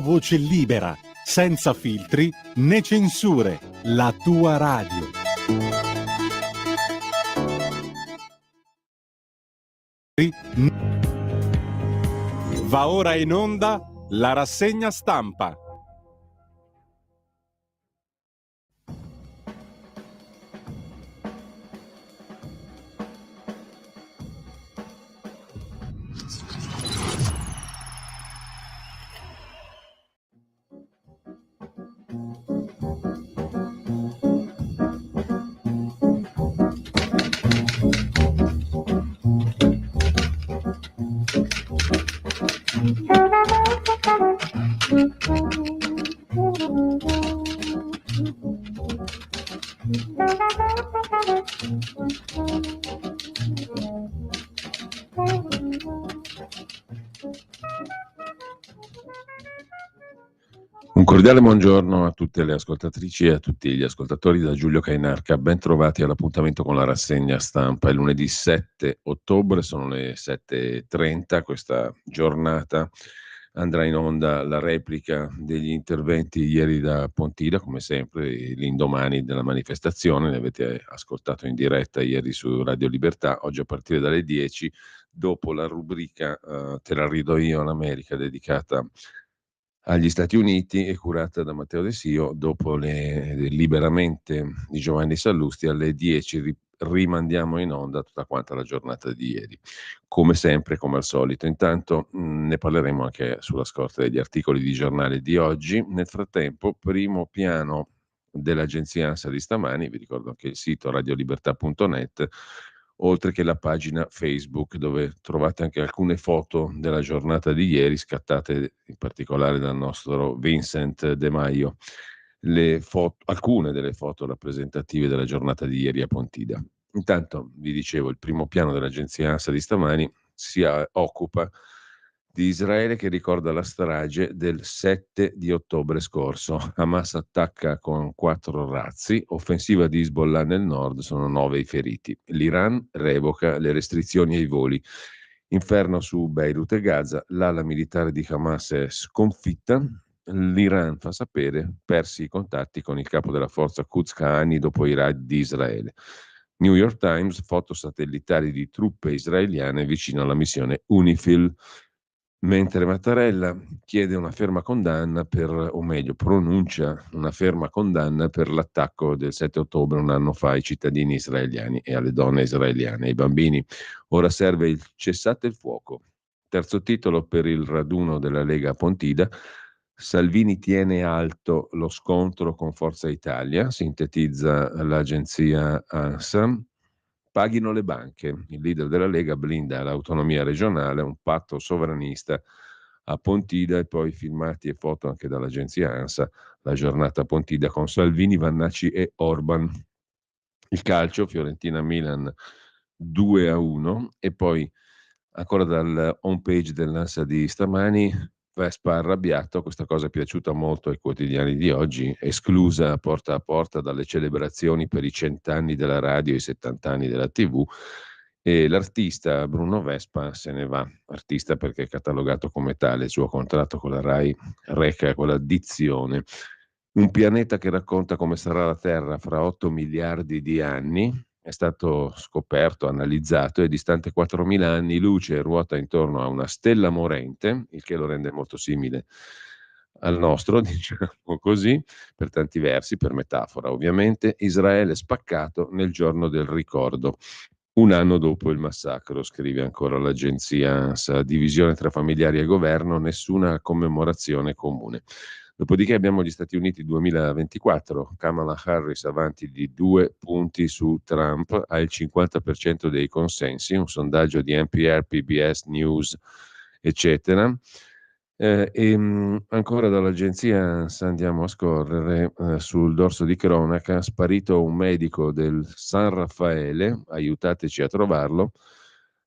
Voce libera, senza filtri né censure, la tua radio. Va ora in onda la rassegna stampa. Un cordiale buongiorno a tutte le ascoltatrici e a tutti gli ascoltatori da Giulio Cainarca. Ben trovati all'appuntamento con la rassegna stampa. È lunedì 7 ottobre, sono le 7:30. Questa giornata andrà in onda la replica degli interventi ieri da Pontida, come sempre, l'indomani della manifestazione. Ne avete ascoltato in diretta ieri su Radio Libertà. Oggi a partire dalle 10, dopo la rubrica Te la rido io in America, dedicata agli Stati Uniti e curata da Matteo De Sio, dopo Liberamente di Giovanni Sallusti alle 10 rimandiamo in onda tutta quanta la giornata di ieri, come sempre, come al solito. Intanto ne parleremo anche sulla scorta degli articoli di giornale di oggi. Nel frattempo, primo piano dell'agenzia ANSA di stamani, vi ricordo anche il sito radiolibertà.net, oltre che la pagina Facebook, dove trovate anche alcune foto della giornata di ieri, scattate in particolare dal nostro Vincent De Maio, alcune delle foto rappresentative della giornata di ieri a Pontida. Intanto, vi dicevo, il primo piano dell'agenzia ANSA di stamani si occupa di Israele, che ricorda la strage del 7 di ottobre scorso. Hamas attacca con 4 razzi, offensiva di Hezbollah nel nord, sono 9 i feriti. L'Iran revoca le restrizioni ai voli. Inferno su Beirut e Gaza, l'ala militare di Hamas è sconfitta. L'Iran fa sapere persi i contatti con il capo della forza Quds Khani dopo i raid di Israele. New York Times, foto satellitari di truppe israeliane vicino alla missione UNIFIL. Mentre Mattarella chiede una ferma condanna o meglio, pronuncia una ferma condanna per l'attacco del 7 ottobre un anno fa ai cittadini israeliani e alle donne israeliane, ai bambini. Ora serve il cessate il fuoco. Terzo titolo per il raduno della Lega a Pontida. Salvini tiene alto lo scontro con Forza Italia, sintetizza l'agenzia ANSA. Paghino le banche. Il leader della Lega blinda l'autonomia regionale, un patto sovranista a Pontida, e poi filmati e foto anche dall'agenzia ANSA, la giornata a Pontida con Salvini, Vannacci e Orban. Il calcio, Fiorentina-Milan 2-1, e poi ancora dal homepage dell'ANSA di stamani, Vespa arrabbiato. Questa cosa è piaciuta molto ai quotidiani di oggi, esclusa porta a porta dalle celebrazioni per i 100 anni della radio e i 70 anni della TV, e l'artista Bruno Vespa se ne va. Artista perché è catalogato come tale, il suo contratto con la RAI reca quella dizione. Un pianeta che racconta come sarà la Terra fra 8 miliardi di anni. È stato scoperto, analizzato, è distante 4.000 anni luce e ruota intorno a una stella morente, il che lo rende molto simile al nostro, diciamo così, per tanti versi, per metafora ovviamente. Israele spaccato nel giorno del ricordo, un anno dopo il massacro, scrive ancora l'agenzia ANSA. Divisione tra familiari e governo, nessuna commemorazione comune. Dopodiché abbiamo gli Stati Uniti 2024, Kamala Harris avanti di 2 punti su Trump, ha il 50% dei consensi, un sondaggio di NPR, PBS News, eccetera. Ancora dall'agenzia ANSA andiamo a scorrere sul dorso di cronaca. Sparito un medico del San Raffaele, aiutateci a trovarlo.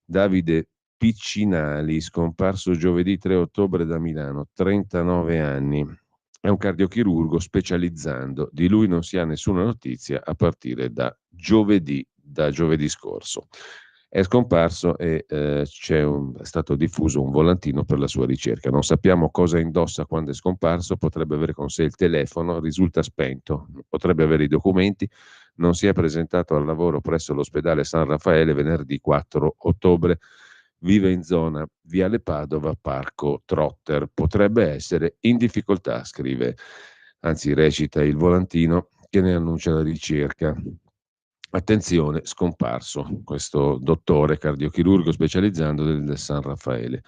Davide Piccinali, scomparso giovedì 3 ottobre da Milano, 39 anni. È un cardiochirurgo specializzando. Di lui non si ha nessuna notizia a partire da giovedì scorso. È scomparso e è stato diffuso un volantino per la sua ricerca. Non sappiamo cosa indossa quando è scomparso, potrebbe avere con sé il telefono, risulta spento, potrebbe avere i documenti, non si è presentato al lavoro presso l'ospedale San Raffaele venerdì 4 ottobre, vive in zona Viale Padova, Parco Trotter, potrebbe essere in difficoltà, scrive, anzi recita il volantino che ne annuncia la ricerca. Attenzione, scomparso questo dottore cardiochirurgo specializzando del San Raffaele.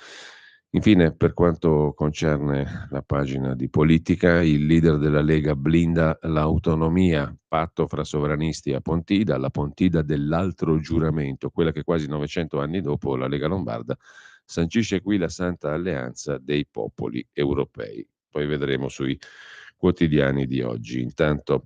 Infine, per quanto concerne la pagina di politica, il leader della Lega blinda l'autonomia, patto fra sovranisti a Pontida, la Pontida dell'altro giuramento, quella che quasi 900 anni dopo la Lega Lombarda sancisce qui la Santa Alleanza dei popoli europei. Poi vedremo sui quotidiani di oggi. Intanto,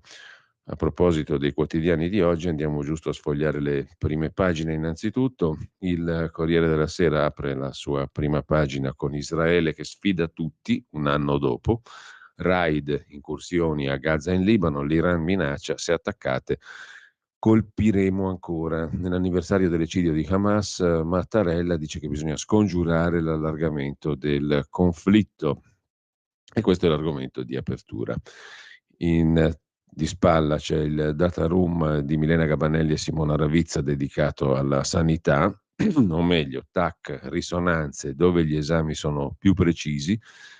a proposito dei quotidiani di oggi, andiamo giusto a sfogliare le prime pagine. Innanzitutto, il Corriere della Sera apre la sua prima pagina con Israele che sfida tutti un anno dopo. Raid, incursioni a Gaza e in Libano, l'Iran minaccia, se attaccate colpiremo ancora. Nell'anniversario dell'eccidio di Hamas, Mattarella dice che bisogna scongiurare l'allargamento del conflitto. E questo è l'argomento di apertura. Di spalla c'è il data room di Milena Gabanelli e Simona Ravizza dedicato alla sanità, o meglio, TAC, risonanze, dove gli esami sono più precisi.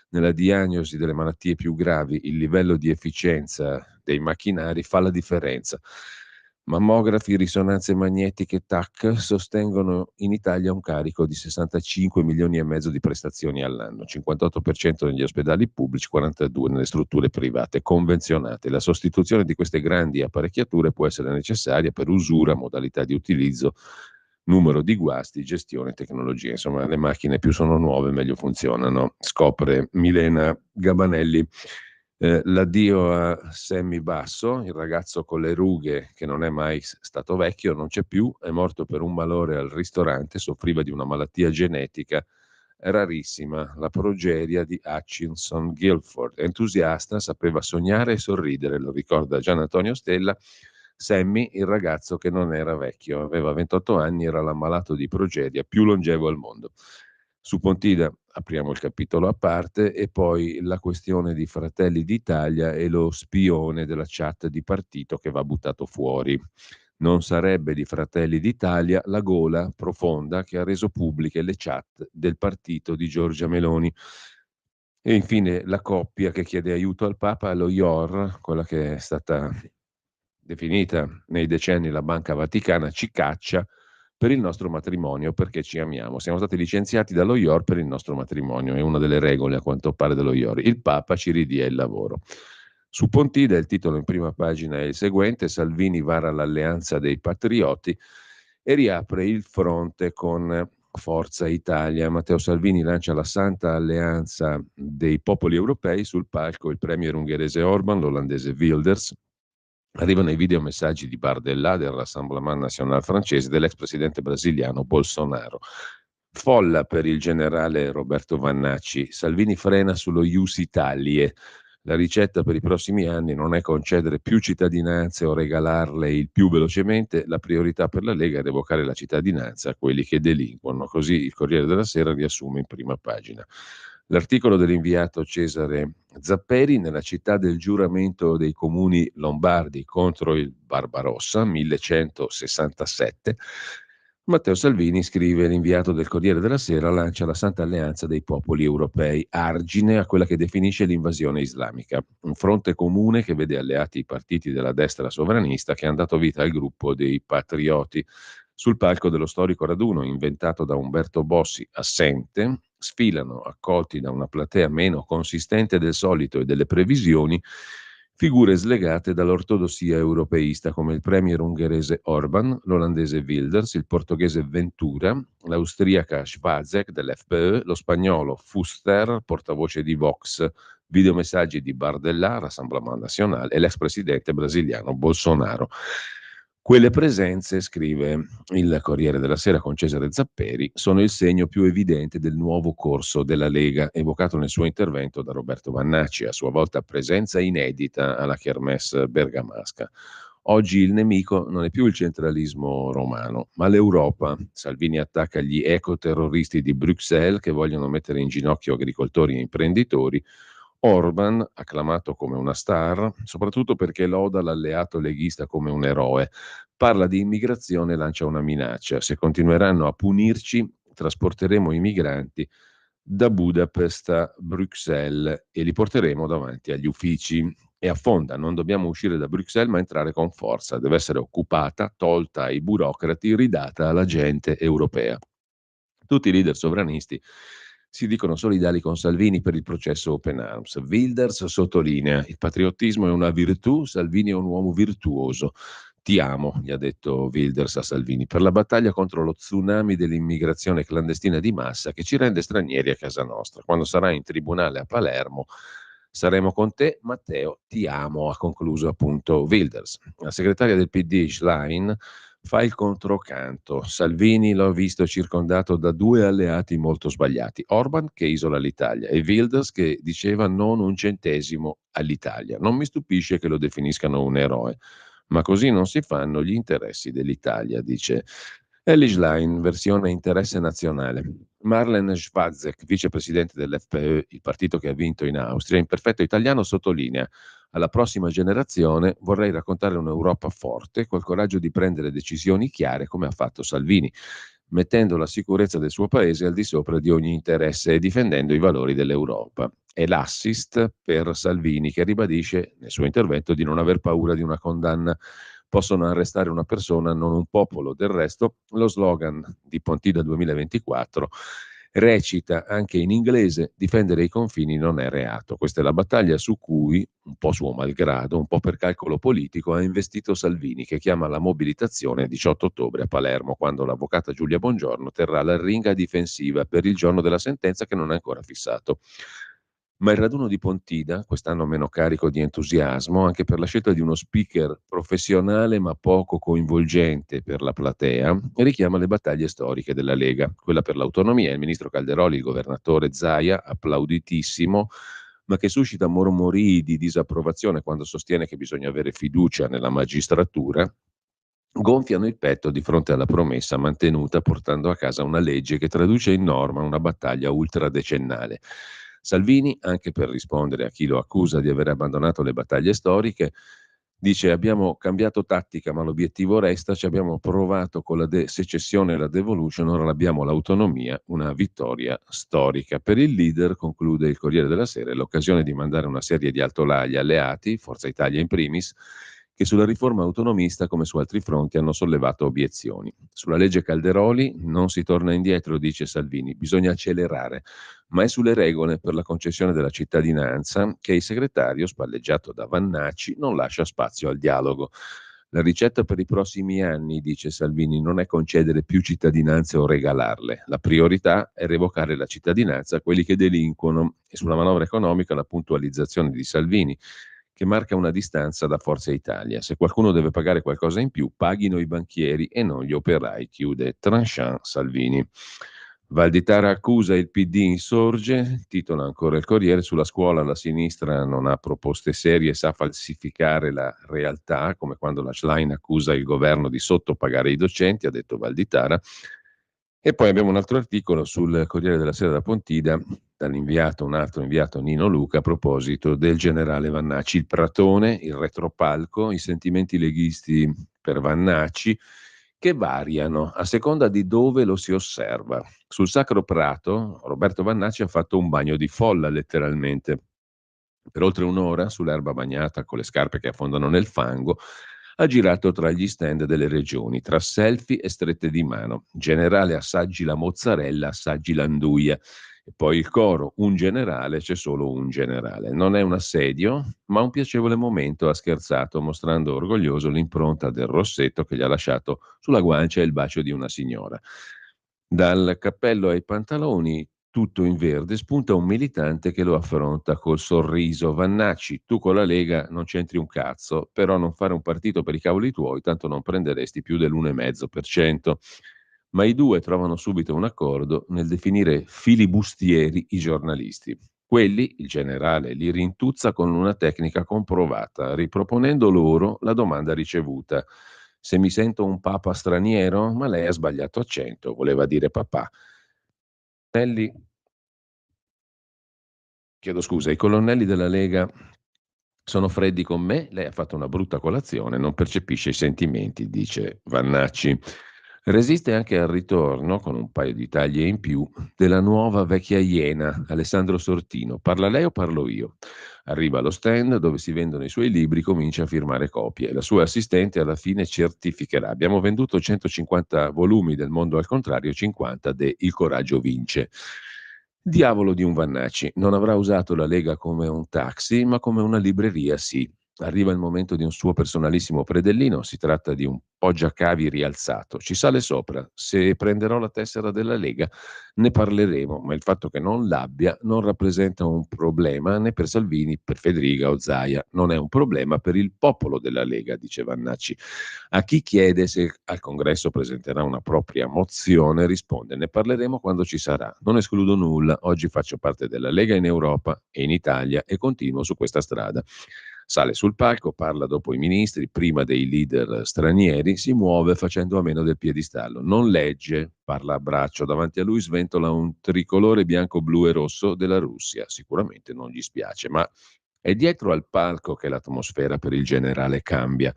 Nella diagnosi delle malattie più gravi il livello di efficienza dei macchinari fa la differenza. Mammografi, risonanze magnetiche, TAC sostengono in Italia un carico di 65 milioni e mezzo di prestazioni all'anno, 58% negli ospedali pubblici, 42% nelle strutture private convenzionate. La sostituzione di queste grandi apparecchiature può essere necessaria per usura, modalità di utilizzo, numero di guasti, gestione, tecnologia. Insomma, le macchine più sono nuove, meglio funzionano, scopre Milena Gabanelli. L'addio a Sammy Basso, il ragazzo con le rughe che non è mai stato vecchio, non c'è più, è morto per un malore al ristorante, soffriva di una malattia genetica rarissima, la progeria di Hutchinson Gilford. Entusiasta, sapeva sognare e sorridere, lo ricorda Gian Antonio Stella. Sammy, il ragazzo che non era vecchio, aveva 28 anni, era l'ammalato di progeria più longevo al mondo. Su Pontida apriamo il capitolo a parte e poi la questione di Fratelli d'Italia e lo spione della chat di partito che va buttato fuori. Non sarebbe di Fratelli d'Italia la gola profonda che ha reso pubbliche le chat del partito di Giorgia Meloni. E infine la coppia che chiede aiuto al Papa, allo IOR, quella che è stata definita nei decenni la Banca Vaticana, ci caccia per il nostro matrimonio perché ci amiamo. Siamo stati licenziati dallo IOR per il nostro matrimonio, è una delle regole a quanto pare dello IOR. Il Papa ci ridia il lavoro. Su Pontida il titolo in prima pagina è il seguente: Salvini vara l'alleanza dei patrioti e riapre il fronte con Forza Italia. Matteo Salvini lancia la Santa Alleanza dei popoli europei, sul palco il premier ungherese Orban, l'olandese Wilders. Arrivano i videomessaggi di Bardella, del Rassemblement National francese, dell'ex presidente brasiliano Bolsonaro. Folla per il generale Roberto Vannacci. Salvini frena sullo Ius Italiae. La ricetta per i prossimi anni non è concedere più cittadinanze o regalarle il più velocemente, la priorità per la Lega è revocare la cittadinanza a quelli che delinquono. Così il Corriere della Sera riassume in prima pagina. L'articolo dell'inviato Cesare Zapperi nella città del giuramento dei comuni lombardi contro il Barbarossa, 1167. Matteo Salvini, scrive l'inviato del Corriere della Sera, lancia la Santa Alleanza dei popoli europei, argine a quella che definisce l'invasione islamica, un fronte comune che vede alleati i partiti della destra sovranista che hanno dato vita al gruppo dei patrioti. Sul palco dello storico raduno inventato da Umberto Bossi, assente, sfilano, accolti da una platea meno consistente del solito e delle previsioni, figure slegate dall'ortodossia europeista come il premier ungherese Orban, l'olandese Wilders, il portoghese Ventura, l'austriaca Schwazek dell'FPÖ, lo spagnolo Fuster, portavoce di Vox, videomessaggi di Bardella, Rassemblement National, e l'ex presidente brasiliano Bolsonaro. Quelle presenze, scrive il Corriere della Sera con Cesare Zapperi, sono il segno più evidente del nuovo corso della Lega, evocato nel suo intervento da Roberto Vannacci, a sua volta presenza inedita alla Kermesse bergamasca. Oggi il nemico non è più il centralismo romano, ma l'Europa. Salvini attacca gli ecoterroristi di Bruxelles che vogliono mettere in ginocchio agricoltori e imprenditori. Orban, acclamato come una star, soprattutto perché loda l'alleato leghista come un eroe, parla di immigrazione e lancia una minaccia. Se continueranno a punirci, trasporteremo i migranti da Budapest a Bruxelles e li porteremo davanti agli uffici. E affonda, non dobbiamo uscire da Bruxelles ma entrare con forza, deve essere occupata, tolta ai burocrati, ridata alla gente europea. Tutti i leader sovranisti si dicono solidali con Salvini per il processo Open Arms. Wilders sottolinea: il patriottismo è una virtù, Salvini è un uomo virtuoso. Ti amo, gli ha detto Wilders a Salvini, per la battaglia contro lo tsunami dell'immigrazione clandestina di massa che ci rende stranieri a casa nostra. Quando sarai in tribunale a Palermo saremo con te, Matteo, ti amo, ha concluso appunto Wilders. La segretaria del PD, Schlein, fa il controcanto. Salvini l'ho visto circondato da due alleati molto sbagliati, Orban che isola l'Italia e Wilders che diceva non un centesimo all'Italia. Non mi stupisce che lo definiscano un eroe, ma così non si fanno gli interessi dell'Italia, dice Elly Schlein, versione interesse nazionale. Marlen Schwazek, vicepresidente dell'FPÖ, il partito che ha vinto in Austria, in perfetto italiano sottolinea: alla prossima generazione vorrei raccontare un'Europa forte, col coraggio di prendere decisioni chiare come ha fatto Salvini, mettendo la sicurezza del suo paese al di sopra di ogni interesse e difendendo i valori dell'Europa. È l'assist per Salvini che ribadisce nel suo intervento di non aver paura di una condanna. Possono arrestare una persona, non un popolo. Del resto, lo slogan di Pontida 2024 recita anche in inglese: difendere i confini non è reato. Questa è la battaglia su cui, un po' suo malgrado, un po' per calcolo politico, ha investito Salvini, che chiama la mobilitazione il 18 ottobre a Palermo, quando l'avvocata Giulia Bongiorno terrà la ringa difensiva per il giorno della sentenza che non è ancora fissato. Ma il raduno di Pontida, quest'anno meno carico di entusiasmo, anche per la scelta di uno speaker professionale ma poco coinvolgente per la platea, richiama le battaglie storiche della Lega, quella per l'autonomia, il ministro Calderoli, il governatore Zaia, applauditissimo, ma che suscita mormorii di disapprovazione quando sostiene che bisogna avere fiducia nella magistratura, gonfiano il petto di fronte alla promessa mantenuta portando a casa una legge che traduce in norma una battaglia ultradecennale. Salvini, anche per rispondere a chi lo accusa di aver abbandonato le battaglie storiche, dice: abbiamo cambiato tattica ma l'obiettivo resta, ci abbiamo provato con la secessione e la devolution, ora abbiamo l'autonomia, una vittoria storica. Per il leader, conclude il Corriere della Sera, è l'occasione di mandare una serie di altolà agli alleati, Forza Italia in primis, che sulla riforma autonomista, come su altri fronti, hanno sollevato obiezioni. Sulla legge Calderoli non si torna indietro, dice Salvini, bisogna accelerare, ma è sulle regole per la concessione della cittadinanza che il segretario, spalleggiato da Vannacci, non lascia spazio al dialogo. La ricetta per i prossimi anni, dice Salvini, non è concedere più cittadinanze o regalarle. La priorità è revocare la cittadinanza a quelli che delinquono. E sulla manovra economica la puntualizzazione di Salvini, che marca una distanza da Forza Italia. Se qualcuno deve pagare qualcosa in più, paghino i banchieri e non gli operai, chiude tranchant Salvini. Valditara accusa, il PD insorge, titola ancora il Corriere, sulla scuola la sinistra non ha proposte serie, sa falsificare la realtà, come quando la Schlein accusa il governo di sottopagare i docenti, ha detto Valditara. E poi abbiamo un altro articolo sul Corriere della Sera da Pontida, dall'inviato, un altro inviato Nino Luca, a proposito del generale Vannacci, il pratone, il retropalco, i sentimenti leghisti per Vannacci, che variano a seconda di dove lo si osserva. Sul Sacro Prato, Roberto Vannacci ha fatto un bagno di folla, letteralmente. Per oltre un'ora, sull'erba bagnata con le scarpe che affondano nel fango, ha girato tra gli stand delle regioni, tra selfie e strette di mano. Generale, assaggi la mozzarella, assaggi l'anduia. E poi il coro, un generale, c'è solo un generale. Non è un assedio, ma un piacevole momento, ha scherzato, mostrando orgoglioso l'impronta del rossetto che gli ha lasciato sulla guancia e il bacio di una signora. Dal cappello ai pantaloni, tutto in verde, spunta un militante che lo affronta col sorriso. Vannacci, tu con la Lega non c'entri un cazzo, però non fare un partito per i cavoli tuoi, tanto non prenderesti più dell'1,5%. Ma i due trovano subito un accordo nel definire filibustieri i giornalisti. Quelli, il generale li rintuzza con una tecnica comprovata, riproponendo loro la domanda ricevuta. Se mi sento un papa straniero, ma lei ha sbagliato accento, voleva dire papà. Nelli Chiedo scusa, i colonnelli della Lega sono freddi con me, lei ha fatto una brutta colazione, non percepisce i sentimenti, dice Vannacci. Resiste anche al ritorno, con un paio di taglie in più, della nuova vecchia iena, Alessandro Sortino. Parla lei o parlo io? Arriva allo stand dove si vendono i suoi libri, comincia a firmare copie. La sua assistente alla fine certificherà. Abbiamo venduto 150 volumi del Mondo al contrario, 50 de Il coraggio vince. Diavolo di un Vannacci, non avrà usato la Lega come un taxi, ma come una libreria, sì. Arriva il momento di un suo personalissimo predellino, si tratta di un poggiacavi rialzato. Ci sale sopra. Se prenderò la tessera della Lega ne parleremo, ma il fatto che non l'abbia non rappresenta un problema né per Salvini, per Federica o Zaia. Non è un problema per il popolo della Lega, dice Vannacci. A chi chiede se al congresso presenterà una propria mozione risponde: ne parleremo quando ci sarà. Non escludo nulla. Oggi faccio parte della Lega in Europa e in Italia e continuo su questa strada. Sale sul palco, parla dopo i ministri, prima dei leader stranieri, si muove facendo a meno del piedistallo. Non legge, parla a braccio. Davanti a lui sventola un tricolore bianco, blu e rosso della Russia. Sicuramente non gli spiace, ma è dietro al palco che l'atmosfera per il generale cambia.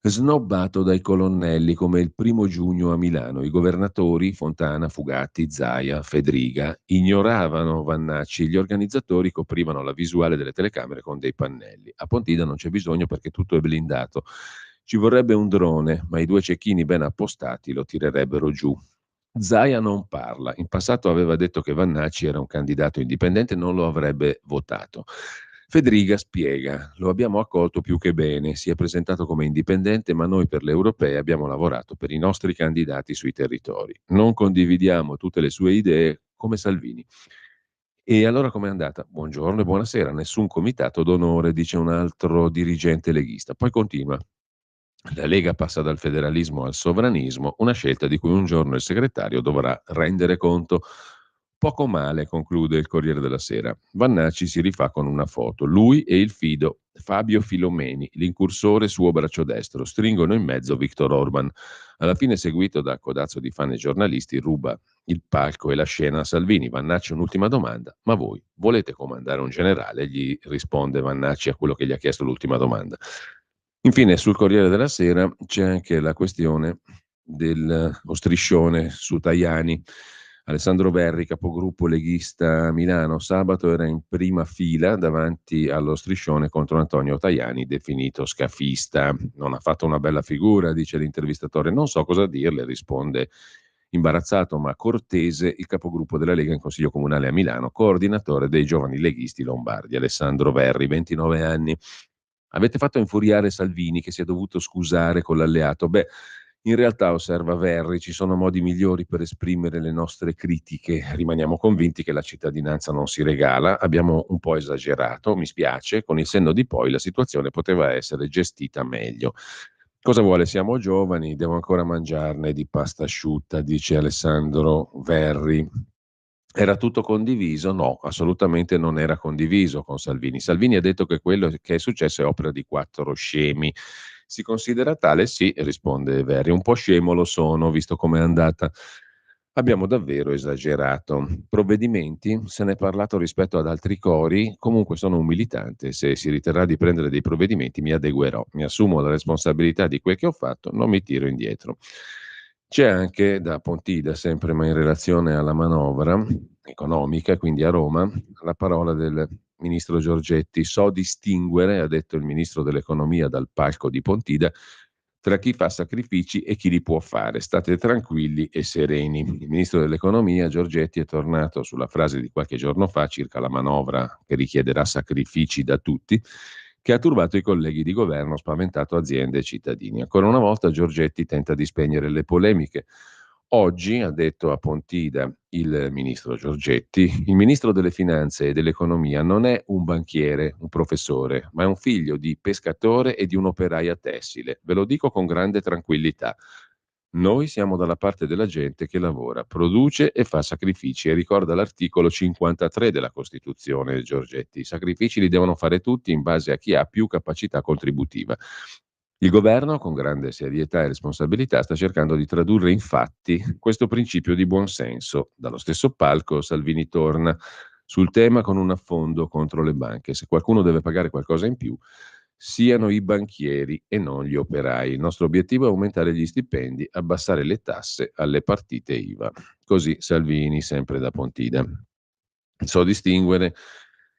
Snobbato dai colonnelli come il 1° giugno a Milano, i governatori Fontana, Fugatti, Zaia, Fedriga ignoravano Vannacci, gli organizzatori coprivano la visuale delle telecamere con dei pannelli. A Pontida non c'è bisogno perché tutto è blindato. Ci vorrebbe un drone, ma i due cecchini ben appostati lo tirerebbero giù. Zaia non parla. In passato aveva detto che Vannacci era un candidato indipendente e non lo avrebbe votato. Federica spiega: lo abbiamo accolto più che bene, si è presentato come indipendente, ma noi per le europee abbiamo lavorato per i nostri candidati sui territori. Non condividiamo tutte le sue idee come Salvini. E allora com'è andata? Buongiorno e buonasera, nessun comitato d'onore, dice un altro dirigente leghista. Poi continua. La Lega passa dal federalismo al sovranismo, una scelta di cui un giorno il segretario dovrà rendere conto. Poco male, conclude il Corriere della Sera. Vannacci si rifà con una foto. Lui e il fido Fabio Filomeni, l'incursore suo braccio destro, stringono in mezzo Viktor Orban. Alla fine, seguito da codazzo di fan e giornalisti, ruba il palco e la scena a Salvini. Vannacci, un'ultima domanda. Ma voi volete comandare un generale? Gli risponde Vannacci a quello che gli ha chiesto l'ultima domanda. Infine, sul Corriere della Sera c'è anche la questione dello striscione su Tajani. Alessandro Verri, capogruppo leghista a Milano, sabato era in prima fila davanti allo striscione contro Antonio Tajani, definito scafista. Non ha fatto una bella figura, dice l'intervistatore. Non so cosa dirle, risponde imbarazzato ma cortese il capogruppo della Lega in Consiglio Comunale a Milano, coordinatore dei giovani leghisti lombardi, Alessandro Verri, 29 anni. Avete fatto infuriare Salvini che si è dovuto scusare con l'alleato. Beh, in realtà, osserva Verri, ci sono modi migliori per esprimere le nostre critiche. Rimaniamo convinti che la cittadinanza non si regala, abbiamo un po' esagerato, mi spiace, con il senno di poi la situazione poteva essere gestita meglio. Cosa vuole? Siamo giovani, devo ancora mangiarne di pasta asciutta, dice Alessandro Verri. Era tutto condiviso? No, assolutamente non era condiviso con Salvini. Salvini ha detto che quello che è successo è opera di 4 scemi. Si considera tale? Sì, risponde Verri. Un po' scemo lo sono, visto com'è andata. Abbiamo davvero esagerato. Provvedimenti? Se ne è parlato rispetto ad altri cori, comunque sono un militante. Se si riterrà di prendere dei provvedimenti mi adeguerò. Mi assumo la responsabilità di quel che ho fatto, non mi tiro indietro. C'è anche da Pontida, sempre ma in relazione alla manovra economica, quindi a Roma, la parola del ministro Giorgetti. So distinguere, ha detto il ministro dell'economia dal palco di Pontida, tra chi fa sacrifici e chi li può fare. State tranquilli e sereni. Il ministro dell'economia Giorgetti è tornato sulla frase di qualche giorno fa circa la manovra che richiederà sacrifici da tutti, che ha turbato i colleghi di governo, spaventato aziende e cittadini. Ancora una volta Giorgetti tenta di spegnere le polemiche. Oggi, ha detto a Pontida il ministro Giorgetti, il ministro delle finanze e dell'economia non è un banchiere, un professore, ma è un figlio di pescatore e di un'operaia tessile. Ve lo dico con grande tranquillità. Noi siamo dalla parte della gente che lavora, produce e fa sacrifici e ricorda l'articolo 53 della Costituzione, Giorgetti. I sacrifici li devono fare tutti in base a chi ha più capacità contributiva. Il governo, con grande serietà e responsabilità, sta cercando di tradurre in fatti questo principio di buonsenso. Dallo stesso palco Salvini torna sul tema con un affondo contro le banche. Se qualcuno deve pagare qualcosa in più, siano i banchieri e non gli operai. Il nostro obiettivo è aumentare gli stipendi, abbassare le tasse alle partite IVA. Così Salvini, sempre da Pontida. So distinguere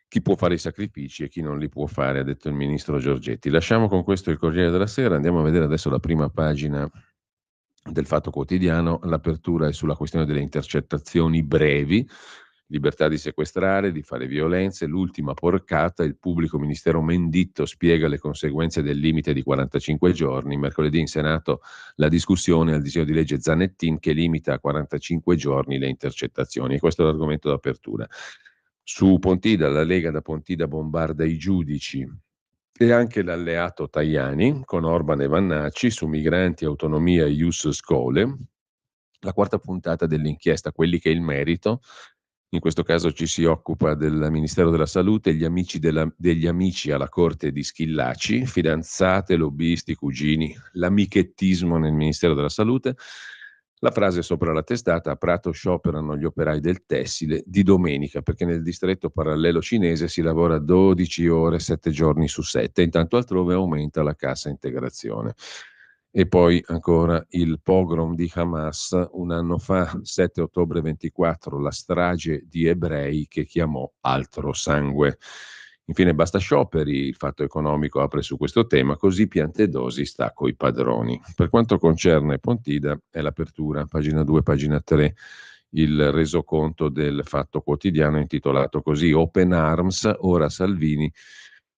chi può fare i sacrifici e chi non li può fare, ha detto il ministro Giorgetti. Lasciamo con questo il Corriere della Sera, andiamo a vedere adesso la prima pagina del Fatto Quotidiano. L'apertura è sulla questione delle intercettazioni brevi, libertà di sequestrare, di fare violenze, l'ultima porcata, il pubblico ministero Menditto spiega le conseguenze del limite di 45 giorni. Mercoledì in Senato la discussione al disegno di legge Zanettin che limita a 45 giorni le intercettazioni. E questo è l'argomento d'apertura. Su Pontida, la Lega da Pontida bombarda i giudici e anche l'alleato Tajani con Orban e Vannacci su migranti, autonomia e ius schole. La quarta puntata dell'inchiesta, quelli che è il merito. In questo caso ci si occupa del Ministero della Salute, degli amici alla corte di Schillaci, fidanzate, lobbisti, cugini, l'amichettismo nel Ministero della Salute. La frase sopra la testata: a Prato scioperano gli operai del tessile di domenica perché nel distretto parallelo cinese si lavora 12 ore, 7 giorni su 7, intanto altrove aumenta la cassa integrazione. E poi ancora il pogrom di Hamas un anno fa, 7 ottobre 24, la strage di ebrei che chiamò altro sangue. Infine basta scioperi, il Fatto Economico apre su questo tema, così Piantedosi sta coi padroni. Per quanto concerne Pontida è l'apertura, pagina 2, pagina 3, il resoconto del Fatto Quotidiano intitolato così Open Arms, ora Salvini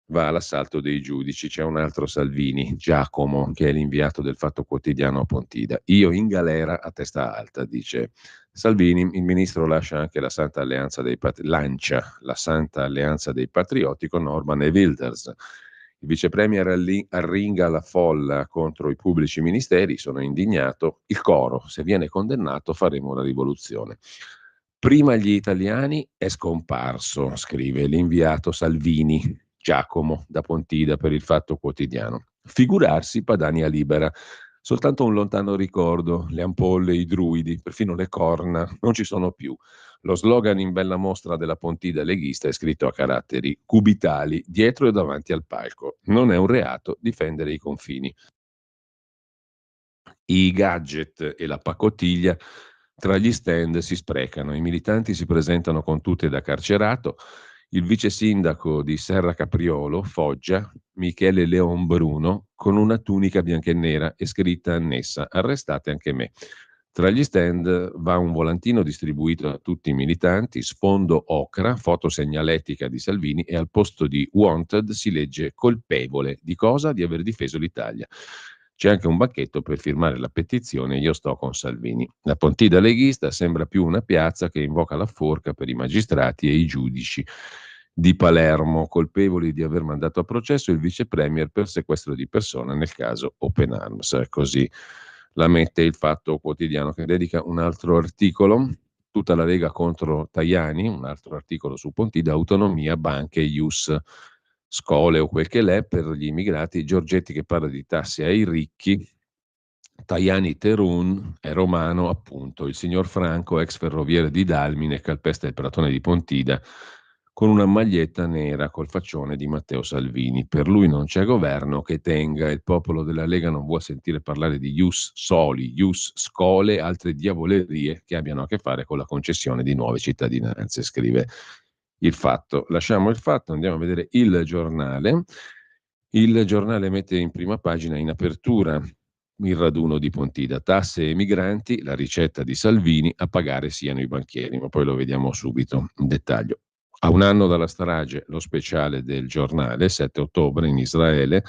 va all'assalto dei giudici. C'è un altro Salvini, Giacomo, che è l'inviato del Fatto Quotidiano a Pontida. Io in galera a testa alta, dice Salvini. Il ministro lascia anche la Santa Alleanza lancia la Santa Alleanza dei Patrioti con Orban e Wilders. Il vice premier arringa la folla contro i pubblici ministeri, sono indignato, il coro, se viene condannato faremo una rivoluzione. Prima gli italiani è scomparso, scrive l'inviato Salvini, Giacomo da Pontida per il Fatto Quotidiano. Figurarsi Padania Libera. Soltanto un lontano ricordo, le ampolle, i druidi, perfino le corna, non ci sono più. Lo slogan in bella mostra della Pontida leghista è scritto a caratteri cubitali dietro e davanti al palco. Non è un reato difendere i confini. I gadget e la pacottiglia tra gli stand si sprecano, i militanti si presentano con tute da carcerato. Il vice sindaco di Serra Capriolo, Foggia, Michele Leon Bruno, con una tunica bianca e nera e scritta annessa: arrestate anche me. Tra gli stand va un volantino distribuito a tutti i militanti, sfondo ocra, foto segnaletica di Salvini e al posto di wanted si legge colpevole di cosa? Di aver difeso l'Italia. C'è anche un banchetto per firmare la petizione Io sto con Salvini. La Pontida leghista sembra più una piazza che invoca la forca per i magistrati e i giudici di Palermo, colpevoli di aver mandato a processo il vice premier per sequestro di persona nel caso Open Arms. Così la mette il Fatto Quotidiano, che dedica un altro articolo, tutta la Lega contro Tajani, un altro articolo su Pontida, autonomia, banche, ius, scole o quel che l'è per gli immigrati. Giorgetti che parla di tasse ai ricchi. Tajani Terun è romano, appunto. Il signor Franco, ex ferroviere di Dalmine, calpesta il pratone di Pontida con una maglietta nera col faccione di Matteo Salvini. Per lui non c'è governo che tenga. Il popolo della Lega non vuole sentire parlare di ius soli, ius scole, altre diavolerie che abbiano a che fare con la concessione di nuove cittadinanze, scrive il Fatto. Lasciamo il Fatto, andiamo a vedere il Giornale. Il Giornale mette in prima pagina, in apertura, il raduno di Pontida, tasse e migranti, la ricetta di Salvini, a pagare siano i banchieri, ma poi lo vediamo subito in dettaglio. A un anno dalla strage, lo speciale del Giornale, 7 ottobre in Israele,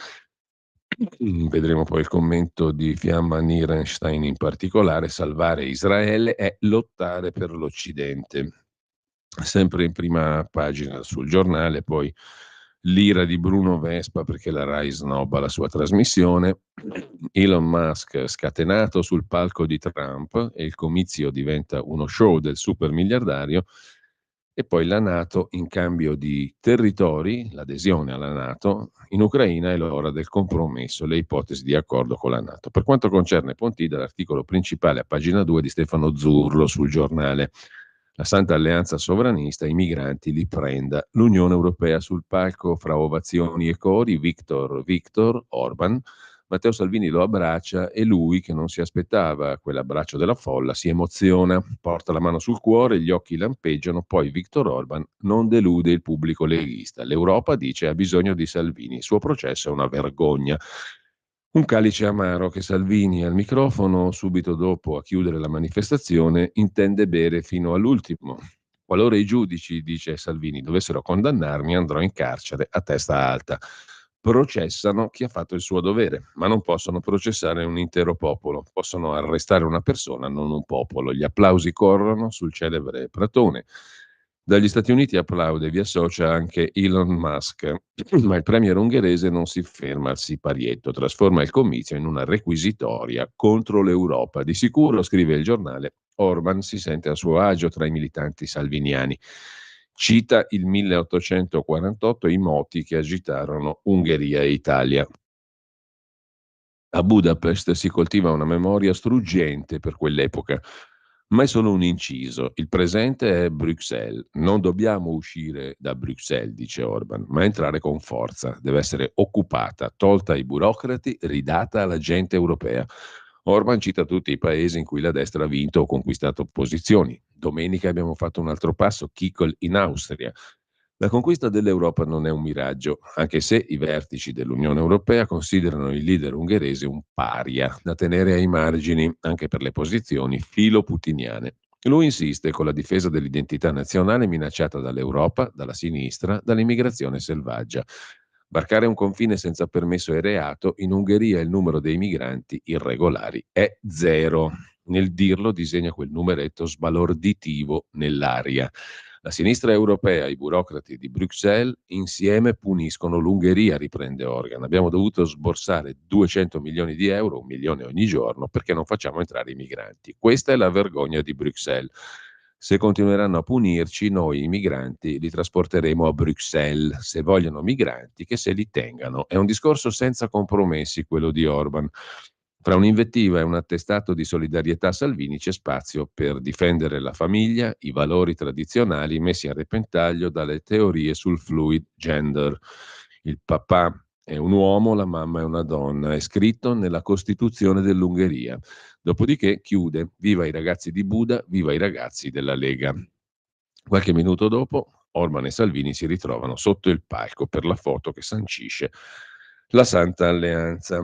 vedremo poi il commento di Fiamma Nierenstein in particolare, salvare Israele è lottare per l'Occidente. Sempre in prima pagina sul Giornale, poi l'ira di Bruno Vespa perché la Rai snobba la sua trasmissione, Elon Musk scatenato sul palco di Trump e il comizio diventa uno show del super miliardario, e poi la NATO in cambio di territori, l'adesione alla NATO in Ucraina è l'ora del compromesso, le ipotesi di accordo con la NATO. Per quanto concerne Pontida, l'articolo principale a pagina 2 di Stefano Zurlo sul giornale. La Santa Alleanza Sovranista, i migranti li prenda. L'Unione Europea sul palco fra ovazioni e cori, Viktor Orban. Matteo Salvini lo abbraccia e lui, che non si aspettava quell'abbraccio della folla, si emoziona, porta la mano sul cuore, gli occhi lampeggiano, poi Viktor Orban non delude il pubblico leghista. L'Europa, dice, ha bisogno di Salvini, il suo processo è una vergogna. Un calice amaro che Salvini al microfono, subito dopo a chiudere la manifestazione, intende bere fino all'ultimo. Qualora i giudici, dice Salvini, dovessero condannarmi, andrò in carcere a testa alta. Processano chi ha fatto il suo dovere, ma non possono processare un intero popolo, possono arrestare una persona, non un popolo. Gli applausi corrono sul celebre Platone. Dagli Stati Uniti applaude e vi associa anche Elon Musk, ma il premier ungherese non si ferma al siparietto, trasforma il comizio in una requisitoria contro l'Europa. Di sicuro, scrive il giornale, Orban si sente a suo agio tra i militanti salviniani. Cita il 1848 i moti che agitarono Ungheria e Italia. A Budapest si coltiva una memoria struggente per quell'epoca, ma è solo un inciso. Il presente è Bruxelles. Non dobbiamo uscire da Bruxelles, dice Orban, ma entrare con forza. Deve essere occupata, tolta ai burocrati, ridata alla gente europea. Orban cita tutti i paesi in cui la destra ha vinto o conquistato posizioni. Domenica abbiamo fatto un altro passo, Kikel in Austria. La conquista dell'Europa non è un miraggio, anche se i vertici dell'Unione Europea considerano il leader ungherese un paria, da tenere ai margini anche per le posizioni filo-putiniane. Lui insiste con la difesa dell'identità nazionale minacciata dall'Europa, dalla sinistra, dall'immigrazione selvaggia. Varcare un confine senza permesso è reato, in Ungheria il numero dei migranti irregolari è zero. Nel dirlo disegna quel numeretto sbalorditivo nell'aria. La sinistra europea e i burocrati di Bruxelles insieme puniscono l'Ungheria, riprende Orban. Abbiamo dovuto sborsare 200 milioni di euro, 1 milione ogni giorno, perché non facciamo entrare i migranti. Questa è la vergogna di Bruxelles. Se continueranno a punirci, noi i migranti li trasporteremo a Bruxelles. Se vogliono migranti, che se li tengano. È un discorso senza compromessi quello di Orban. Tra un'invettiva e un attestato di solidarietà a Salvini c'è spazio per difendere la famiglia, i valori tradizionali messi a repentaglio dalle teorie sul fluid gender. Il papà è un uomo, la mamma è una donna, è scritto nella Costituzione dell'Ungheria. Dopodiché chiude: viva i ragazzi di Buda, viva i ragazzi della Lega. Qualche minuto dopo, Orban e Salvini si ritrovano sotto il palco per la foto che sancisce la Santa Alleanza.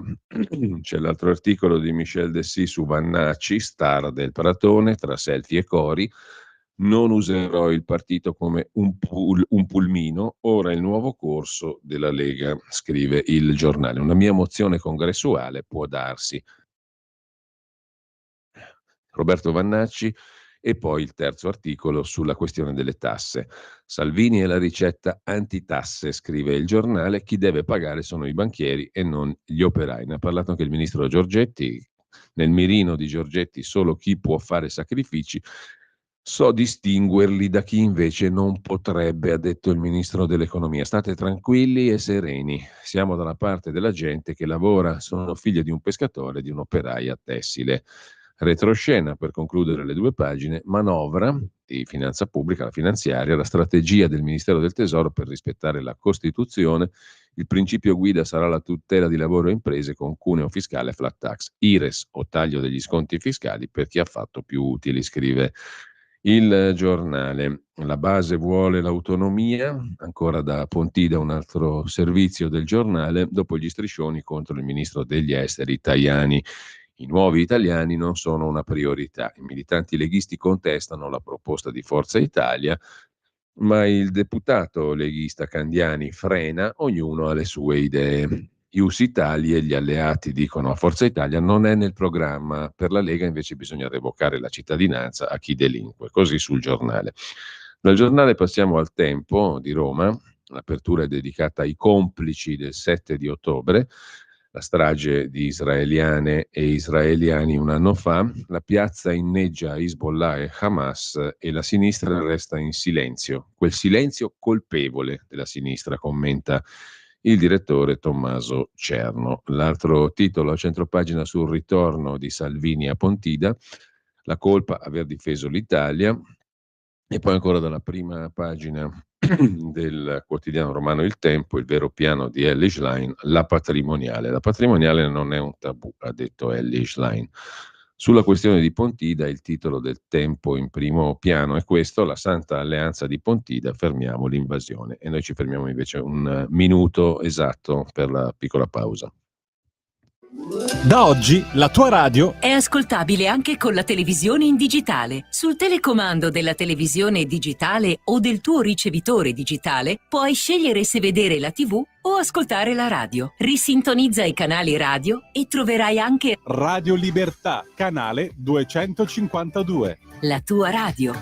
C'è l'altro articolo di Michel Dessy su Vannacci, star del Pratone, tra selfie e cori. Non userò il partito come un pulmino, ora il nuovo corso della Lega, scrive il giornale. Una mia mozione congressuale può darsi. Roberto Vannacci, e poi il terzo articolo sulla questione delle tasse. Salvini e la ricetta antitasse, scrive il giornale, chi deve pagare sono i banchieri e non gli operai. Ne ha parlato anche il ministro Giorgetti. Nel mirino di Giorgetti solo chi può fare sacrifici. So distinguerli da chi invece non potrebbe, ha detto il ministro dell'economia. State tranquilli e sereni, siamo dalla parte della gente che lavora, sono figlio di un pescatore e di un'operaia tessile. Retroscena, per concludere le due pagine, manovra di finanza pubblica, la finanziaria, la strategia del Ministero del Tesoro per rispettare la Costituzione. Il principio guida sarà la tutela di lavoro e imprese con cuneo fiscale flat tax, IRES o taglio degli sconti fiscali per chi ha fatto più utili, scrive il giornale. La base vuole l'autonomia, ancora da Pontida un altro servizio del giornale, dopo gli striscioni contro il ministro degli esteri Tajani. I nuovi italiani non sono una priorità. I militanti leghisti contestano la proposta di Forza Italia, ma il deputato leghista Candiani frena, ognuno ha le sue idee. Ius Italia e gli alleati dicono a Forza Italia non è nel programma, per la Lega invece bisogna revocare la cittadinanza a chi delinque, così sul giornale. Dal giornale passiamo al Tempo di Roma. L'apertura è dedicata ai complici del 7 di ottobre, la strage di israeliane e israeliani un anno fa. La piazza inneggia Hezbollah e Hamas e la sinistra resta in silenzio. Quel silenzio colpevole della sinistra, commenta il direttore Tommaso Cerno. L'altro titolo a centropagina sul ritorno di Salvini a Pontida, la colpa aver difeso l'Italia. E poi ancora dalla prima pagina del quotidiano romano Il Tempo, il vero piano di Elly Schlein, la patrimoniale. La patrimoniale non è un tabù, ha detto Elly Schlein. Sulla questione di Pontida il titolo del Tempo in primo piano è questo: la Santa Alleanza di Pontida, fermiamo l'invasione. E noi ci fermiamo invece un minuto esatto per la piccola pausa. Da oggi la tua radio è ascoltabile anche con la televisione in digitale. Sul telecomando della televisione digitale o del tuo ricevitore digitale puoi scegliere se vedere la TV o ascoltare la radio. Risintonizza i canali radio e troverai anche Radio Libertà, canale 252. la tua radio.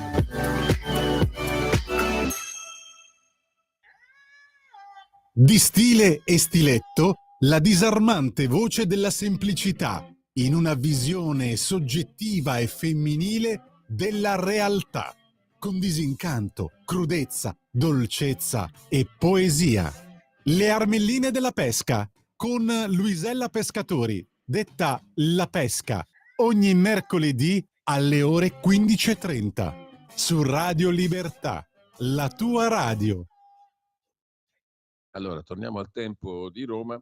Di stile e stiletto, la disarmante voce della semplicità, in una visione soggettiva e femminile della realtà, con disincanto, crudezza, dolcezza e poesia. Le Armelline della Pesca, con Luisella Pescatori, detta La Pesca, ogni mercoledì alle ore 15:30, su Radio Libertà, la tua radio. Allora, torniamo al Tempo di Roma.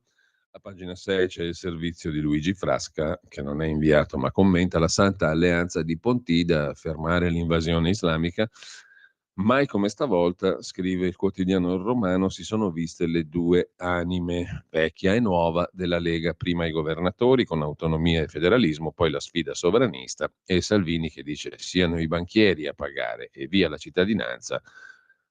A pagina 6 c'è il servizio di Luigi Frasca, che non è inviato ma commenta: la Santa Alleanza di Pontida, fermare l'invasione islamica. Mai come stavolta, scrive il quotidiano romano, si sono viste le due anime, vecchia e nuova, della Lega. Prima i governatori con autonomia e federalismo, poi la sfida sovranista e Salvini che dice siano i banchieri a pagare e via la cittadinanza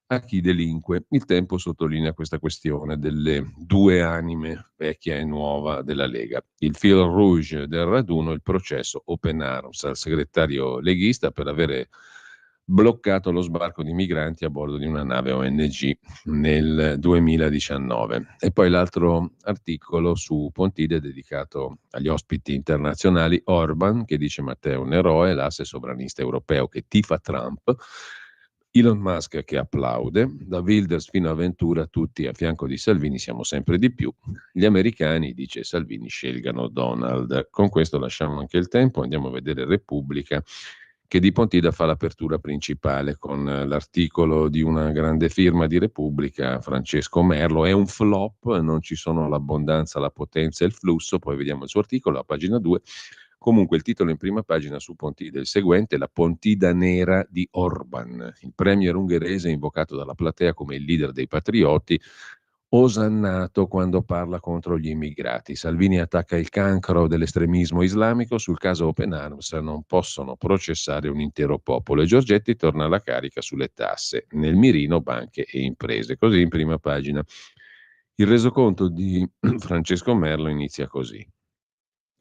a chi delinque. Il Tempo sottolinea questa questione delle due anime, vecchia e nuova, della Lega. Il fil rouge del raduno, il processo Open Arms al segretario leghista per avere bloccato lo sbarco di migranti a bordo di una nave ONG nel 2019. E poi l'altro articolo su Pontide dedicato agli ospiti internazionali, Orban, che dice Matteo un eroe, l'asse sovranista europeo che tifa Trump, Elon Musk che applaude, da Wilders fino a Ventura tutti a fianco di Salvini siamo sempre di più, gli americani, dice Salvini, scelgano Donald. Con questo lasciamo anche il Tempo, andiamo a vedere Repubblica, che di Pontida fa l'apertura principale con l'articolo di una grande firma di Repubblica, Francesco Merlo. È un flop, non ci sono l'abbondanza, la potenza e il flusso. Poi vediamo il suo articolo a pagina 2. Comunque il titolo in prima pagina su Pontida è il seguente: la Pontida nera di Orban. Il premier ungherese, invocato dalla platea come il leader dei patrioti, osannato quando parla contro gli immigrati. Salvini attacca il cancro dell'estremismo islamico. Sul caso Open Arms non possono processare un intero popolo. E Giorgetti torna alla carica sulle tasse, nel mirino banche e imprese. Così in prima pagina. Il resoconto di Francesco Merlo inizia così: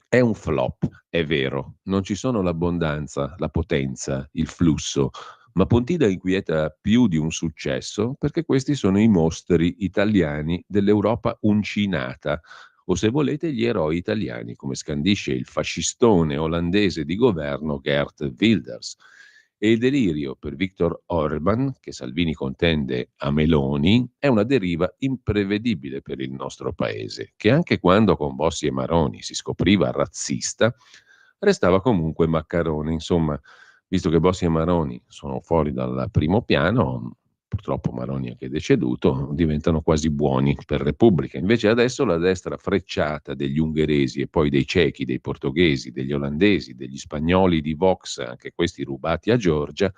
è un flop, è vero, non ci sono l'abbondanza, la potenza, il flusso, ma Pontida inquieta più di un successo perché questi sono i mostri italiani dell'Europa uncinata, o se volete gli eroi italiani, come scandisce il fascistone olandese di governo Geert Wilders. E il delirio per Viktor Orban, che Salvini contende a Meloni, è una deriva imprevedibile per il nostro paese, che anche quando con Bossi e Maroni si scopriva razzista, restava comunque Maccarone. Insomma, visto che Bossi e Maroni sono fuori dal primo piano, purtroppo Maroni è che è deceduto, diventano quasi buoni per Repubblica. Invece adesso la destra frecciata degli ungheresi e poi dei cechi, dei portoghesi, degli olandesi, degli spagnoli di Vox, anche questi rubati a Giorgia,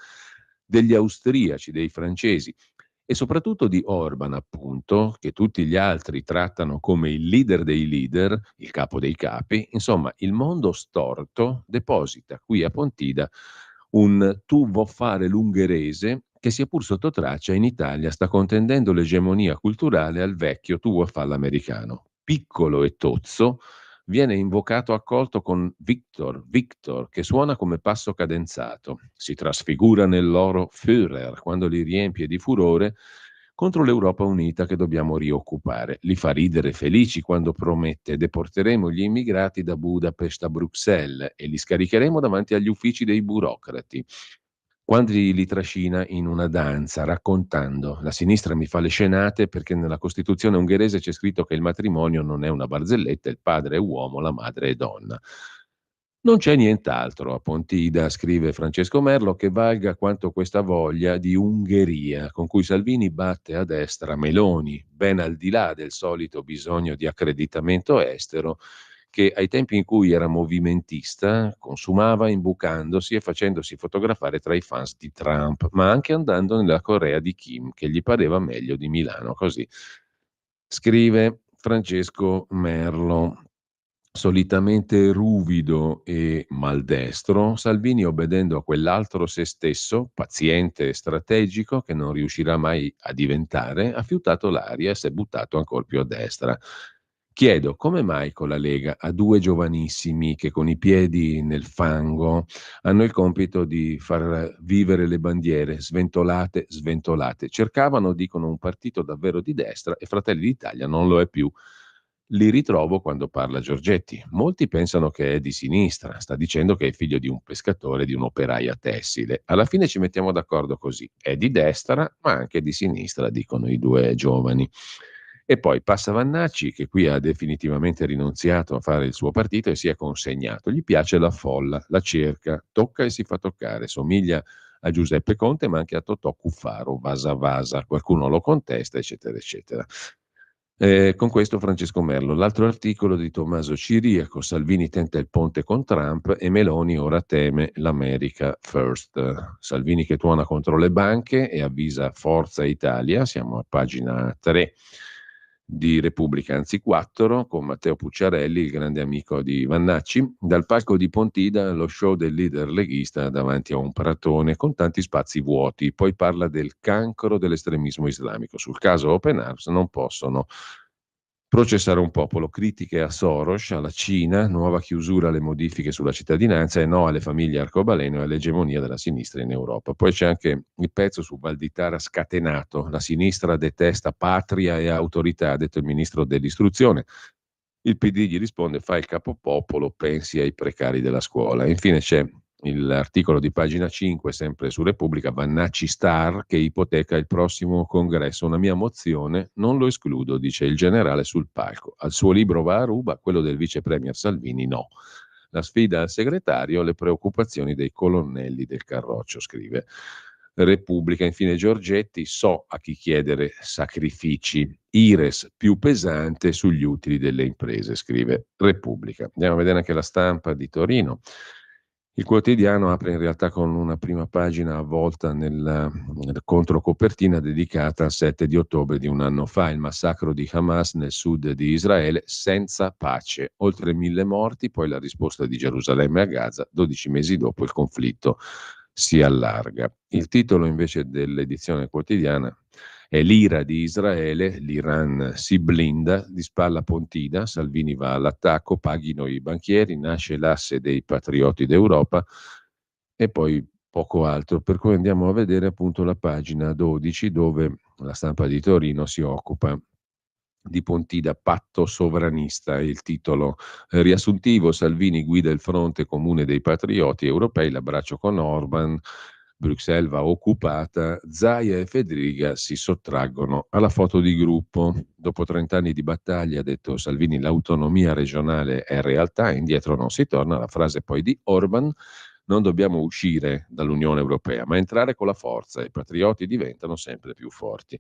degli austriaci, dei francesi e soprattutto di Orban, appunto, che tutti gli altri trattano come il leader dei leader, il capo dei capi. Insomma, il mondo storto deposita qui a Pontida un tu vo fare l'ungherese che, sia pur sotto traccia, in Italia sta contendendo l'egemonia culturale al vecchio tu vo fare l'americano. Piccolo e tozzo, viene invocato accolto con Victor, che suona come passo cadenzato. Si trasfigura nell'oro Führer quando li riempie di furore contro l'Europa unita che dobbiamo rioccupare. Li fa ridere felici quando promette: deporteremo gli immigrati da Budapest a Bruxelles e li scaricheremo davanti agli uffici dei burocrati. Quando li trascina in una danza raccontando: la sinistra mi fa le scenate perché nella Costituzione ungherese c'è scritto che il matrimonio non è una barzelletta, il padre è uomo, la madre è donna. Non c'è nient'altro a Pontida, scrive Francesco Merlo, che valga quanto questa voglia di Ungheria con cui Salvini batte a destra Meloni, ben al di là del solito bisogno di accreditamento estero che ai tempi in cui era movimentista consumava imbucandosi e facendosi fotografare tra i fans di Trump, ma anche andando nella Corea di Kim, che gli pareva meglio di Milano. Così scrive Francesco Merlo. Solitamente ruvido e maldestro, Salvini, obbedendo a quell'altro se stesso, paziente e strategico, che non riuscirà mai a diventare, ha fiutato l'aria e si è buttato ancora più a destra. Chiedo come mai con la Lega a due giovanissimi che con i piedi nel fango hanno il compito di far vivere le bandiere sventolate, sventolate. Cercavano, dicono, un partito davvero di destra e Fratelli d'Italia non lo è più. Li ritrovo quando parla Giorgetti. Molti pensano che è di sinistra, sta dicendo che è figlio di un pescatore, di un'operaia tessile. Alla fine ci mettiamo d'accordo così. È di destra, ma anche di sinistra, dicono i due giovani. E poi passa Vannacci, che qui ha definitivamente rinunziato a fare il suo partito e si è consegnato. Gli piace la folla, la cerca, tocca e si fa toccare. Somiglia a Giuseppe Conte, ma anche a Totò Cuffaro, Vasa Vasa. Qualcuno lo contesta, eccetera, eccetera. Con questo Francesco Merlo. L'altro articolo di Tommaso Ciriaco: Salvini tenta il ponte con Trump e Meloni ora teme l'America First. Salvini che tuona contro le banche e avvisa Forza Italia, siamo a pagina 3 di Repubblica, anzi 4, con Matteo Pucciarelli, il grande amico di Vannacci. Dal palco di Pontida lo show del leader leghista davanti a un pratone con tanti spazi vuoti, poi parla del cancro dell'estremismo islamico. Sul caso Open Arms non possono processare un popolo, critiche a Soros, alla Cina, nuova chiusura alle modifiche sulla cittadinanza e no alle famiglie arcobaleno e all'egemonia della sinistra in Europa. Poi c'è anche il pezzo su Valditara scatenato: la sinistra detesta patria e autorità, ha detto il ministro dell'istruzione. Il PD gli risponde: fai il capopopolo, pensi ai precari della scuola. E infine c'è l'articolo di pagina 5, sempre su Repubblica, Vannacci star che ipoteca il prossimo congresso. Una mia mozione, non lo escludo, dice il generale sul palco. Al suo libro va a ruba, quello del vice premier Salvini no. La sfida al segretario, le preoccupazioni dei colonnelli del Carroccio, scrive Repubblica. Infine Giorgetti: so a chi chiedere sacrifici, Ires più pesante sugli utili delle imprese, scrive Repubblica. Andiamo a vedere anche la Stampa di Torino. Il quotidiano apre in realtà con una prima pagina avvolta nel controcopertina dedicata al 7 di ottobre di un anno fa, il massacro di Hamas nel sud di Israele, senza pace. Oltre 1.000 morti, poi la risposta di Gerusalemme a Gaza, 12 mesi dopo il conflitto si allarga. Il titolo invece dell'edizione quotidiana è l'ira di Israele, l'Iran si blinda, di spalla Pontida, Salvini va all'attacco, paghino i banchieri, nasce l'asse dei patrioti d'Europa e poi poco altro. Per cui andiamo a vedere appunto la pagina 12 dove la Stampa di Torino si occupa di Pontida, patto sovranista, il titolo riassuntivo: Salvini guida il fronte comune dei patrioti europei, l'abbraccio con Orban, Bruxelles va occupata, Zaia e Fedriga si sottraggono alla foto di gruppo. Dopo 30 anni di battaglia, ha detto Salvini, l'autonomia regionale è realtà, indietro non si torna. La frase poi di Orban: non dobbiamo uscire dall'Unione Europea, ma entrare con la forza, i patrioti diventano sempre più forti.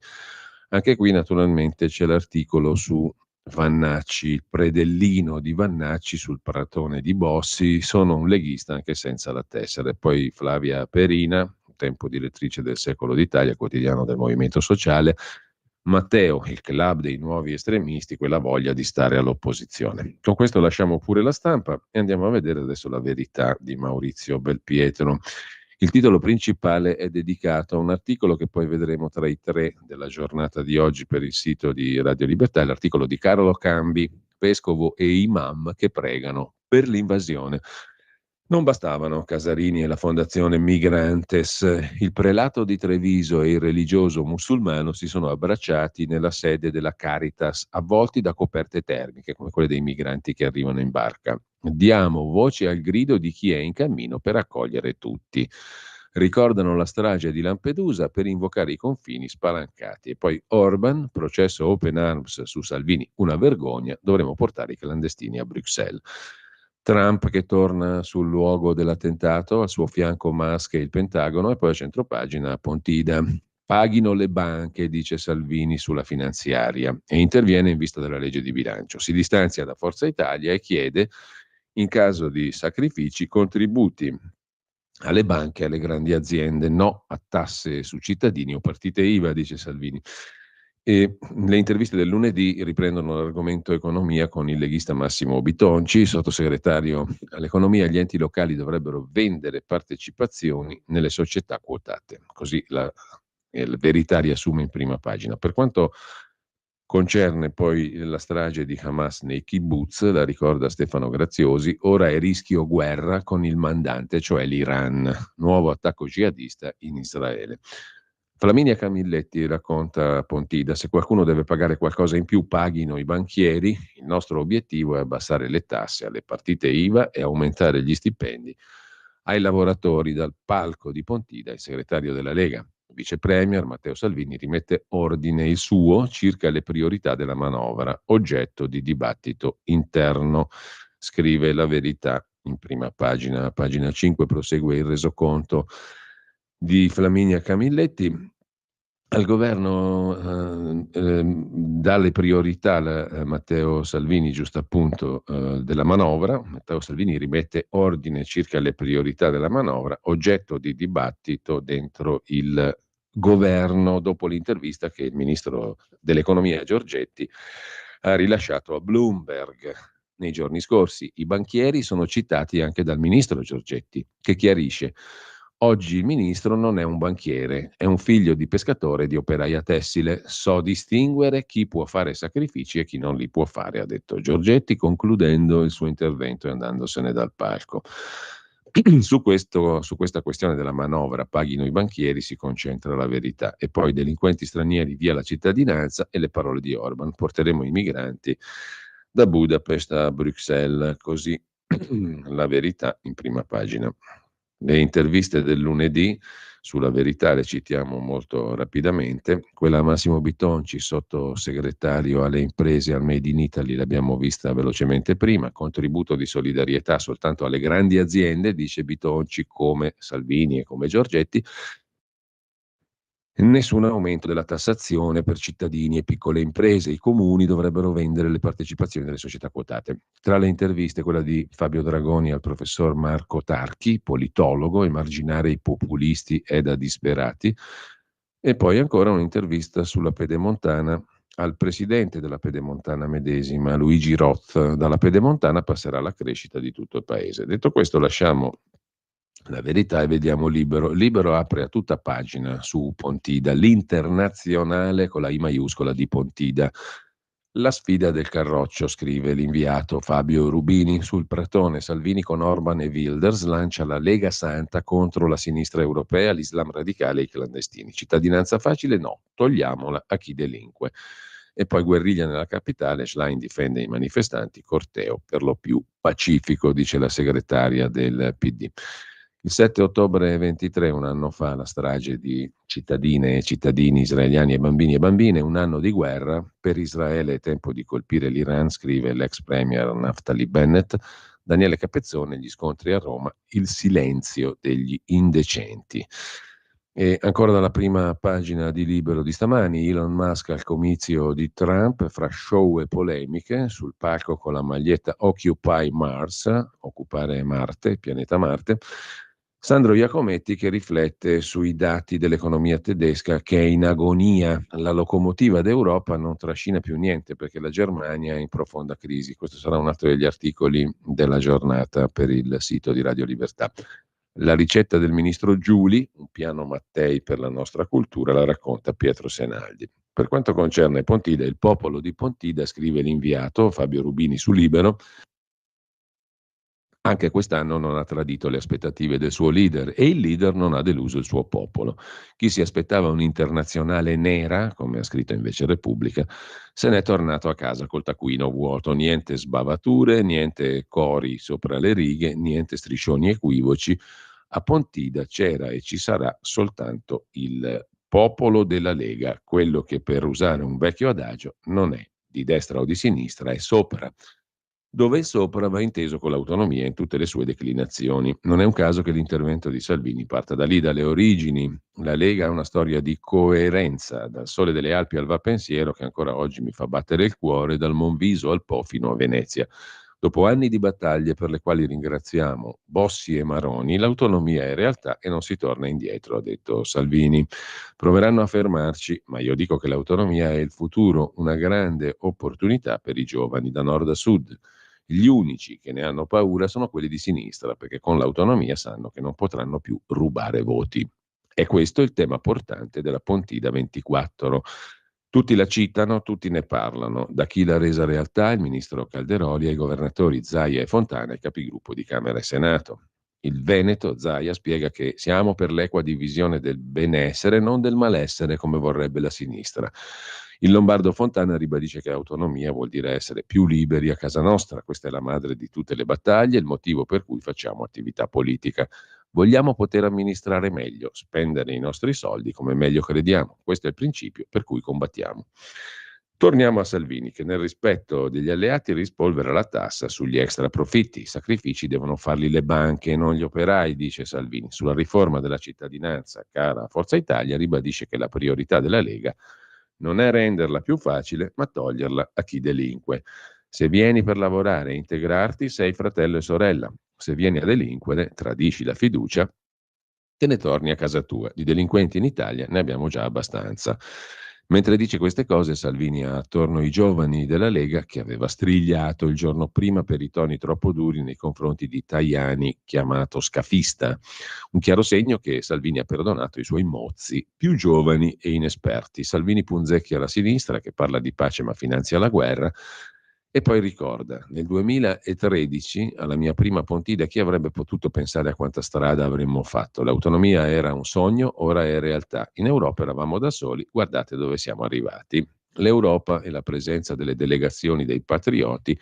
Anche qui naturalmente c'è l'articolo su Vannacci, il predellino di Vannacci sul pratone di Bossi. Sono un leghista anche senza la tessera. E poi Flavia Perina, tempo direttrice del Secolo d'Italia, quotidiano del Movimento Sociale. Matteo, il club dei nuovi estremisti, quella voglia di stare all'opposizione. Con questo lasciamo pure la Stampa e andiamo a vedere adesso La Verità di Maurizio Belpietro. Il titolo principale è dedicato a un articolo che poi vedremo tra i 3 della giornata di oggi per il sito di Radio Libertà, l'articolo di Carlo Cambi, vescovo e imam che pregano per l'invasione. Non bastavano Casarini e la fondazione Migrantes. Il prelato di Treviso e il religioso musulmano si sono abbracciati nella sede della Caritas, avvolti da coperte termiche, come quelle dei migranti che arrivano in barca. Diamo voce al grido di chi è in cammino per accogliere tutti. Ricordano la strage di Lampedusa per invocare i confini spalancati. E poi Orban, processo Open Arms su Salvini, una vergogna, dovremo portare i clandestini a Bruxelles. Trump che torna sul luogo dell'attentato, al suo fianco Musk e il Pentagono, e poi a centropagina Pontida. Paghino le banche, dice Salvini sulla finanziaria, e interviene in vista della legge di bilancio. Si distanzia da Forza Italia e chiede, in caso di sacrifici, contributi alle banche e alle grandi aziende, no a tasse su cittadini o partite IVA, dice Salvini. E le interviste del lunedì riprendono l'argomento economia con il leghista Massimo Bitonci, sottosegretario all'economia. Gli enti locali dovrebbero vendere partecipazioni nelle società quotate. Così il Verità riassume in prima pagina. Per quanto concerne poi la strage di Hamas nei kibbutz, la ricorda Stefano Graziosi, ora è rischio guerra con il mandante, cioè l'Iran. Nuovo attacco jihadista in Israele. Flaminia Camilletti racconta Pontida, se qualcuno deve pagare qualcosa in più paghino i banchieri, il nostro obiettivo è abbassare le tasse alle partite IVA e aumentare gli stipendi ai lavoratori. Dal palco di Pontida il segretario della Lega, vice premier Matteo Salvini, rimette ordine il suo circa le priorità della manovra, oggetto di dibattito interno, scrive La Verità in prima pagina. Pagina 5 prosegue il resoconto di Flaminia Camilletti. Al governo dà le priorità Matteo Salvini, giusto appunto, della manovra. Matteo Salvini rimette ordine circa le priorità della manovra, oggetto di dibattito dentro il governo dopo l'intervista che il ministro dell'economia Giorgetti ha rilasciato a Bloomberg nei giorni scorsi. I banchieri sono citati anche dal ministro Giorgetti, che chiarisce: oggi il ministro non è un banchiere, è un figlio di pescatore e di operaia tessile. So distinguere chi può fare sacrifici e chi non li può fare, ha detto Giorgetti, concludendo il suo intervento e andandosene dal palco. Su questa questione della manovra paghino i banchieri si concentra La Verità, e poi delinquenti stranieri via la cittadinanza e le parole di Orban: porteremo i migranti da Budapest a Bruxelles, così La Verità in prima pagina. Le interviste del lunedì sulla Verità le citiamo molto rapidamente. Quella a Massimo Bitonci, sottosegretario alle imprese al Made in Italy, l'abbiamo vista velocemente prima. Contributo di solidarietà soltanto alle grandi aziende, dice Bitonci, come Salvini e come Giorgetti. Nessun aumento della tassazione per cittadini e piccole imprese. I comuni dovrebbero vendere le partecipazioni delle società quotate. Tra le interviste, quella di Fabio Dragoni al professor Marco Tarchi, politologo: emarginare i populisti è da disperati. E poi ancora un'intervista sulla Pedemontana al presidente della Pedemontana medesima, Luigi Roth. Dalla Pedemontana passerà la crescita di tutto il paese. Detto questo, lasciamo La Verità e vediamo Libero. Libero apre a tutta pagina su Pontida, l'internazionale con la I maiuscola di Pontida. La sfida del Carroccio, scrive l'inviato Fabio Rubini. Sul Pratone Salvini con Orban e Wilders lancia la Lega Santa contro la sinistra europea, l'Islam radicale e i clandestini. Cittadinanza facile? No, togliamola a chi delinque. E poi guerriglia nella capitale, Schlein difende i manifestanti, corteo per lo più pacifico, dice la segretaria del PD. Il 7 ottobre 23, un anno fa, la strage di cittadine e cittadini israeliani e bambine, un anno di guerra. Per Israele è tempo di colpire l'Iran, scrive l'ex premier Naftali Bennett. Daniele Capezzone, gli scontri a Roma, il silenzio degli indecenti. E ancora dalla prima pagina di Libero di stamani, Elon Musk al comizio di Trump, fra show e polemiche, sul palco con la maglietta Occupy Mars, occupare Marte, il pianeta Marte. Sandro Iacometti che riflette sui dati dell'economia tedesca, che è in agonia. La locomotiva d'Europa non trascina più niente perché la Germania è in profonda crisi. Questo sarà un altro degli articoli della giornata per il sito di Radio Libertà. La ricetta del ministro Giuli, un piano Mattei per la nostra cultura, la racconta Pietro Senaldi. Per quanto concerne Pontida, il popolo di Pontida, scrive l'inviato Fabio Rubini su Libero, Anche quest'anno non ha tradito le aspettative del suo leader e il leader non ha deluso il suo popolo. Chi si aspettava un'internazionale nera, come ha scritto invece Repubblica, se n'è tornato a casa col taccuino vuoto, niente sbavature, niente cori sopra le righe, niente striscioni equivoci. A Pontida c'era e ci sarà soltanto il popolo della Lega, quello che, per usare un vecchio adagio, non è di destra o di sinistra, è sopra. Dove è sopra va inteso con l'autonomia in tutte le sue declinazioni. Non è un caso che l'intervento di Salvini parta da lì, dalle origini. La Lega ha una storia di coerenza, dal Sole delle Alpi al Va Pensiero, che ancora oggi mi fa battere il cuore, dal Monviso al Po fino a Venezia. Dopo anni di battaglie per le quali ringraziamo Bossi e Maroni, l'autonomia è realtà e non si torna indietro, ha detto Salvini. Proveranno a fermarci, ma io dico che l'autonomia è il futuro, una grande opportunità per i giovani da nord a sud. Gli unici che ne hanno paura sono quelli di sinistra, perché con l'autonomia sanno che non potranno più rubare voti. E questo è il tema portante della Pontida 24. Tutti la citano, tutti ne parlano, da chi l'ha resa realtà, il ministro Calderoli, ai governatori Zaia e Fontana, ai capigruppo di Camera e Senato. Il Veneto, Zaia, spiega che siamo per l'equa divisione del benessere, non del malessere, come vorrebbe la sinistra. Il lombardo Fontana ribadisce che autonomia vuol dire essere più liberi a casa nostra. Questa è la madre di tutte le battaglie, il motivo per cui facciamo attività politica. Vogliamo poter amministrare meglio, spendere i nostri soldi come meglio crediamo. Questo è il principio per cui combattiamo. Torniamo a Salvini, che nel rispetto degli alleati rispolvera la tassa sugli extra profitti. I sacrifici devono farli le banche e non gli operai, dice Salvini. Sulla riforma della cittadinanza, cara Forza Italia, ribadisce che la priorità della Lega non è renderla più facile, ma toglierla a chi delinque. Se vieni per lavorare e integrarti, sei fratello e sorella. Se vieni a delinquere, tradisci la fiducia, te ne torni a casa tua. Di delinquenti in Italia ne abbiamo già abbastanza. Mentre dice queste cose, Salvini ha attorno i giovani della Lega, che aveva strigliato il giorno prima per i toni troppo duri nei confronti di Tajani, chiamato scafista. Un chiaro segno che Salvini ha perdonato i suoi mozzi più giovani e inesperti. Salvini punzecchia la sinistra, che parla di pace ma finanzia la guerra, e poi ricorda: nel 2013, alla mia prima Pontida, chi avrebbe potuto pensare a quanta strada avremmo fatto? L'autonomia era un sogno, ora è realtà. In Europa eravamo da soli, guardate dove siamo arrivati. L'Europa e la presenza delle delegazioni dei patrioti,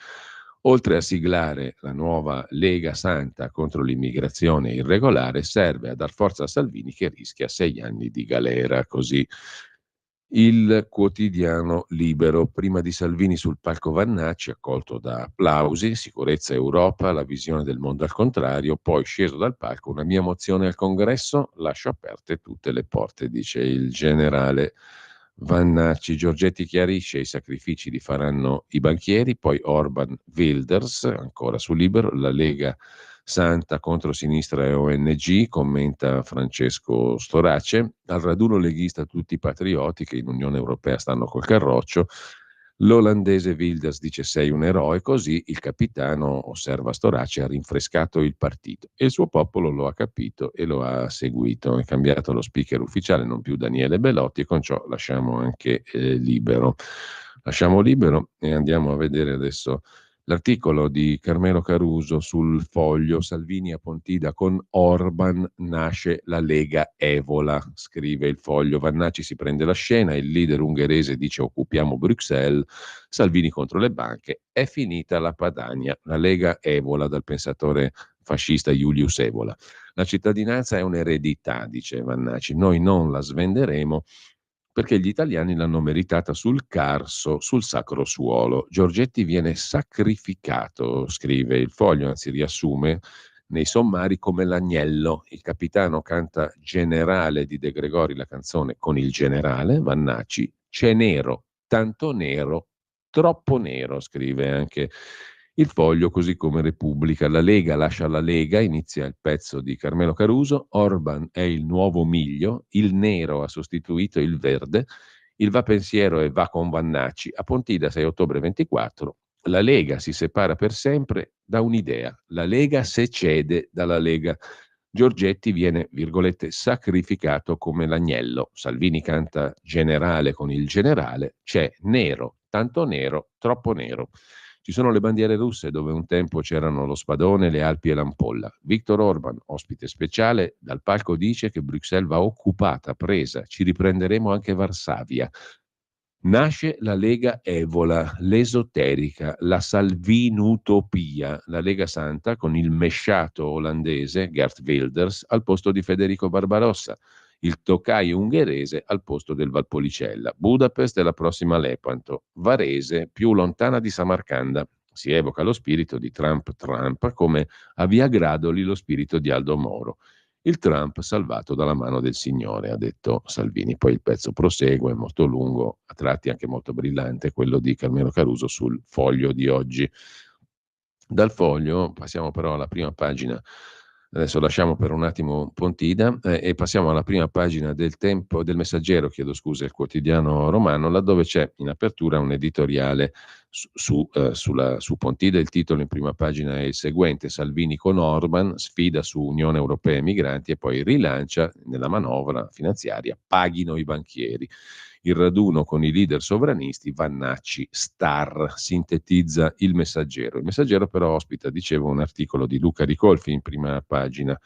oltre a siglare la nuova Lega Santa contro l'immigrazione irregolare, serve a dar forza a Salvini, che rischia 6 anni di galera. Così il quotidiano Libero. Prima di Salvini sul palco Vannacci, accolto da applausi, sicurezza Europa, la visione del mondo al contrario, poi sceso dal palco: una mia mozione al Congresso, lascio aperte tutte le porte, dice il generale Vannacci. Giorgetti chiarisce: i sacrifici li faranno i banchieri. Poi Orban Wilders, ancora su Libero, la Lega Santa contro sinistra e ONG, commenta Francesco Storace. Al raduno leghista tutti patrioti che in Unione Europea stanno col carroccio. L'olandese Wilders dice: sei un eroe. Così il capitano, osserva Storace, ha rinfrescato il partito e il suo popolo lo ha capito e lo ha seguito. È cambiato lo speaker ufficiale, non più Daniele Belotti, e con ciò lasciamo anche Libero. Lasciamo Libero e andiamo a vedere adesso l'articolo di Carmelo Caruso sul Foglio. Salvini a Pontida: con Orban nasce la Lega Evola, scrive il Foglio. Vannacci si prende la scena, il leader ungherese dice: occupiamo Bruxelles. Salvini contro le banche, è finita la Padania. La Lega Evola, dal pensatore fascista Julius Evola. La cittadinanza è un'eredità, dice Vannacci, noi non la svenderemo perché gli italiani l'hanno meritata sul Carso, sul sacro suolo. Giorgetti viene sacrificato, scrive il Foglio, anzi riassume nei sommari, come l'agnello. Il capitano canta Generale di De Gregori, la canzone con il generale. Vannacci: c'è nero, tanto nero, troppo nero, scrive anche il Foglio, così come Repubblica. La Lega lascia la Lega, inizia il pezzo di Carmelo Caruso. Orban è il nuovo miglio, il nero ha sostituito il verde, il va pensiero e va con Vannacci. A Pontida, 6 ottobre 24, la Lega si separa per sempre da un'idea. La Lega secede dalla Lega. Giorgetti viene, virgolette, sacrificato come l'agnello. Salvini canta Generale con il generale. C'è nero, tanto nero, troppo nero. Ci sono le bandiere russe, dove un tempo c'erano lo spadone, le Alpi e l'ampolla. Viktor Orban, ospite speciale, dal palco dice che Bruxelles va occupata, presa, ci riprenderemo anche Varsavia. Nasce la Lega Evola, l'esoterica, la Salvinutopia, la Lega Santa con il mesciato olandese Geert Wilders al posto di Federico Barbarossa, il tokai ungherese al posto del Valpolicella. Budapest è la prossima Lepanto, Varese più lontana di Samarcanda. Si evoca lo spirito di Trump come a Via Gradoli lo spirito di Aldo Moro. Il Trump salvato dalla mano del Signore, ha detto Salvini. Poi il pezzo prosegue, è molto lungo, a tratti anche molto brillante, quello di Carmelo Caruso sul Foglio di oggi. Dal Foglio passiamo però alla prima pagina. Adesso lasciamo per un attimo Pontida e passiamo alla prima pagina del Tempo, del Messaggero, il quotidiano romano, laddove c'è in apertura un editoriale su Pontida. Il titolo in prima pagina è il seguente: Salvini con Orban, sfida su Unione Europea e migranti, e poi rilancia nella manovra finanziaria, paghino i banchieri. Il raduno con i leader sovranisti, Vannacci, star, sintetizza il Messaggero. Il Messaggero però ospita, dicevo, un articolo di Luca Ricolfi in prima pagina.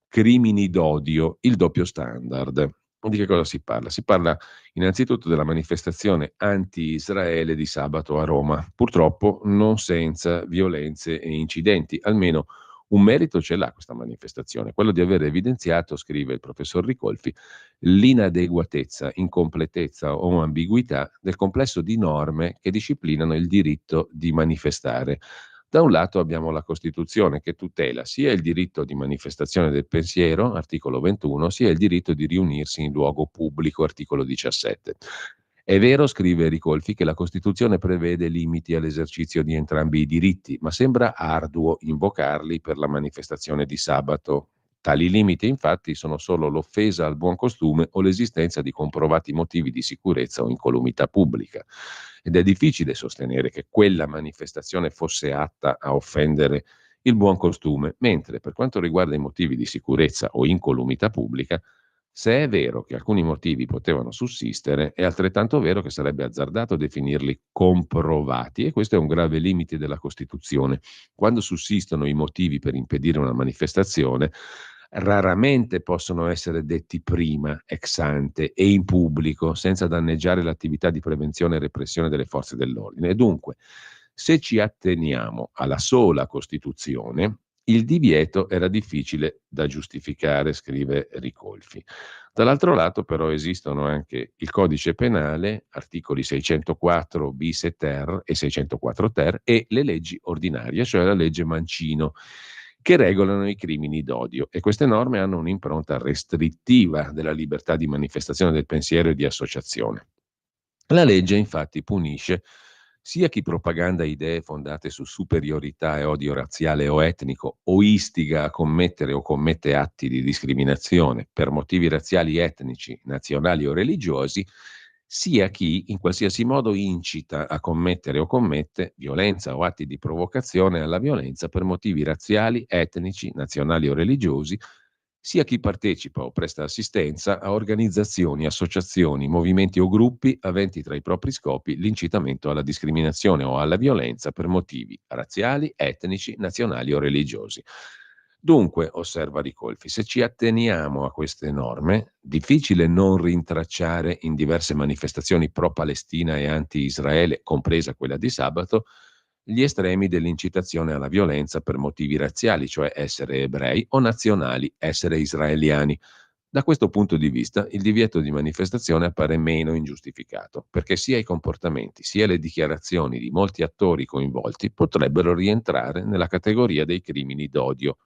Crimini d'odio, il doppio standard. Di che cosa si parla? Si parla innanzitutto della manifestazione anti-Israele di sabato a Roma, purtroppo non senza violenze e incidenti, almeno un merito ce l'ha questa manifestazione, quello di aver evidenziato, scrive il professor Ricolfi, l'inadeguatezza, incompletezza o ambiguità del complesso di norme che disciplinano il diritto di manifestare. Da un lato abbiamo la Costituzione che tutela sia il diritto di manifestazione del pensiero, articolo 21, sia il diritto di riunirsi in luogo pubblico, articolo 17. È vero, scrive Ricolfi, che la Costituzione prevede limiti all'esercizio di entrambi i diritti, ma sembra arduo invocarli per la manifestazione di sabato. Tali limiti, infatti, sono solo l'offesa al buon costume o l'esistenza di comprovati motivi di sicurezza o incolumità pubblica. Ed è difficile sostenere che quella manifestazione fosse atta a offendere il buon costume, mentre per quanto riguarda i motivi di sicurezza o incolumità pubblica, se è vero che alcuni motivi potevano sussistere, è altrettanto vero che sarebbe azzardato definirli comprovati, e questo è un grave limite della Costituzione. Quando sussistono i motivi per impedire una manifestazione, raramente possono essere detti prima, ex ante e in pubblico, senza danneggiare l'attività di prevenzione e repressione delle forze dell'ordine. E dunque, se ci atteniamo alla sola Costituzione, il divieto era difficile da giustificare, scrive Ricolfi. Dall'altro lato però esistono anche il codice penale, articoli 604 bis e ter e 604 ter, e le leggi ordinarie, cioè la legge Mancino, che regolano i crimini d'odio, e queste norme hanno un'impronta restrittiva della libertà di manifestazione del pensiero e di associazione. La legge infatti punisce sia chi propaganda idee fondate su superiorità e odio razziale o etnico o istiga a commettere o commette atti di discriminazione per motivi razziali, etnici, nazionali o religiosi, sia chi in qualsiasi modo incita a commettere o commette violenza o atti di provocazione alla violenza per motivi razziali, etnici, nazionali o religiosi, sia chi partecipa o presta assistenza a organizzazioni, associazioni, movimenti o gruppi aventi tra i propri scopi l'incitamento alla discriminazione o alla violenza per motivi razziali, etnici, nazionali o religiosi. Dunque, osserva Ricolfi, se ci atteniamo a queste norme, difficile non rintracciare in diverse manifestazioni pro-Palestina e anti-Israele, compresa quella di sabato, gli estremi dell'incitazione alla violenza per motivi razziali, cioè essere ebrei, o nazionali, essere israeliani. Da questo punto di vista, il divieto di manifestazione appare meno ingiustificato, perché sia i comportamenti sia le dichiarazioni di molti attori coinvolti potrebbero rientrare nella categoria dei crimini d'odio.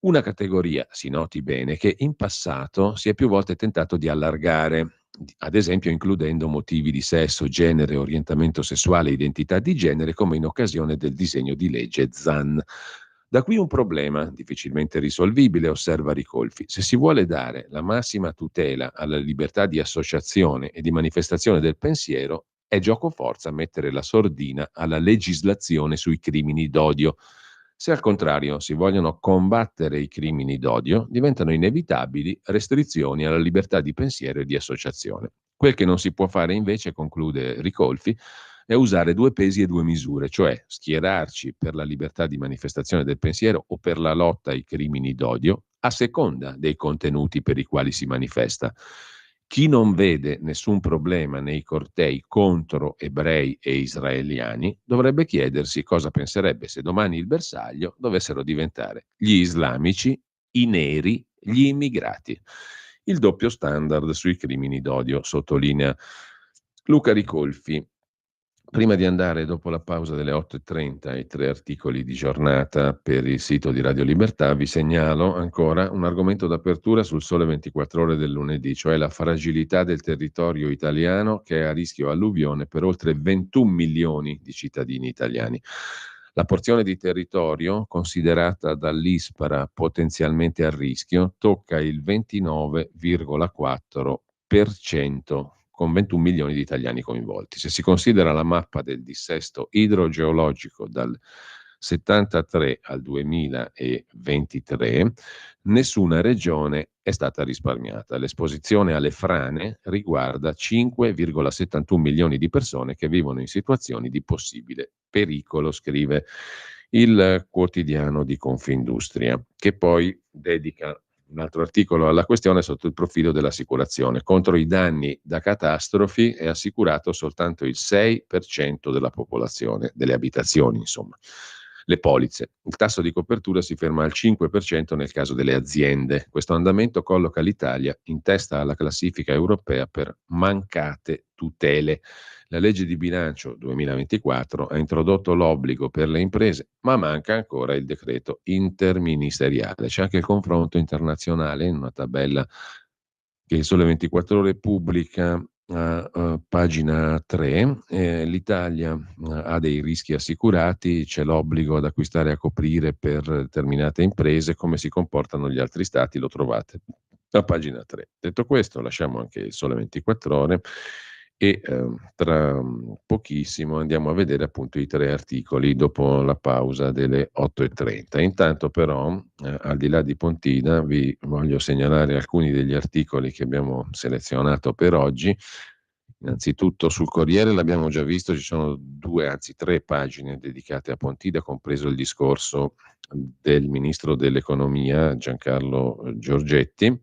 Una categoria, si noti bene, che in passato si è più volte tentato di allargare, ad esempio includendo motivi di sesso, genere, orientamento sessuale, identità di genere, come in occasione del disegno di legge Zan. Da qui un problema difficilmente risolvibile, osserva Ricolfi. Se si vuole dare la massima tutela alla libertà di associazione e di manifestazione del pensiero, è giocoforza mettere la sordina alla legislazione sui crimini d'odio. Se al contrario si vogliono combattere i crimini d'odio, diventano inevitabili restrizioni alla libertà di pensiero e di associazione. Quel che non si può fare invece, conclude Ricolfi, è usare due pesi e due misure, cioè schierarci per la libertà di manifestazione del pensiero o per la lotta ai crimini d'odio, a seconda dei contenuti per i quali si manifesta. Chi non vede nessun problema nei cortei contro ebrei e israeliani dovrebbe chiedersi cosa penserebbe se domani il bersaglio dovessero diventare gli islamici, i neri, gli immigrati. Il doppio standard sui crimini d'odio, sottolinea Luca Ricolfi. Prima di andare, dopo la pausa delle 8:30, ai 3 articoli di giornata per il sito di Radio Libertà, vi segnalo ancora un argomento d'apertura sul Sole 24 Ore del lunedì, cioè la fragilità del territorio italiano che è a rischio alluvione per oltre 21 milioni di cittadini italiani. La porzione di territorio considerata dall'ISPRA potenzialmente a rischio tocca il 29,4%, con 21 milioni di italiani coinvolti. Se si considera la mappa del dissesto idrogeologico dal 73 al 2023, nessuna regione è stata risparmiata. L'esposizione alle frane riguarda 5,71 milioni di persone che vivono in situazioni di possibile pericolo, scrive il quotidiano di Confindustria, che poi dedica un altro articolo alla questione sotto il profilo dell'assicurazione. Contro i danni da catastrofi è assicurato soltanto il 6% della popolazione, delle abitazioni, insomma. Le polizze. Il tasso di copertura si ferma al 5% nel caso delle aziende. Questo andamento colloca l'Italia in testa alla classifica europea per mancate tutele. La legge di bilancio 2024 ha introdotto l'obbligo per le imprese, ma manca ancora il decreto interministeriale. C'è anche il confronto internazionale in una tabella che il Sole 24 Ore pubblica a pagina 3. L'Italia ha dei rischi assicurati, c'è l'obbligo ad acquistare e a coprire per determinate imprese. Come si comportano gli altri stati lo trovate a pagina 3. Detto questo, lasciamo anche il Sole 24 Ore e tra pochissimo andiamo a vedere appunto i 3 articoli dopo la pausa delle 8:30. Intanto però, al di là di Pontina, vi voglio segnalare alcuni degli articoli che abbiamo selezionato per oggi. Innanzitutto sul Corriere l'abbiamo già visto, ci sono 2, anzi 3 pagine dedicate a Pontida, compreso il discorso del ministro dell'economia Giancarlo Giorgetti.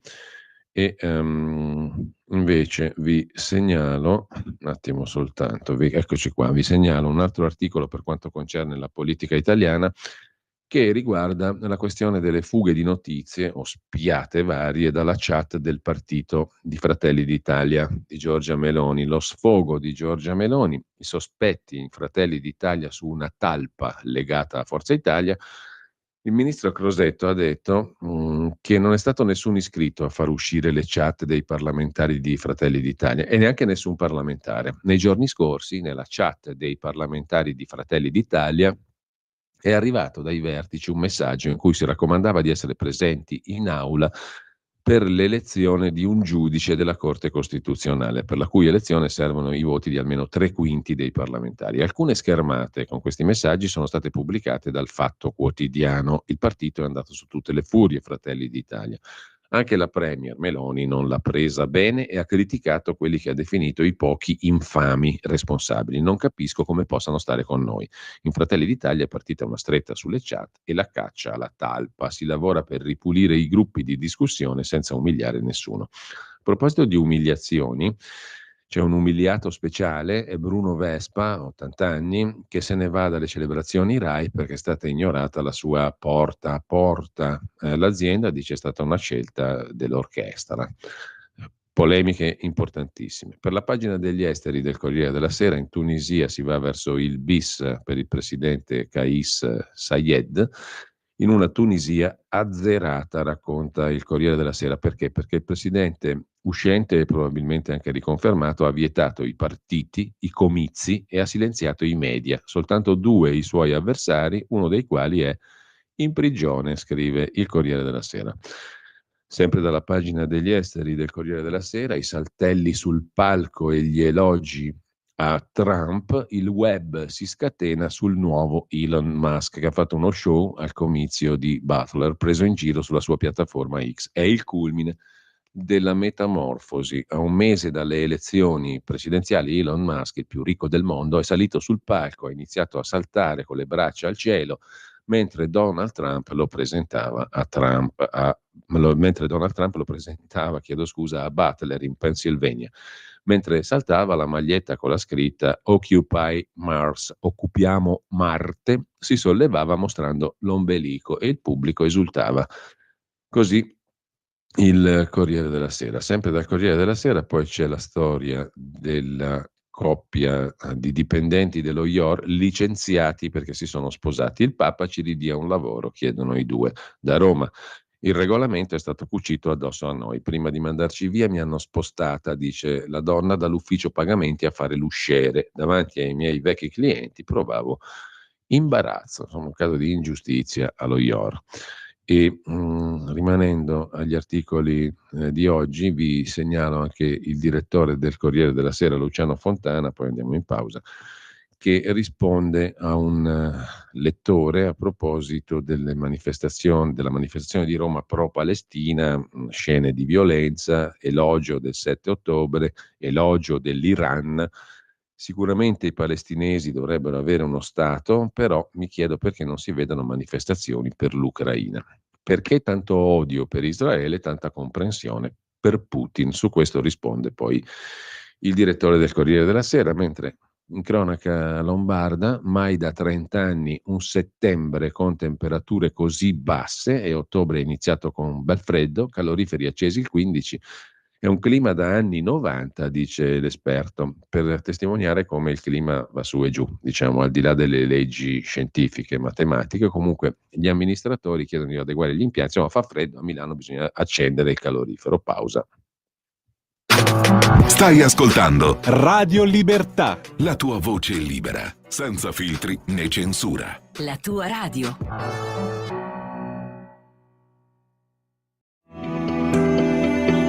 E invece vi segnalo, un attimo soltanto, eccoci qua, vi segnalo un altro articolo per quanto concerne la politica italiana che riguarda la questione delle fughe di notizie o spiate varie dalla chat del partito di Fratelli d'Italia di Giorgia Meloni, lo sfogo di Giorgia Meloni, i sospetti in Fratelli d'Italia su una talpa legata a Forza Italia. Il ministro Crosetto ha detto che non è stato nessun iscritto a far uscire le chat dei parlamentari di Fratelli d'Italia e neanche nessun parlamentare. Nei giorni scorsi, nella chat dei parlamentari di Fratelli d'Italia, è arrivato dai vertici un messaggio in cui si raccomandava di essere presenti in aula per l'elezione di un giudice della Corte Costituzionale, per la cui elezione servono i voti di almeno 3/5 dei parlamentari. Alcune schermate con questi messaggi sono state pubblicate dal Fatto Quotidiano. Il partito è andato su tutte le furie, Fratelli d'Italia. Anche la premier Meloni non l'ha presa bene e ha criticato quelli che ha definito i pochi infami responsabili. Non capisco come possano stare con noi. In Fratelli d'Italia è partita una stretta sulle chat e la caccia alla talpa. Si lavora per ripulire i gruppi di discussione senza umiliare nessuno. A proposito di umiliazioni, c'è un umiliato speciale, è Bruno Vespa, 80 anni, che se ne va dalle celebrazioni RAI perché è stata ignorata la sua porta. L'azienda dice è stata una scelta dell'orchestra. Polemiche importantissime. Per la pagina degli esteri del Corriere della Sera, in Tunisia si va verso il bis per il presidente Kais Saied, in una Tunisia azzerata, racconta il Corriere della Sera. Perché? Perché il presidente uscente e probabilmente anche riconfermato ha vietato i partiti, i comizi e ha silenziato i media. Soltanto 2 i suoi avversari, uno dei quali è in prigione, scrive il Corriere della Sera. Sempre dalla pagina degli esteri del Corriere della Sera, i saltelli sul palco e gli elogi a Trump, il web si scatena sul nuovo Elon Musk che ha fatto uno show al comizio di Butler preso in giro sulla sua piattaforma X. È il culmine della metamorfosi. A un mese dalle elezioni presidenziali, Elon Musk, il più ricco del mondo, è salito sul palco, ha iniziato a saltare con le braccia al cielo, mentre Donald Trump lo presentava a Butler in Pennsylvania, mentre saltava la maglietta con la scritta Occupy Mars, occupiamo Marte, si sollevava mostrando l'ombelico e il pubblico esultava. Così il Corriere della Sera. Sempre dal Corriere della Sera poi c'è la storia della coppia di dipendenti dello IOR licenziati perché si sono sposati. Il Papa ci ridia un lavoro, chiedono i due. Da Roma: il regolamento è stato cucito addosso a noi. Prima di mandarci via mi hanno spostata, dice la donna, dall'ufficio pagamenti a fare l'usciere. Davanti ai miei vecchi clienti provavo imbarazzo, insomma un caso di ingiustizia allo IOR. E rimanendo agli articoli di oggi, vi segnalo anche il direttore del Corriere della Sera, Luciano Fontana, poi andiamo in pausa, che risponde a un lettore a proposito della manifestazione di Roma pro-Palestina, scene di violenza, elogio del 7 ottobre, elogio dell'Iran. Sicuramente i palestinesi dovrebbero avere uno Stato, però mi chiedo perché non si vedano manifestazioni per l'Ucraina. Perché tanto odio per Israele, tanta comprensione per Putin? Su questo risponde poi il direttore del Corriere della Sera, mentre in cronaca lombarda, mai da 30 anni un settembre con temperature così basse, e ottobre è iniziato con un bel freddo, caloriferi accesi il 15. È un clima da anni 90, dice l'esperto, per testimoniare come il clima va su e giù, diciamo, al di là delle leggi scientifiche, matematiche. Comunque gli amministratori chiedono di adeguare gli impianti, insomma fa freddo, a Milano bisogna accendere il calorifero. Pausa. Stai ascoltando Radio Libertà. la tua voce libera, senza filtri né censura. La tua radio.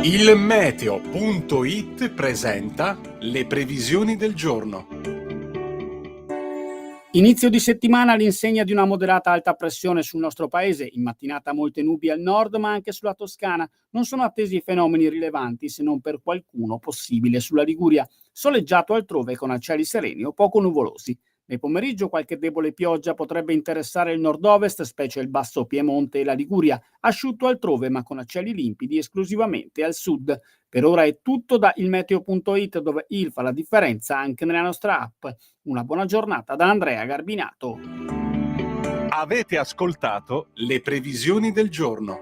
Il meteo.it presenta le previsioni del giorno. Inizio di settimana all'insegna di una moderata alta pressione sul nostro paese, in mattinata molte nubi al nord ma anche sulla Toscana. Non sono attesi fenomeni rilevanti se non per qualcuno possibile sulla Liguria, soleggiato altrove con cieli sereni o poco nuvolosi. Nel pomeriggio qualche debole pioggia potrebbe interessare il nord-ovest, specie il basso Piemonte e la Liguria, asciutto altrove ma con cieli limpidi esclusivamente al sud. Per ora è tutto da ilmeteo.it, dove il fa la differenza anche nella nostra app. Una buona giornata da Andrea Garbinato. Avete ascoltato le previsioni del giorno.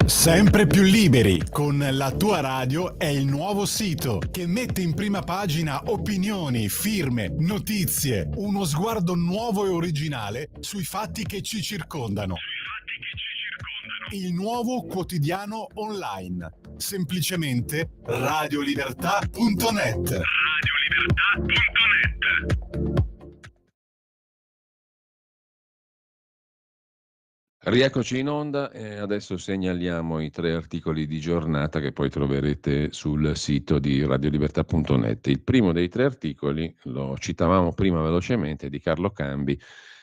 Sempre più liberi con La Tua Radio è il nuovo sito che mette in prima pagina opinioni, firme, notizie, uno sguardo nuovo e originale sui fatti che ci circondano. Il nuovo quotidiano online. Semplicemente radiolibertà.net. Rieccoci in onda e adesso segnaliamo i 3 articoli di giornata che poi troverete sul sito di radiolibertà.net. Il primo dei 3 articoli, lo citavamo prima velocemente, è di Carlo Cambi,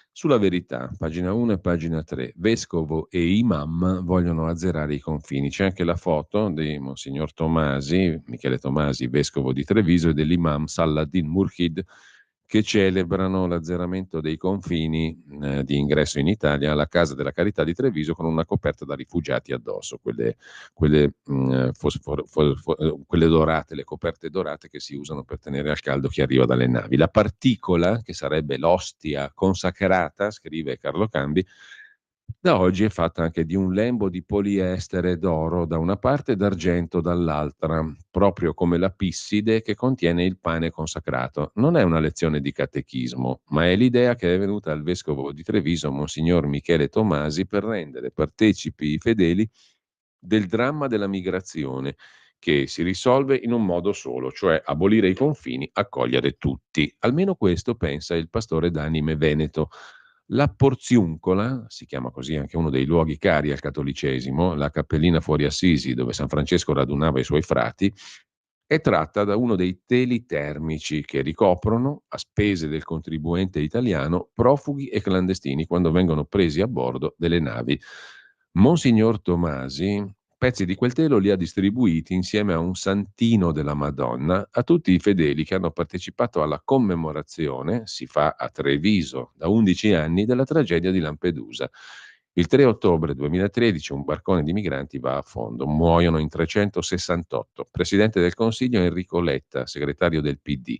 sulla Verità, pagina 1 e pagina 3. Vescovo e imam vogliono azzerare i confini. C'è anche la foto di Monsignor Tomasi, Michele Tomasi, vescovo di Treviso, e dell'imam Saladin Murhid, che celebrano l'azzeramento dei confini di ingresso in Italia alla Casa della Carità di Treviso con una coperta da rifugiati addosso, quelle dorate, le coperte dorate che si usano per tenere al caldo chi arriva dalle navi. La particola, che sarebbe l'ostia consacrata, scrive Carlo Cambi, da oggi è fatta anche di un lembo di poliestere d'oro da una parte e d'argento dall'altra, proprio come la pisside che contiene il pane consacrato. Non è una lezione di catechismo, ma è l'idea che è venuta al vescovo di Treviso, Monsignor Michele Tomasi, per rendere partecipi i fedeli del dramma della migrazione, che si risolve in un modo solo, cioè abolire i confini, accogliere tutti. Almeno questo pensa il pastore d'anime veneto. La Porziuncola, si chiama così anche uno dei luoghi cari al cattolicesimo, la cappellina fuori Assisi dove San Francesco radunava i suoi frati, è tratta da uno dei teli termici che ricoprono, a spese del contribuente italiano, profughi e clandestini quando vengono presi a bordo delle navi Monsignor Tomasi pezzi di quel telo li ha distribuiti insieme a un santino della Madonna a tutti i fedeli che hanno partecipato alla commemorazione, si fa a Treviso da 11 anni, della tragedia di Lampedusa. Il 3 ottobre 2013 un barcone di migranti va a fondo, muoiono in 368. Presidente del Consiglio Enrico Letta, segretario del PD.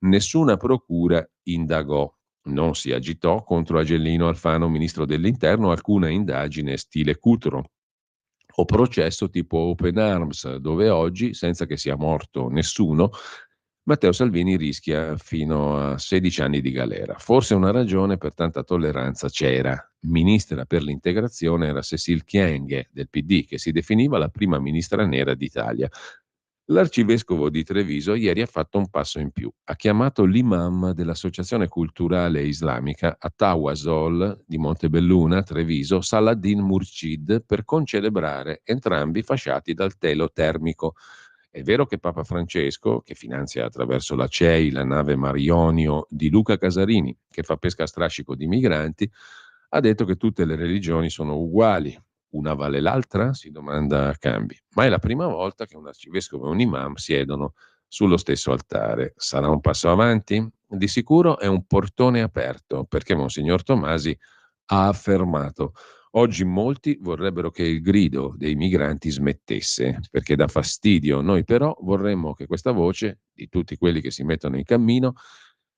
Nessuna procura indagò, non si agitò contro Agellino Alfano, ministro dell'Interno, alcuna indagine stile Cutro o processo tipo Open Arms, dove oggi, senza che sia morto nessuno, Matteo Salvini rischia fino a 16 anni di galera. Forse una ragione per tanta tolleranza c'era. Ministra per l'integrazione era Cécile Kyenge del PD, che si definiva la prima ministra nera d'Italia. L'arcivescovo di Treviso ieri ha fatto un passo in più. Ha chiamato l'imam dell'Associazione Culturale Islamica Atawasol di Montebelluna, Treviso, Saladin Murcid, per concelebrare entrambi fasciati dal telo termico. È vero che Papa Francesco, che finanzia attraverso la CEI la nave Marionio di Luca Casarini, che fa pesca a strascico di migranti, ha detto che tutte le religioni sono uguali. Una vale l'altra? Si domanda Cambi. Ma è la prima volta che un arcivescovo e un imam siedono sullo stesso altare. Sarà un passo avanti? Di sicuro è un portone aperto, perché Monsignor Tomasi ha affermato: oggi molti vorrebbero che il grido dei migranti smettesse, perché dà fastidio. Noi però vorremmo che questa voce, di tutti quelli che si mettono in cammino,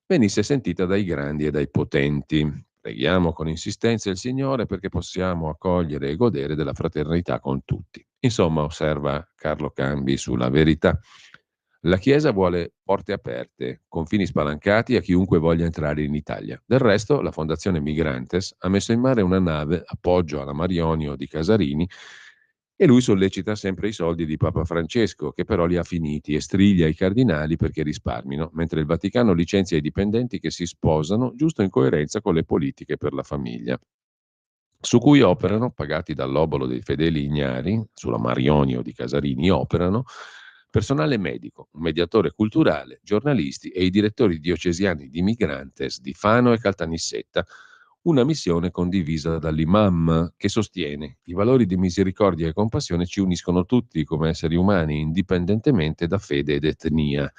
venisse sentita dai grandi e dai potenti. Preghiamo con insistenza il Signore perché possiamo accogliere e godere della fraternità con tutti. Insomma, osserva Carlo Cambi sulla Verità, la Chiesa vuole porte aperte, confini spalancati a chiunque voglia entrare in Italia. Del resto, la Fondazione Migrantes ha messo in mare una nave, appoggio alla Marionio di Casarini, e lui sollecita sempre i soldi di Papa Francesco, che però li ha finiti, e striglia i cardinali perché risparmino, mentre il Vaticano licenzia i dipendenti che si sposano giusto in coerenza con le politiche per la famiglia, su cui operano, pagati dall'obolo dei fedeli ignari, sulla Marionio di Casarini operano personale medico, un mediatore culturale, giornalisti e i direttori diocesiani di Migrantes di Fano e Caltanissetta, una missione condivisa dall'imam che sostiene: i valori di misericordia e compassione ci uniscono tutti come esseri umani, indipendentemente da fede ed etnia.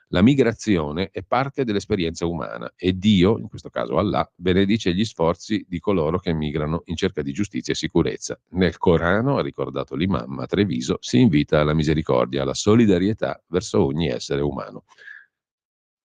La migrazione è parte dell'esperienza umana e Dio, in questo caso Allah, benedice gli sforzi di coloro che migrano in cerca di giustizia e sicurezza. Nel Corano, ha ricordato l'imam a Treviso, si invita alla misericordia, alla solidarietà verso ogni essere umano.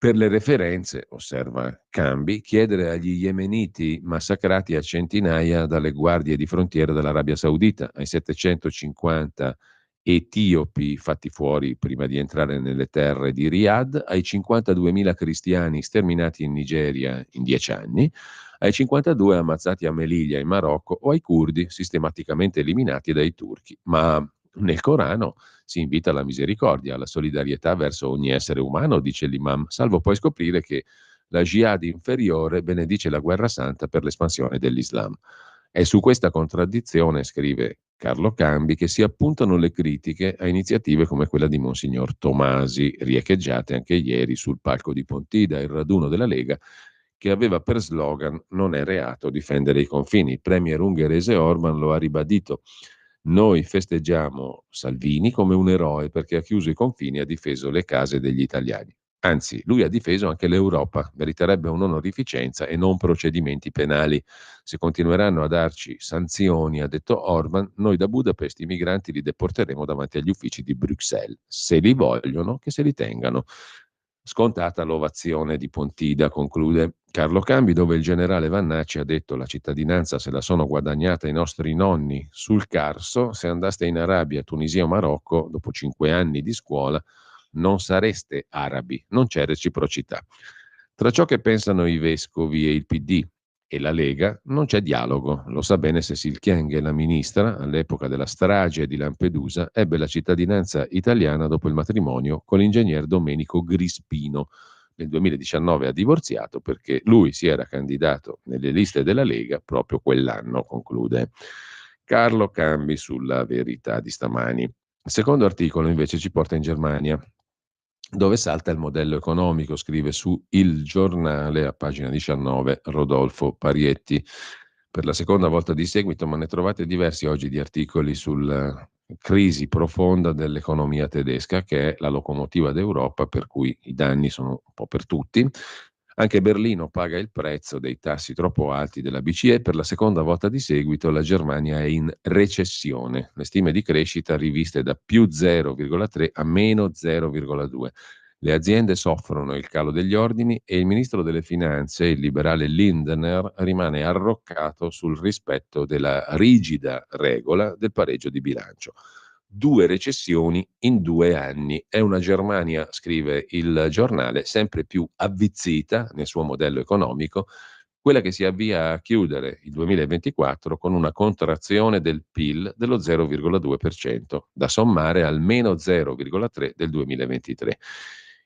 Per le referenze, osserva Cambi, chiedere agli yemeniti massacrati a centinaia dalle guardie di frontiera dell'Arabia Saudita, ai 750 etiopi fatti fuori prima di entrare nelle terre di Riyadh, ai 52.000 cristiani sterminati in Nigeria in 10 anni, ai 52 ammazzati a Melilla in Marocco o ai curdi sistematicamente eliminati dai turchi. Ma nel Corano si invita alla misericordia, alla solidarietà verso ogni essere umano, dice l'imam, salvo poi scoprire che la jihad inferiore benedice la guerra santa per l'espansione dell'Islam. È su questa contraddizione, scrive Carlo Cambi, che si appuntano le critiche a iniziative come quella di Monsignor Tomasi, riecheggiate anche ieri sul palco di Pontida, il raduno della Lega, che aveva per slogan «Non è reato difendere i confini». Il premier ungherese Orban lo ha ribadito: noi festeggiamo Salvini come un eroe perché ha chiuso i confini e ha difeso le case degli italiani. Anzi, lui ha difeso anche l'Europa, meriterebbe un'onorificenza e non procedimenti penali. Se continueranno a darci sanzioni, ha detto Orban, noi da Budapest i migranti li deporteremo davanti agli uffici di Bruxelles. Se li vogliono, che se li tengano. Scontata l'ovazione di Pontida, conclude Carlo Cambi, dove il generale Vannacci ha detto: la cittadinanza se la sono guadagnata i nostri nonni sul Carso, se andaste in Arabia, Tunisia o Marocco, dopo 5 anni di scuola, non sareste arabi, non c'è reciprocità. Tra ciò che pensano i vescovi e il PD e la Lega non c'è dialogo. Lo sa bene Cécile Kyenge, la ministra, all'epoca della strage di Lampedusa, ebbe la cittadinanza italiana dopo il matrimonio con l'ingegner Domenico Grispino. Nel 2019 ha divorziato perché lui si era candidato nelle liste della Lega proprio quell'anno, conclude Carlo Cambi sulla Verità di stamani. Il secondo articolo invece ci porta in Germania, dove salta il modello economico, scrive su Il Giornale a pagina 19 Rodolfo Parietti. per la seconda volta di seguito, ma ne trovate diversi oggi di articoli sulla crisi profonda dell'economia tedesca, che è la locomotiva d'Europa, per cui i danni sono un po' per tutti. Anche Berlino paga il prezzo dei tassi troppo alti della BCE. Per la seconda volta di seguito la Germania è in recessione. Le stime di crescita riviste da più 0,3 a meno 0,2. Le aziende soffrono il calo degli ordini e il ministro delle finanze, il liberale Lindner, rimane arroccato sul rispetto della rigida regola del pareggio di bilancio. 2 recessioni in 2 anni. È una Germania, scrive il giornale, sempre più avvizzita nel suo modello economico, quella che si avvia a chiudere il 2024 con una contrazione del PIL dello 0,2%, da sommare al meno 0,3% del 2023.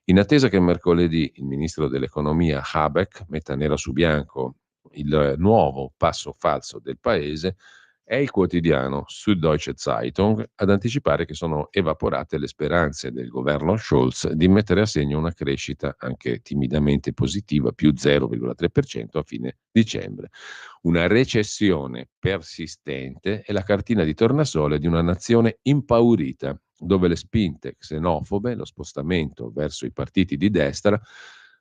In attesa che mercoledì il ministro dell'economia Habeck metta nero su bianco il nuovo passo falso del paese, è il quotidiano Süddeutsche Zeitung ad anticipare che sono evaporate le speranze del governo Scholz di mettere a segno una crescita anche timidamente positiva, più 0,3% a fine dicembre. Una recessione persistente è la cartina di tornasole di una nazione impaurita, dove le spinte xenofobe, lo spostamento verso i partiti di destra,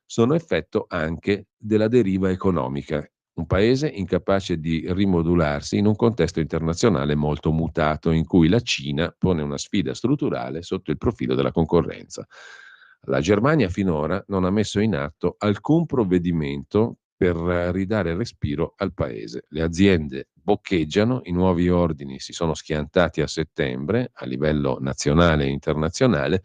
sono effetto anche della deriva economica. Un paese incapace di rimodularsi in un contesto internazionale molto mutato, in cui la Cina pone una sfida strutturale sotto il profilo della concorrenza. La Germania finora non ha messo in atto alcun provvedimento per ridare respiro al paese. Le aziende boccheggiano, i nuovi ordini si sono schiantati a settembre a livello nazionale e internazionale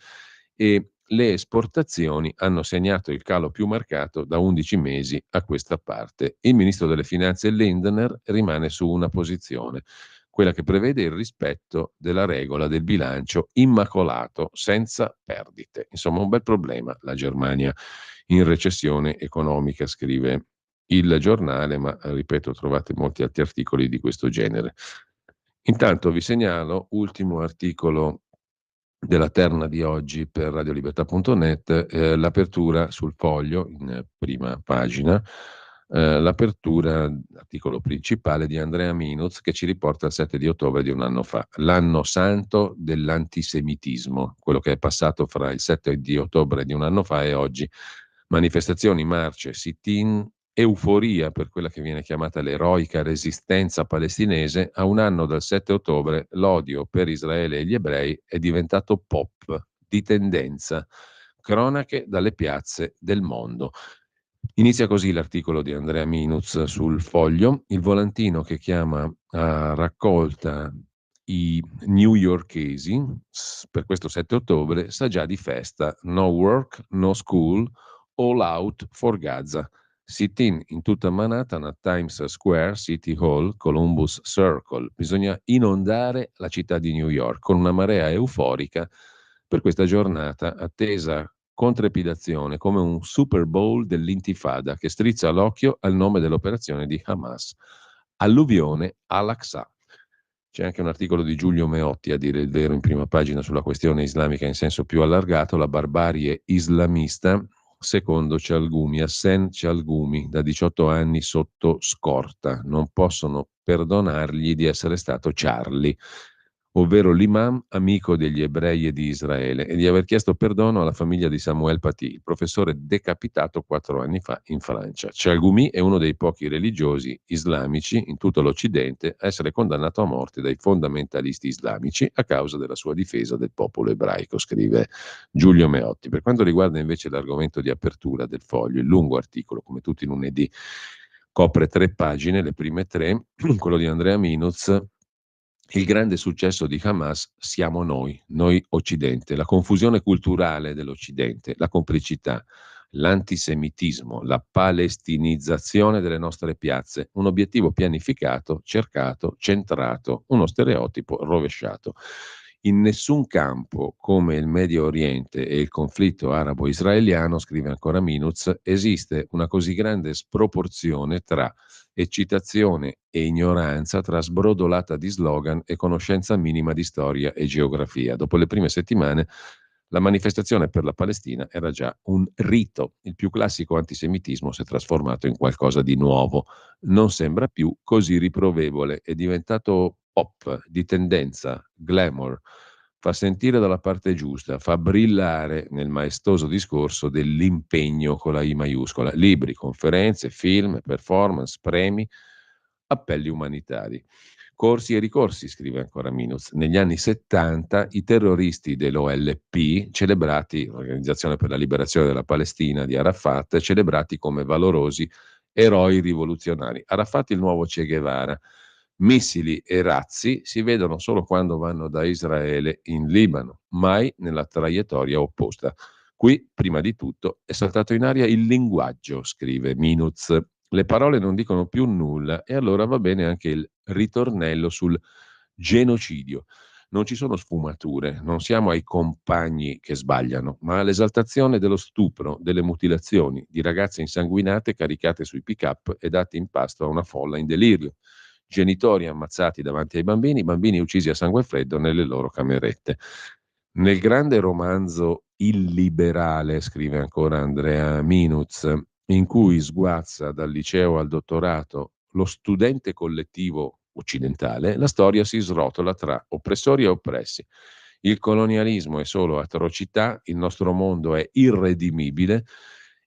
e le esportazioni hanno segnato il calo più marcato da 11 mesi a questa parte. Il ministro delle Finanze Lindner rimane su una posizione, quella che prevede il rispetto della regola del bilancio immacolato, senza perdite. Insomma, un bel problema la Germania in recessione economica, scrive il giornale, ma ripeto, trovate molti altri articoli di questo genere. Intanto vi segnalo, ultimo articolo della terna di oggi per radiolibertà.net, l'apertura sul Foglio, in prima pagina, l'apertura, articolo principale di Andrea Minuz, che ci riporta al 7 di ottobre di un anno fa, l'anno santo dell'antisemitismo, quello che è passato fra il 7 di ottobre di un anno fa e oggi. Manifestazioni, marce, sit-in, euforia per quella che viene chiamata l'eroica resistenza palestinese. A un anno dal 7 ottobre l'odio per Israele e gli ebrei è diventato pop di tendenza. Cronache dalle piazze del mondo. Inizia così l'articolo di Andrea Minuz sul Foglio, il volantino che chiama a raccolta i newyorkesi per questo 7 ottobre sa già di festa. No work, no school, all out for Gaza. Sit-in in tutta Manhattan, a Times Square, City Hall, Columbus Circle. Bisogna inondare la città di New York con una marea euforica per questa giornata attesa con trepidazione come un Super Bowl dell'intifada che strizza l'occhio al nome dell'operazione di Hamas. Alluvione Al-Aqsa. C'è anche un articolo di Giulio Meotti, a dire il vero, in prima pagina sulla questione islamica in senso più allargato, la barbarie islamista, secondo Cialgumi, Hassan Cialgumi, da 18 anni sotto scorta. Non possono perdonargli di essere stato Charlie, ovvero l'imam amico degli ebrei e di Israele, e di aver chiesto perdono alla famiglia di Samuel Paty, il professore decapitato 4 anni fa in Francia. Cialgumi è uno dei pochi religiosi islamici in tutto l'Occidente a essere condannato a morte dai fondamentalisti islamici a causa della sua difesa del popolo ebraico, scrive Giulio Meotti. Per quanto riguarda invece l'argomento di apertura del Foglio, il lungo articolo, come tutti i lunedì, copre 3 pagine, le prime 3, quello di Andrea Minuz. Il grande successo di Hamas siamo noi Occidente, la confusione culturale dell'Occidente, la complicità, l'antisemitismo, la palestinizzazione delle nostre piazze, un obiettivo pianificato, cercato, centrato, uno stereotipo rovesciato. In nessun campo come il Medio Oriente e il conflitto arabo-israeliano, scrive ancora Minuz, esiste una così grande sproporzione tra eccitazione e ignoranza, tra sbrodolata di slogan e conoscenza minima di storia e geografia. Dopo le prime settimane La manifestazione per la Palestina era già un rito. Il più classico antisemitismo si è trasformato in qualcosa di nuovo. Non sembra più così riprovevole, è diventato pop, di tendenza, glamour. Fa sentire dalla parte giusta, fa brillare nel maestoso discorso dell'impegno con la I maiuscola. Libri, conferenze, film, performance, premi, appelli umanitari. Corsi e ricorsi, scrive ancora Minuz. Negli anni 70 i terroristi dell'OLP, celebrati, l'Organizzazione per la Liberazione della Palestina di Arafat, celebrati come valorosi eroi rivoluzionari. Arafat il nuovo Che Guevara. Missili e razzi si vedono solo quando vanno da Israele in Libano, mai nella traiettoria opposta. Qui, prima di tutto, è saltato in aria il linguaggio, scrive Minuz. Le parole non dicono più nulla e allora va bene anche il ritornello sul genocidio. Non ci sono sfumature, non siamo ai compagni che sbagliano, ma all'esaltazione dello stupro, delle mutilazioni, di ragazze insanguinate caricate sui pick-up e date in pasto a una folla in delirio. Genitori ammazzati davanti ai bambini, bambini uccisi a sangue freddo nelle loro camerette. Nel grande romanzo illiberale, scrive ancora Andrea Minuz, in cui sguazza dal liceo al dottorato lo studente collettivo occidentale, la storia si srotola tra oppressori e oppressi. Il colonialismo è solo atrocità, il nostro mondo è irredimibile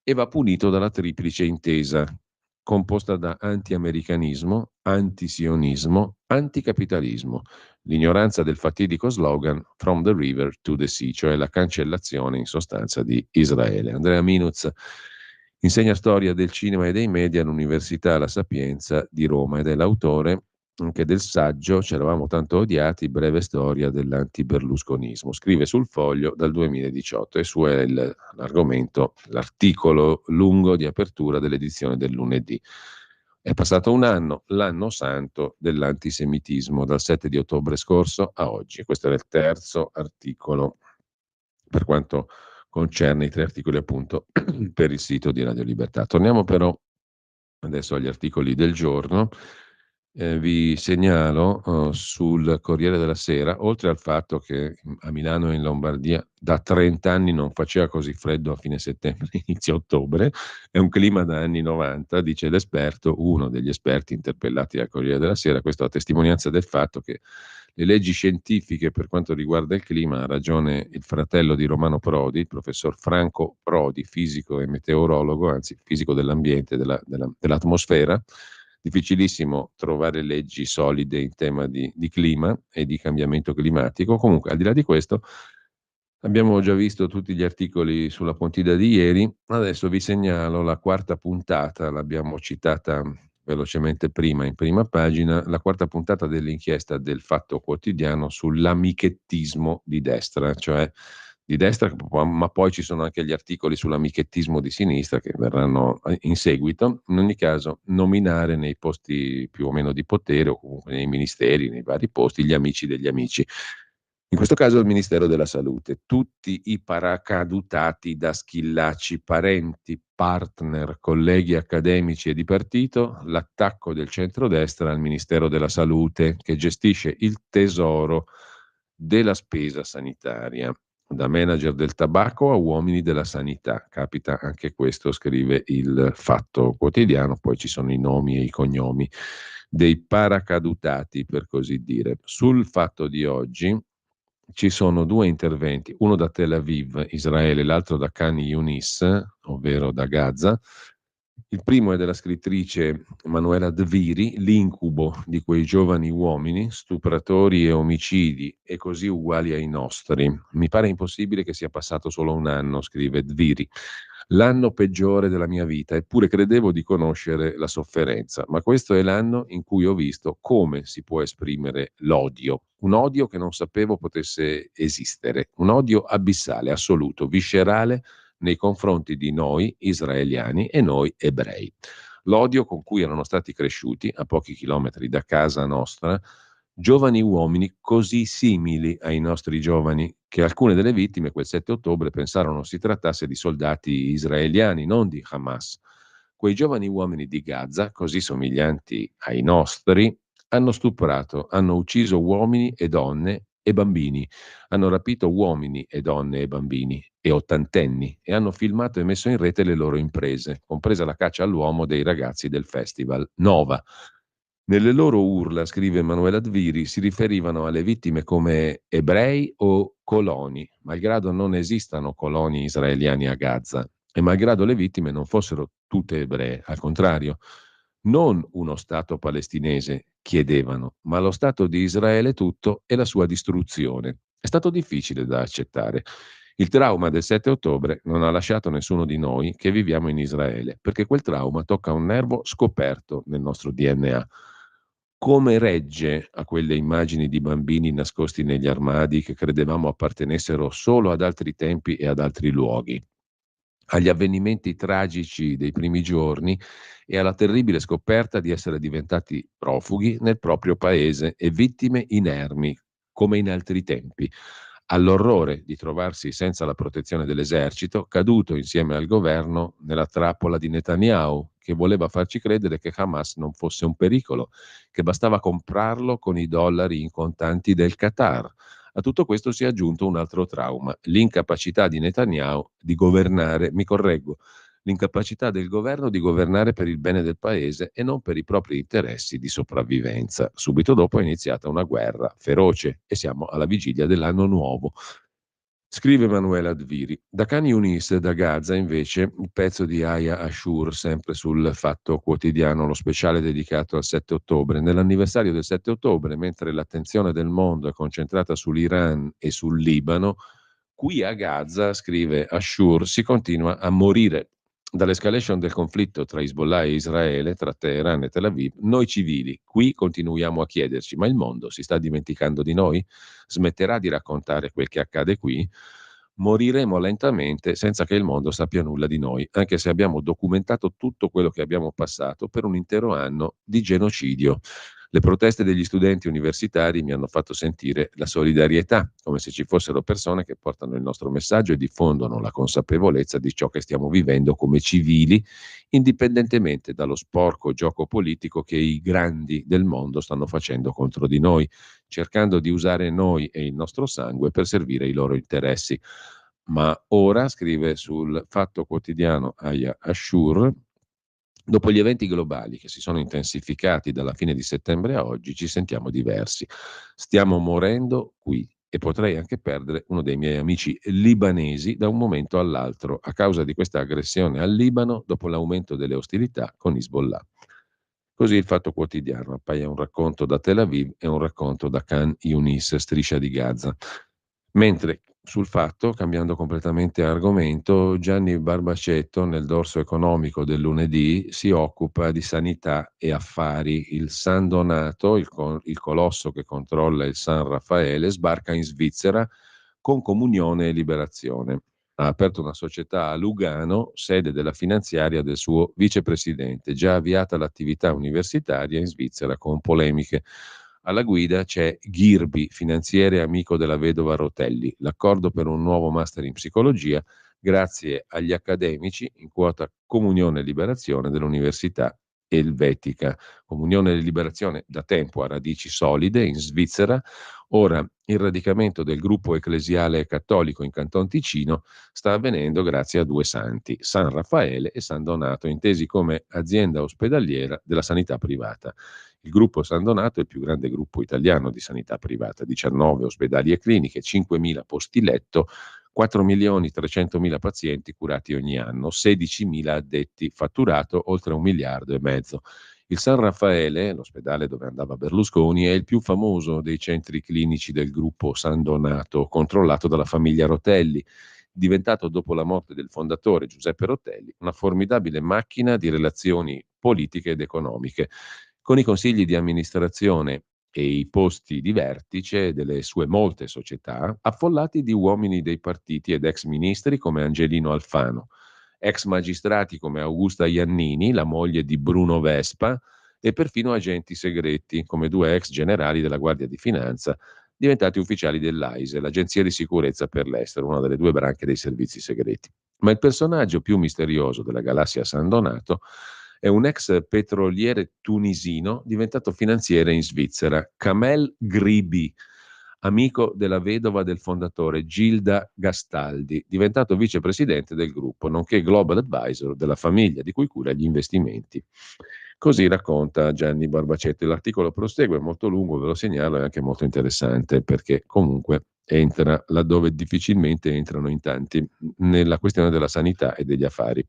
e va punito dalla triplice intesa, composta da anti-americanismo, antisionismo, anticapitalismo. L'ignoranza del fatidico slogan From the River to the Sea, cioè la cancellazione in sostanza di Israele. Andrea Minuz insegna storia del cinema e dei media all'Università La Sapienza di Roma ed è l'autore anche del saggio C'eravamo tanto odiati, breve storia dell'antiberlusconismo. Scrive sul Foglio dal 2018 e suo è l'argomento, l'articolo lungo di apertura dell'edizione del lunedì. È passato un anno, l'anno santo dell'antisemitismo, dal 7 di ottobre scorso a oggi. Questo è il terzo articolo per quanto concerne i 3 articoli appunto per il sito di Radio Libertà. Torniamo però adesso agli articoli del giorno. Vi segnalo sul Corriere della Sera, oltre al fatto che a Milano e in Lombardia da 30 anni non faceva così freddo a fine settembre, inizio ottobre, è un clima da anni 90, dice l'esperto, uno degli esperti interpellati al Corriere della Sera, questo a testimonianza del fatto che le leggi scientifiche per quanto riguarda il clima, ha ragione il fratello di Romano Prodi, il professor Franco Prodi, fisico e meteorologo, anzi fisico dell'ambiente, dell'atmosfera. Difficilissimo trovare leggi solide in tema di clima e di cambiamento climatico. Comunque, al di là di questo, abbiamo già visto tutti gli articoli sulla Pontida di ieri. Adesso vi segnalo la quarta puntata, l'abbiamo citata velocemente prima in prima pagina, la quarta puntata dell'inchiesta del Fatto Quotidiano sull'amichettismo di destra, cioè di destra, ma poi ci sono anche gli articoli sull'amichettismo di sinistra che verranno in seguito. In ogni caso, nominare nei posti più o meno di potere o comunque nei ministeri, nei vari posti, gli amici degli amici. In questo caso il Ministero della Salute. Tutti i paracadutati da Schillaci, parenti, partner, colleghi accademici e di partito, l'attacco del centrodestra al Ministero della Salute che gestisce il tesoro della spesa sanitaria. Da manager del tabacco a uomini della sanità. Capita anche questo, scrive il Fatto Quotidiano, poi ci sono i nomi e i cognomi dei paracadutati, per così dire. Sul Fatto di oggi ci sono 2 interventi, uno da Tel Aviv, Israele, l'altro da Khan Yunis, ovvero da Gaza. Il primo è della scrittrice Manuela Dviri, l'incubo di quei giovani uomini, stupratori e omicidi, e così uguali ai nostri. Mi pare impossibile che sia passato solo un anno, scrive Dviri. L'anno peggiore della mia vita, eppure credevo di conoscere la sofferenza, ma questo è l'anno in cui ho visto come si può esprimere l'odio, un odio che non sapevo potesse esistere, un odio abissale, assoluto, viscerale, nei confronti di noi israeliani e noi ebrei. L'odio con cui erano stati cresciuti a pochi chilometri da casa nostra giovani uomini così simili ai nostri giovani che alcune delle vittime quel 7 ottobre pensarono si trattasse di soldati israeliani, non di Hamas. Quei giovani uomini di Gaza, così somiglianti ai nostri, hanno stuprato, hanno ucciso uomini e donne e bambini. Hanno rapito uomini e donne e bambini e ottantenni e hanno filmato e messo in rete le loro imprese, compresa la caccia all'uomo dei ragazzi del festival Nova. Nelle loro urla, scrive Emanuela Dviri, si riferivano alle vittime come ebrei o coloni, malgrado non esistano coloni israeliani a Gaza e malgrado le vittime non fossero tutte ebree, al contrario. Non uno Stato palestinese chiedevano, ma lo Stato di Israele tutto e la sua distruzione. È stato difficile da accettare. Il trauma del 7 ottobre non ha lasciato nessuno di noi che viviamo in Israele, perché quel trauma tocca un nervo scoperto nel nostro DNA. Come regge a quelle immagini di bambini nascosti negli armadi che credevamo appartenessero solo ad altri tempi e ad altri luoghi, agli avvenimenti tragici dei primi giorni e alla terribile scoperta di essere diventati profughi nel proprio paese e vittime inermi, come in altri tempi, all'orrore di trovarsi senza la protezione dell'esercito, caduto insieme al governo nella trappola di Netanyahu, che voleva farci credere che Hamas non fosse un pericolo, che bastava comprarlo con i dollari in contanti del Qatar. A tutto questo si è aggiunto un altro trauma, l'incapacità di Netanyahu di governare, mi correggo, l'incapacità del governo di governare per il bene del paese e non per i propri interessi di sopravvivenza. Subito dopo è iniziata una guerra feroce e siamo alla vigilia dell'anno nuovo. Scrive Manuela Dviri. Da Khan Yunis, da Gaza, invece, il pezzo di Aya Ashur, sempre sul Fatto Quotidiano, lo speciale dedicato al 7 ottobre. Nell'anniversario del 7 ottobre, mentre l'attenzione del mondo è concentrata sull'Iran e sul Libano, qui a Gaza, scrive Ashur, si continua a morire. Dall'escalation del conflitto tra Hezbollah e Israele, tra Teheran e Tel Aviv, noi civili qui continuiamo a chiederci: ma il mondo si sta dimenticando di noi? Smetterà di raccontare quel che accade qui? Moriremo lentamente senza che il mondo sappia nulla di noi, anche se abbiamo documentato tutto quello che abbiamo passato per un intero anno di genocidio. Le proteste degli studenti universitari mi hanno fatto sentire la solidarietà, come se ci fossero persone che portano il nostro messaggio e diffondono la consapevolezza di ciò che stiamo vivendo come civili, indipendentemente dallo sporco gioco politico che i grandi del mondo stanno facendo contro di noi, cercando di usare noi e il nostro sangue per servire i loro interessi. Ma ora, scrive sul Fatto Quotidiano Aya Ashur, dopo gli eventi globali che si sono intensificati dalla fine di settembre a oggi, ci sentiamo diversi. Stiamo morendo qui e potrei anche perdere uno dei miei amici libanesi da un momento all'altro a causa di questa aggressione al Libano dopo l'aumento delle ostilità con Hezbollah. Così il Fatto Quotidiano appaia un racconto da Tel Aviv e un racconto da Khan Yunis, striscia di Gaza. Mentre sul Fatto, cambiando completamente argomento, Gianni Barbacetto nel dorso economico del lunedì si occupa di sanità e affari. Il San Donato, il colosso che controlla il San Raffaele, sbarca in Svizzera con Comunione e Liberazione. Ha aperto una società a Lugano, sede della finanziaria del suo vicepresidente, già avviata l'attività universitaria in Svizzera con polemiche. Alla guida c'è Ghirbi, finanziere amico della vedova Rotelli, l'accordo per un nuovo master in psicologia grazie agli accademici in quota Comunione e Liberazione dell'Università Elvetica. Comunione e Liberazione da tempo ha radici solide in Svizzera. Ora il radicamento del gruppo ecclesiale cattolico in Canton Ticino sta avvenendo grazie a due santi, San Raffaele e San Donato, intesi come azienda ospedaliera della sanità privata. Il gruppo San Donato è il più grande gruppo italiano di sanità privata, 19 ospedali e cliniche, 5.000 posti letto, 4.300.000 pazienti curati ogni anno, 16.000 addetti, fatturato oltre 1,5 miliardi. Il San Raffaele, l'ospedale dove andava Berlusconi, è il più famoso dei centri clinici del gruppo San Donato, controllato dalla famiglia Rotelli, diventato dopo la morte del fondatore Giuseppe Rotelli una formidabile macchina di relazioni politiche ed economiche, con i consigli di amministrazione e i posti di vertice delle sue molte società affollati di uomini dei partiti ed ex ministri come Angelino Alfano, ex magistrati come Augusta Iannini, la moglie di Bruno Vespa, e perfino agenti segreti come 2 ex generali della Guardia di Finanza diventati ufficiali dell'AISE, l'Agenzia di Sicurezza per l'Estero, una delle 2 branche dei servizi segreti. Ma il personaggio più misterioso della galassia San Donato è un ex petroliere tunisino diventato finanziere in Svizzera, Kamel Gribi. amico della vedova del fondatore Gilda Gastaldi, diventato vicepresidente del gruppo, nonché global advisor della famiglia di cui cura gli investimenti. Così racconta Gianni Barbacetti. L'articolo prosegue, è molto lungo, ve lo segnalo, è anche molto interessante perché comunque entra laddove difficilmente entrano in tanti, nella questione della sanità e degli affari,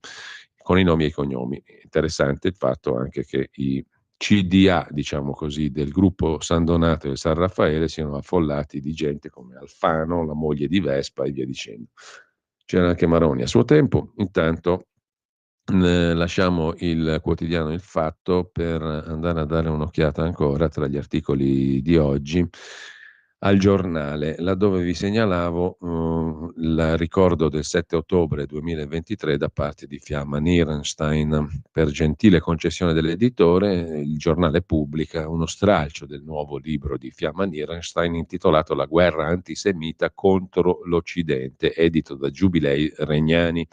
con i nomi e i cognomi. Interessante il fatto anche che i CDA, diciamo così, del gruppo San Donato e San Raffaele siano affollati di gente come Alfano, la moglie di Vespa e via dicendo. C'era anche Maroni a suo tempo. Intanto lasciamo il quotidiano Il Fatto per andare a dare un'occhiata ancora tra gli articoli di oggi al Giornale, laddove vi segnalavo il ricordo del 7 ottobre 2023 da parte di Fiamma Nierenstein. Per gentile concessione dell'editore, il Giornale pubblica uno stralcio del nuovo libro di Fiamma Nierenstein intitolato La guerra antisemita contro l'Occidente, edito da Giubilei Regnani,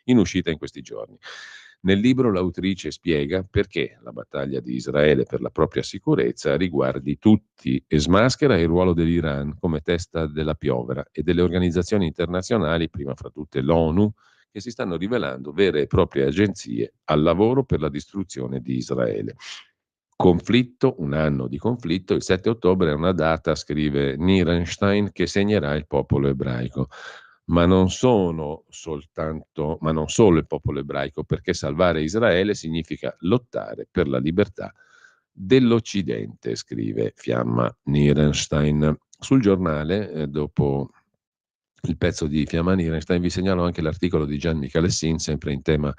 in uscita in questi giorni. Nel libro l'autrice spiega perché la battaglia di Israele per la propria sicurezza riguardi tutti e smaschera il ruolo dell'Iran come testa della piovra e delle organizzazioni internazionali, prima fra tutte l'ONU, che si stanno rivelando vere e proprie agenzie al lavoro per la distruzione di Israele. Conflitto, un anno di conflitto, il 7 ottobre è una data, scrive Nierenstein, che segnerà il popolo ebraico. Ma non solo il popolo ebraico, perché salvare Israele significa lottare per la libertà dell'Occidente, scrive Fiamma Nierenstein. Sul Giornale, dopo il pezzo di Fiamma Nierenstein, vi segnalo anche l'articolo di Gian Michalessin, sempre in tema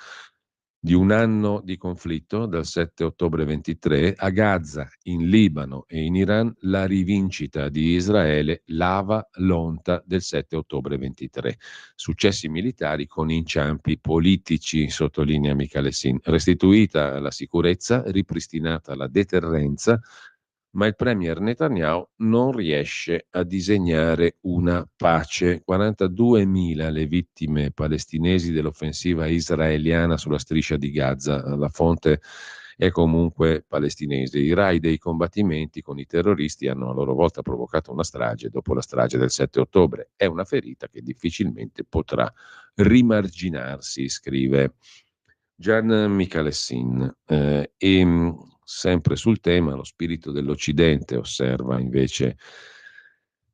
di un anno di conflitto, dal 7 ottobre 23, a Gaza, in Libano e in Iran, la rivincita di Israele lava l'onta del 7 ottobre 23. Successi militari con inciampi politici, sottolinea Michalessin. Restituita la sicurezza, ripristinata la deterrenza, ma il premier Netanyahu non riesce a disegnare una pace. 42.000 le vittime palestinesi dell'offensiva israeliana sulla striscia di Gaza. La fonte è comunque palestinese. I raid dei combattimenti con i terroristi hanno a loro volta provocato una strage dopo la strage del 7 ottobre. È una ferita che difficilmente potrà rimarginarsi, scrive Gian Michalessin. Sempre sul tema, lo spirito dell'Occidente, osserva invece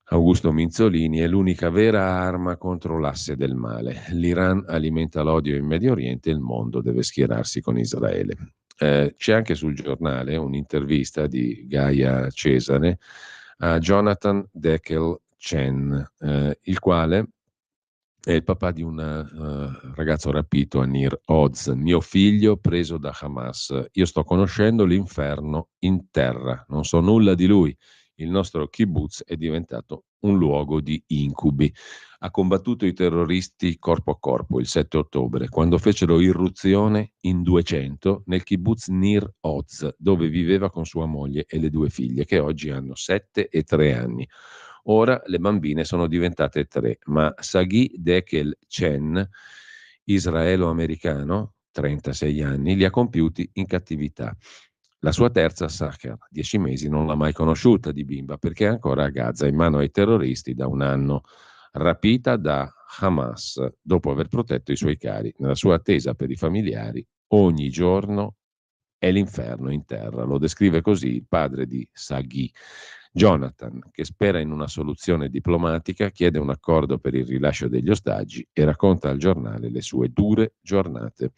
Augusto Minzolini, è l'unica vera arma contro l'asse del male. L'Iran alimenta l'odio in Medio Oriente e il mondo deve schierarsi con Israele. C'è anche sul Giornale un'intervista di Gaia Cesare a Jonathan Dekel-Chen, il quale è il papà di un ragazzo rapito a Nir Oz, mio figlio preso da Hamas. Io sto conoscendo l'inferno in terra, non so nulla di lui. Il nostro kibbutz è diventato un luogo di incubi. Ha combattuto i terroristi corpo a corpo il 7 ottobre, quando fecero irruzione in 200 nel kibbutz Nir Oz, dove viveva con sua moglie e le 2 figlie, che oggi hanno 7 e 3 anni. Ora le bambine sono diventate 3, ma Sagi Dekel-Chen, israelo-americano, 36 anni, li ha compiuti in cattività. La sua terza, Sacher, 10 mesi, non l'ha mai conosciuta di bimba perché è ancora a Gaza, in mano ai terroristi da un anno, rapita da Hamas dopo aver protetto i suoi cari. Nella sua attesa per i familiari, ogni giorno è l'inferno in terra. Lo descrive così il padre di Sagi. Jonathan, che spera in una soluzione diplomatica, chiede un accordo per il rilascio degli ostaggi e racconta al giornale le sue dure giornate.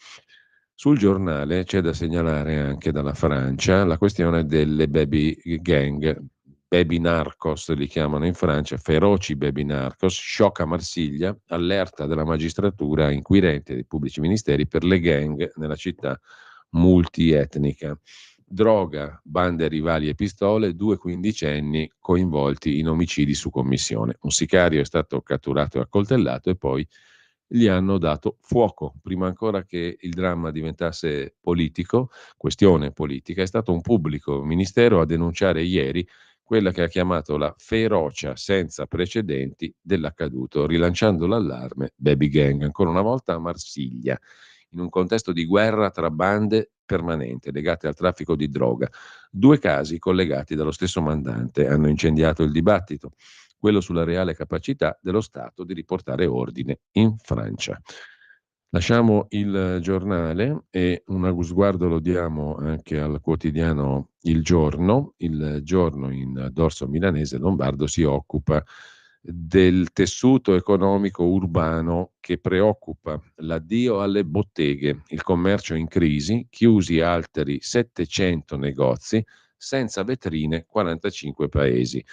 Sul Giornale c'è da segnalare anche dalla Francia la questione delle baby gang, baby narcos li chiamano in Francia, feroci baby narcos, shock a Marsiglia, allerta della magistratura inquirente dei pubblici ministeri per le gang nella città multietnica. Droga, bande rivali e pistole, 2 quindicenni coinvolti in omicidi su commissione. Un sicario è stato catturato e accoltellato e poi gli hanno dato fuoco. Prima ancora che il dramma diventasse politico, questione politica, è stato un pubblico ministero a denunciare ieri quella che ha chiamato la ferocia senza precedenti dell'accaduto, rilanciando l'allarme baby gang, ancora una volta a Marsiglia, in un contesto di guerra tra bande permanente legate al traffico di droga. 2 casi collegati dallo stesso mandante hanno incendiato il dibattito. quello sulla reale capacità dello Stato di riportare ordine in Francia. Lasciamo il giornale e uno sguardo lo diamo anche al quotidiano Il Giorno. Il Giorno in dorso milanese lombardo si occupa del tessuto economico urbano che preoccupa: l'addio alle botteghe, il commercio in crisi, chiusi altri 700 negozi, senza vetrine 45 paesi.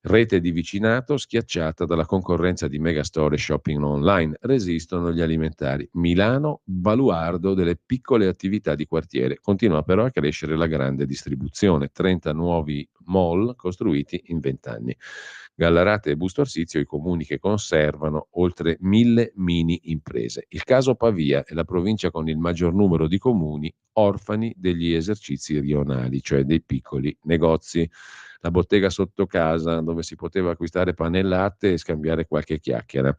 Rete di vicinato schiacciata dalla concorrenza di megastore shopping online. Resistono gli alimentari. Milano, baluardo delle piccole attività di quartiere. Continua però a crescere la grande distribuzione. 30 nuovi mall costruiti in 20 anni. Gallarate e Busto Arsizio i comuni che conservano oltre 1000 mini imprese. Il caso Pavia è la provincia con il maggior numero di comuni orfani degli esercizi rionali, cioè dei piccoli negozi. La bottega sotto casa dove si poteva acquistare pane e latte e scambiare qualche chiacchiera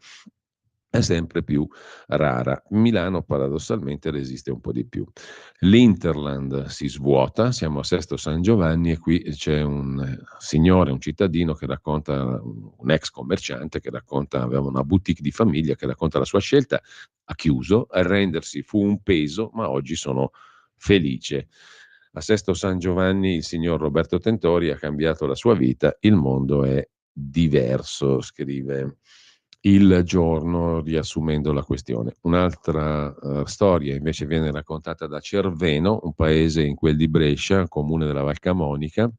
è sempre più rara. Milano paradossalmente resiste un po' di più. L'Interland si svuota, siamo a Sesto San Giovanni e qui c'è un signore, un cittadino che racconta, un ex commerciante che racconta, aveva una boutique di famiglia, che racconta la sua scelta, ha chiuso, arrendersi fu un peso, ma oggi sono felice. A Sesto San Giovanni il signor Roberto Tentori ha cambiato la sua vita, il mondo è diverso, scrive Il Giorno riassumendo la questione. Un'altra storia invece viene raccontata da Cerveno, un paese in quel di Brescia, comune della Val Camonica.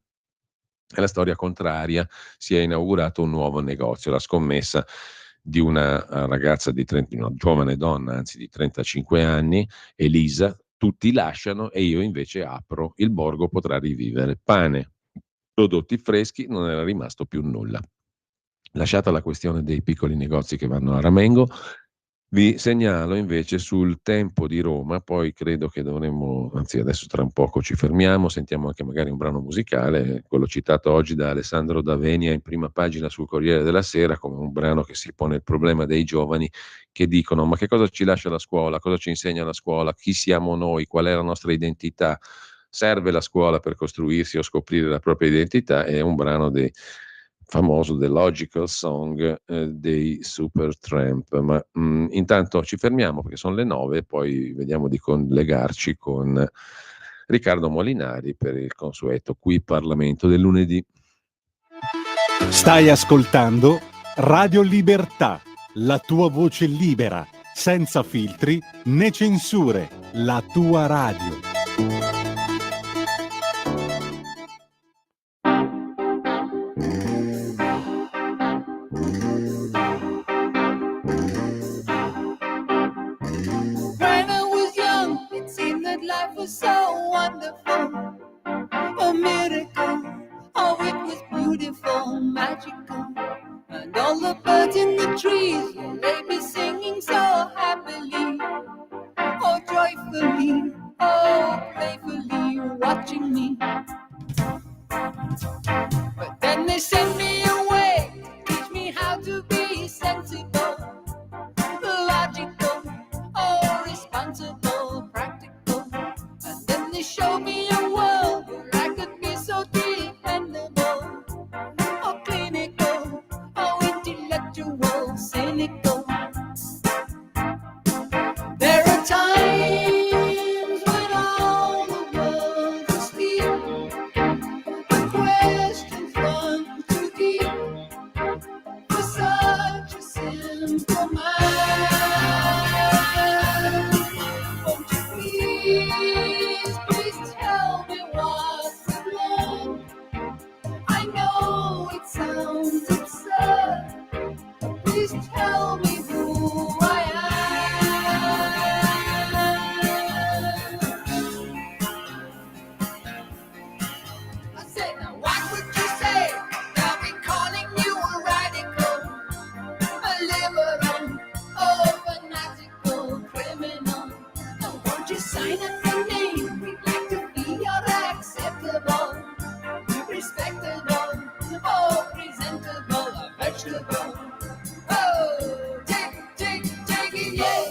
È la storia contraria, si è inaugurato un nuovo negozio, la scommessa di una ragazza una giovane donna, anzi di 35 anni, Elisa. Tutti lasciano e io invece apro, il borgo potrà rivivere. Pane, prodotti freschi, non era rimasto più nulla. Lasciata la questione dei piccoli negozi che vanno a ramengo, vi segnalo invece sul Tempo di Roma, poi credo che dovremmo, anzi adesso tra un poco ci fermiamo, sentiamo anche magari un brano musicale, quello citato oggi da Alessandro D'Avenia in prima pagina sul Corriere della Sera, come un brano che si pone il problema dei giovani che dicono: ma che cosa ci lascia la scuola, cosa ci insegna la scuola, chi siamo noi, qual è la nostra identità, serve la scuola per costruirsi o scoprire la propria identità? È un brano famoso The Logical Song dei Supertramp. Ma intanto ci fermiamo perché sono le 9 e poi vediamo di collegarci con Riccardo Molinari per il consueto Qui Parlamento del lunedì. Stai ascoltando Radio Libertà, la tua voce libera, senza filtri né censure, la tua radio. So wonderful, a miracle. Oh, it was beautiful, magical. And all the birds in the trees, they be singing so happily, oh joyfully, oh playfully, watching me. But then they send me away, teach me how to be sensible, logical, oh responsible, practical. They showed me a world where I could be so dependable, oh clinical, oh intellectual, cynical. There are times when all the world is still, the questions run too deep for such a simple mind. Won't you please tell me what's wrong? I know it sounds absurd. Please tell me who I am. I said, now what would you say? I'll be calling you a radical, a liberal, oh fanatical criminal. Oh, won't you sign up your name? We'd like to be your acceptable, respectable, oh presentable, a vegetable. Oh, take it, yeah.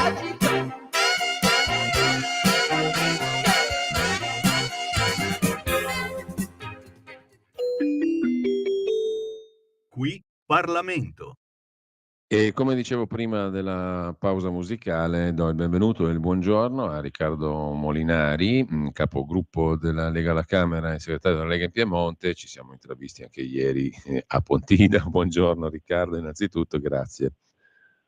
Qui Parlamento. E come dicevo prima della pausa musicale, do il benvenuto e il buongiorno a Riccardo Molinari, capogruppo della Lega alla Camera e segretario della Lega in Piemonte. Ci siamo intravisti anche ieri a Pontida. Buongiorno Riccardo, innanzitutto grazie.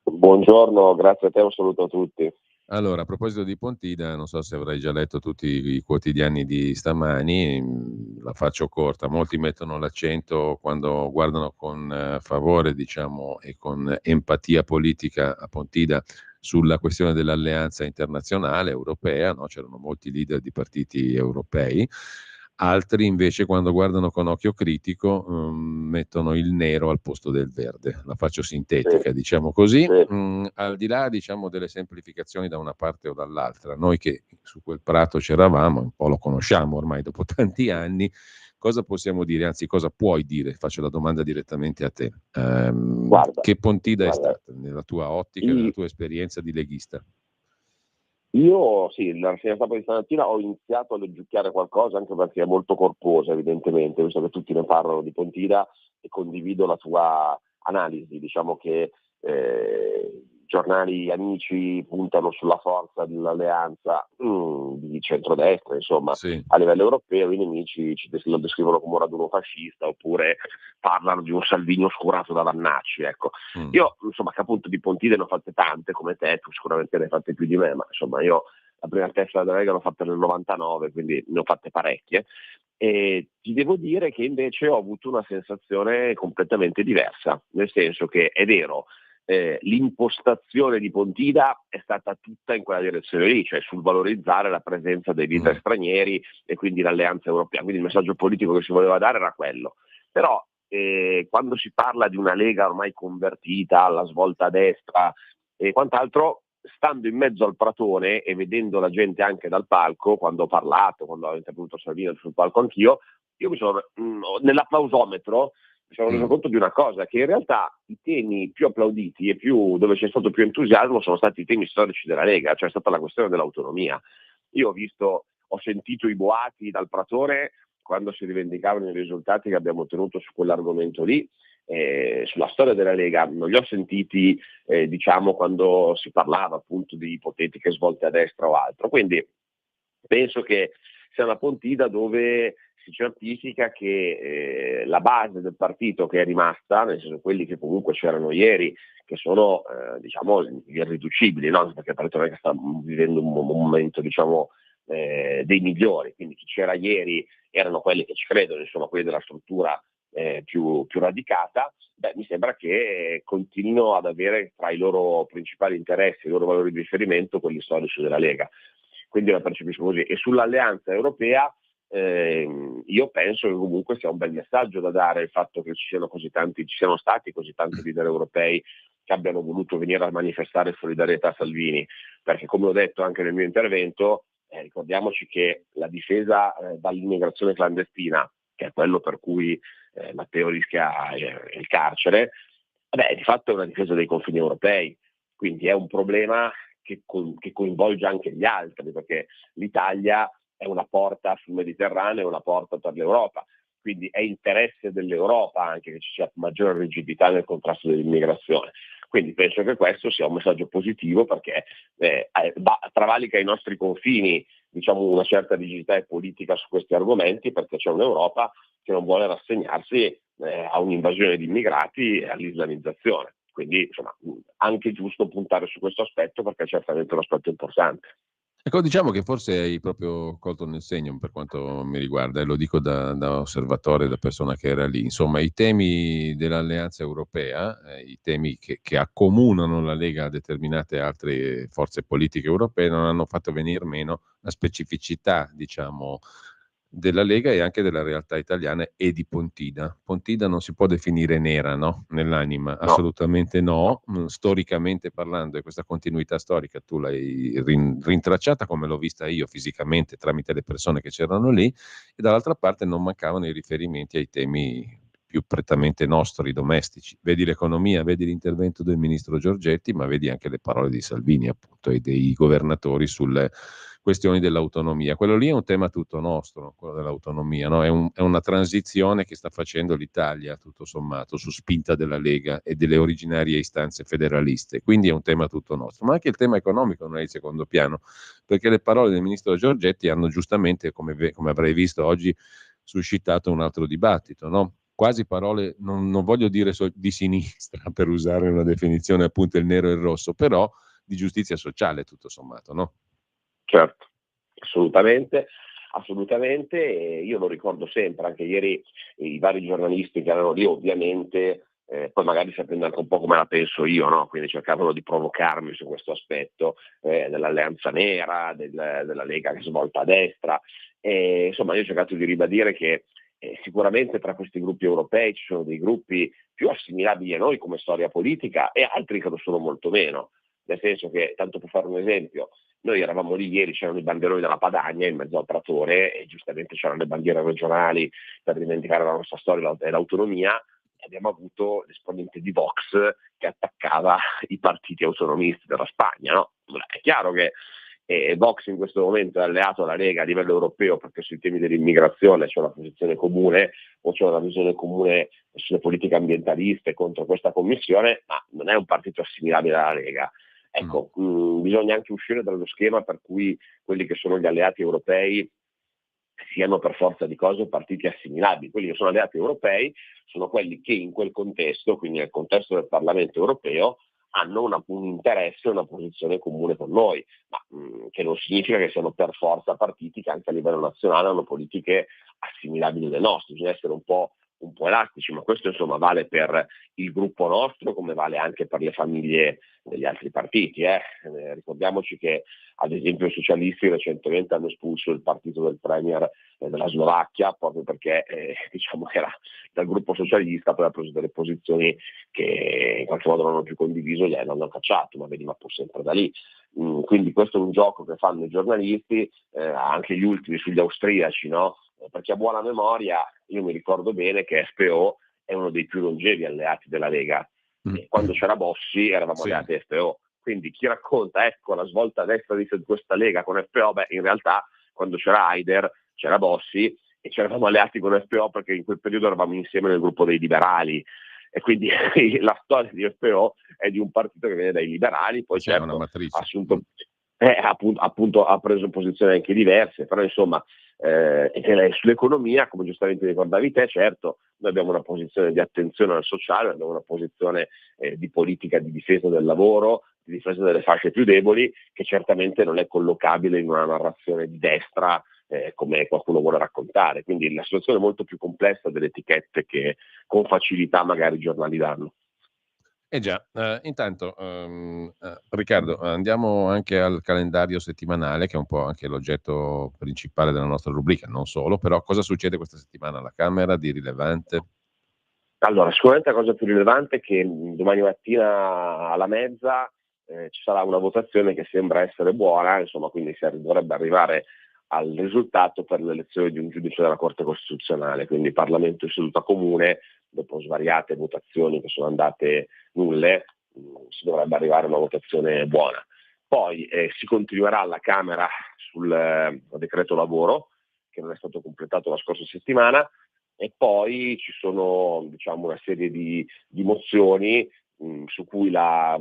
Buongiorno, grazie a te, un saluto a tutti. Allora, a proposito di Pontida, non so se avrai già letto tutti i quotidiani di stamani, la faccio corta. Molti mettono l'accento quando guardano con favore, diciamo, e con empatia politica a Pontida sulla questione dell'alleanza internazionale europea, no? C'erano molti leader di partiti europei. Altri invece, quando guardano con occhio critico, mettono il nero al posto del verde. La faccio sintetica, diciamo così. Al di là, diciamo, delle semplificazioni da una parte o dall'altra, noi che su quel prato c'eravamo, un po' lo conosciamo ormai dopo tanti anni, cosa possiamo dire? Anzi, cosa puoi dire? Faccio la domanda direttamente a te. Che Pontida è stata nella tua ottica, nella tua esperienza di leghista? Io sì, la rassegna stampa di stamattina ho iniziato a leggiucchiare qualcosa, anche perché è molto corposa evidentemente, visto che tutti ne parlano di Pontida, e condivido la tua analisi. Diciamo che giornali amici puntano sulla forza dell'alleanza di centrodestra, insomma, sì, a livello europeo. I nemici lo descrivono come un raduno fascista, oppure parlano di un Salvini oscurato da Vannacci, ecco. Io, insomma, che appunto di Pontide ne ho fatte tante, come te, tu sicuramente ne hai fatte più di me, ma insomma io la prima testa della Lega l'ho fatta nel 99, quindi ne ho fatte parecchie, e ti devo dire che invece ho avuto una sensazione completamente diversa, nel senso che è vero, l'impostazione di Pontida è stata tutta in quella direzione lì, cioè sul valorizzare la presenza dei leader stranieri e quindi l'alleanza europea, quindi il messaggio politico che si voleva dare era quello. Però quando si parla di una Lega ormai convertita alla svolta a destra e quant'altro, stando in mezzo al pratone e vedendo la gente anche dal palco, quando ho parlato, quando ho intervenuto Salvini sul palco anch'io, io mi sono nell'applausometro mi sono reso conto di una cosa, che in realtà i temi più applauditi e dove c'è stato più entusiasmo sono stati i temi storici della Lega, cioè è stata la questione dell'autonomia. Io ho sentito i boati dal pratone quando si rivendicavano i risultati che abbiamo ottenuto su quell'argomento lì, sulla storia della Lega. Non li ho sentiti diciamo quando si parlava appunto di ipotetiche svolte a destra o altro, quindi penso che sia una Pontida dove si certifica che la base del partito che è rimasta, nel senso quelli che comunque c'erano ieri, che sono diciamo irriducibili, no? Perché il partito non è che sta vivendo un momento diciamo dei migliori, quindi chi c'era ieri erano quelli che ci credono, insomma quelli della struttura più radicata. Mi sembra che continuino ad avere tra i loro principali interessi, i loro valori di riferimento, quelli storici della Lega. Quindi la percepisco così. E sull'alleanza europea io penso che comunque sia un bel messaggio da dare il fatto che ci siano stati così tanti leader europei che abbiano voluto venire a manifestare solidarietà a Salvini, perché come ho detto anche nel mio intervento, ricordiamoci che la difesa dall'immigrazione clandestina, che è quello per cui Matteo rischia il carcere, di fatto è una difesa dei confini europei, quindi è un problema che coinvolge anche gli altri, perché l'Italia è una porta sul Mediterraneo, è una porta per l'Europa, quindi è interesse dell'Europa anche che ci sia maggiore rigidità nel contrasto dell'immigrazione. Quindi penso che questo sia un messaggio positivo, perché travalica i nostri confini, diciamo, una certa rigidità politica su questi argomenti, perché c'è un'Europa che non vuole rassegnarsi a un'invasione di immigrati e all'islamizzazione. Quindi insomma anche giusto puntare su questo aspetto, perché è certamente un aspetto importante. Ecco, diciamo che forse hai proprio colto nel segno per quanto mi riguarda, e lo dico da osservatore, da persona che era lì. Insomma, i temi dell'alleanza europea, i temi che accomunano la Lega a determinate altre forze politiche europee, non hanno fatto venir meno la specificità, diciamo, della Lega e anche della realtà italiana e di Pontida. Pontida non si può definire nera, no? Nell'anima, assolutamente no. Storicamente parlando, e questa continuità storica tu l'hai rintracciata come l'ho vista io fisicamente tramite le persone che c'erano lì, e dall'altra parte non mancavano i riferimenti ai temi più prettamente nostri, domestici. Vedi l'economia, vedi l'intervento del ministro Giorgetti, ma vedi anche le parole di Salvini, appunto, e dei governatori sulle questioni dell'autonomia. Quello lì è un tema tutto nostro, quello dell'autonomia, no? È una transizione che sta facendo l'Italia, tutto sommato, su spinta della Lega e delle originarie istanze federaliste. Quindi è un tema tutto nostro. Ma anche il tema economico non è in secondo piano, perché le parole del ministro Giorgetti hanno giustamente, come avrei visto oggi, suscitato un altro dibattito, no? Quasi parole, non voglio dire di sinistra, per usare una definizione appunto il nero e il rosso, però di giustizia sociale, tutto sommato, no? Certo, assolutamente, assolutamente. E io lo ricordo sempre, anche ieri i vari giornalisti che erano lì, ovviamente, poi magari sapendo anche un po' come la penso io, no? Quindi cercavano di provocarmi su questo aspetto dell'alleanza nera, della Lega che svolta a destra. E, insomma, io ho cercato di ribadire che sicuramente tra questi gruppi europei ci sono dei gruppi più assimilabili a noi come storia politica e altri che lo sono molto meno. Nel senso che, tanto per fare un esempio, noi eravamo lì ieri, c'erano i banderoni della Padania in mezzo al Pratone e giustamente c'erano le bandiere regionali per rivendicare la nostra storia e l'autonomia, e abbiamo avuto l'esponente di Vox che attaccava i partiti autonomisti della Spagna. No? È chiaro che Vox in questo momento è alleato alla Lega a livello europeo perché sui temi dell'immigrazione c'è una posizione comune o c'è una visione comune sulle politiche ambientaliste contro questa commissione, ma non è un partito assimilabile alla Lega. Ecco, bisogna anche uscire dallo schema per cui quelli che sono gli alleati europei siano per forza di cose partiti assimilabili. Quelli che sono alleati europei sono quelli che in quel contesto, quindi nel contesto del Parlamento europeo, hanno un interesse, una posizione comune con noi, ma che non significa che siano per forza partiti che anche a livello nazionale hanno politiche assimilabili alle nostre. Bisogna essere un po' elastici, ma questo insomma vale per il gruppo nostro come vale anche per le famiglie degli altri partiti. Ricordiamoci che ad esempio i socialisti recentemente hanno espulso il partito del premier della Slovacchia proprio perché diciamo che era dal gruppo socialista, poi ha preso delle posizioni che in qualche modo non hanno più condiviso e gli hanno cacciato, ma veniva pur sempre da lì. Quindi questo è un gioco che fanno i giornalisti, anche gli ultimi sugli austriaci, no? Perché a buona memoria io mi ricordo bene che FPO è uno dei più longevi alleati della Lega. E quando c'era Bossi eravamo alleati a FPO, quindi chi racconta ecco la svolta a destra di questa Lega con FPO, in realtà quando c'era Haider c'era Bossi e c'eravamo alleati con FPO perché in quel periodo eravamo insieme nel gruppo dei liberali, e quindi la storia di FPO è di un partito che viene dai liberali, poi c'è una matrice. Appunto ha preso posizioni anche diverse, però insomma sull'economia, come giustamente ricordavi te, certo, noi abbiamo una posizione di attenzione al sociale, abbiamo una posizione di politica di difesa del lavoro, di difesa delle fasce più deboli, che certamente non è collocabile in una narrazione di destra come qualcuno vuole raccontare. Quindi la situazione è molto più complessa delle etichette che con facilità magari i giornali danno. Già, intanto Riccardo, andiamo anche al calendario settimanale, che è un po' anche l'oggetto principale della nostra rubrica, non solo, però cosa succede questa settimana alla Camera di rilevante? Allora, sicuramente la cosa più rilevante è che domani mattina alla mezza ci sarà una votazione che sembra essere buona, insomma, quindi dovrebbe arrivare al risultato per l'elezione di un giudice della Corte Costituzionale, quindi Parlamento in seduta comune, dopo svariate votazioni che sono andate nulle, si dovrebbe arrivare a una votazione buona. Poi si continuerà alla Camera sul decreto lavoro, che non è stato completato la scorsa settimana, e poi ci sono una serie di mozioni su cui le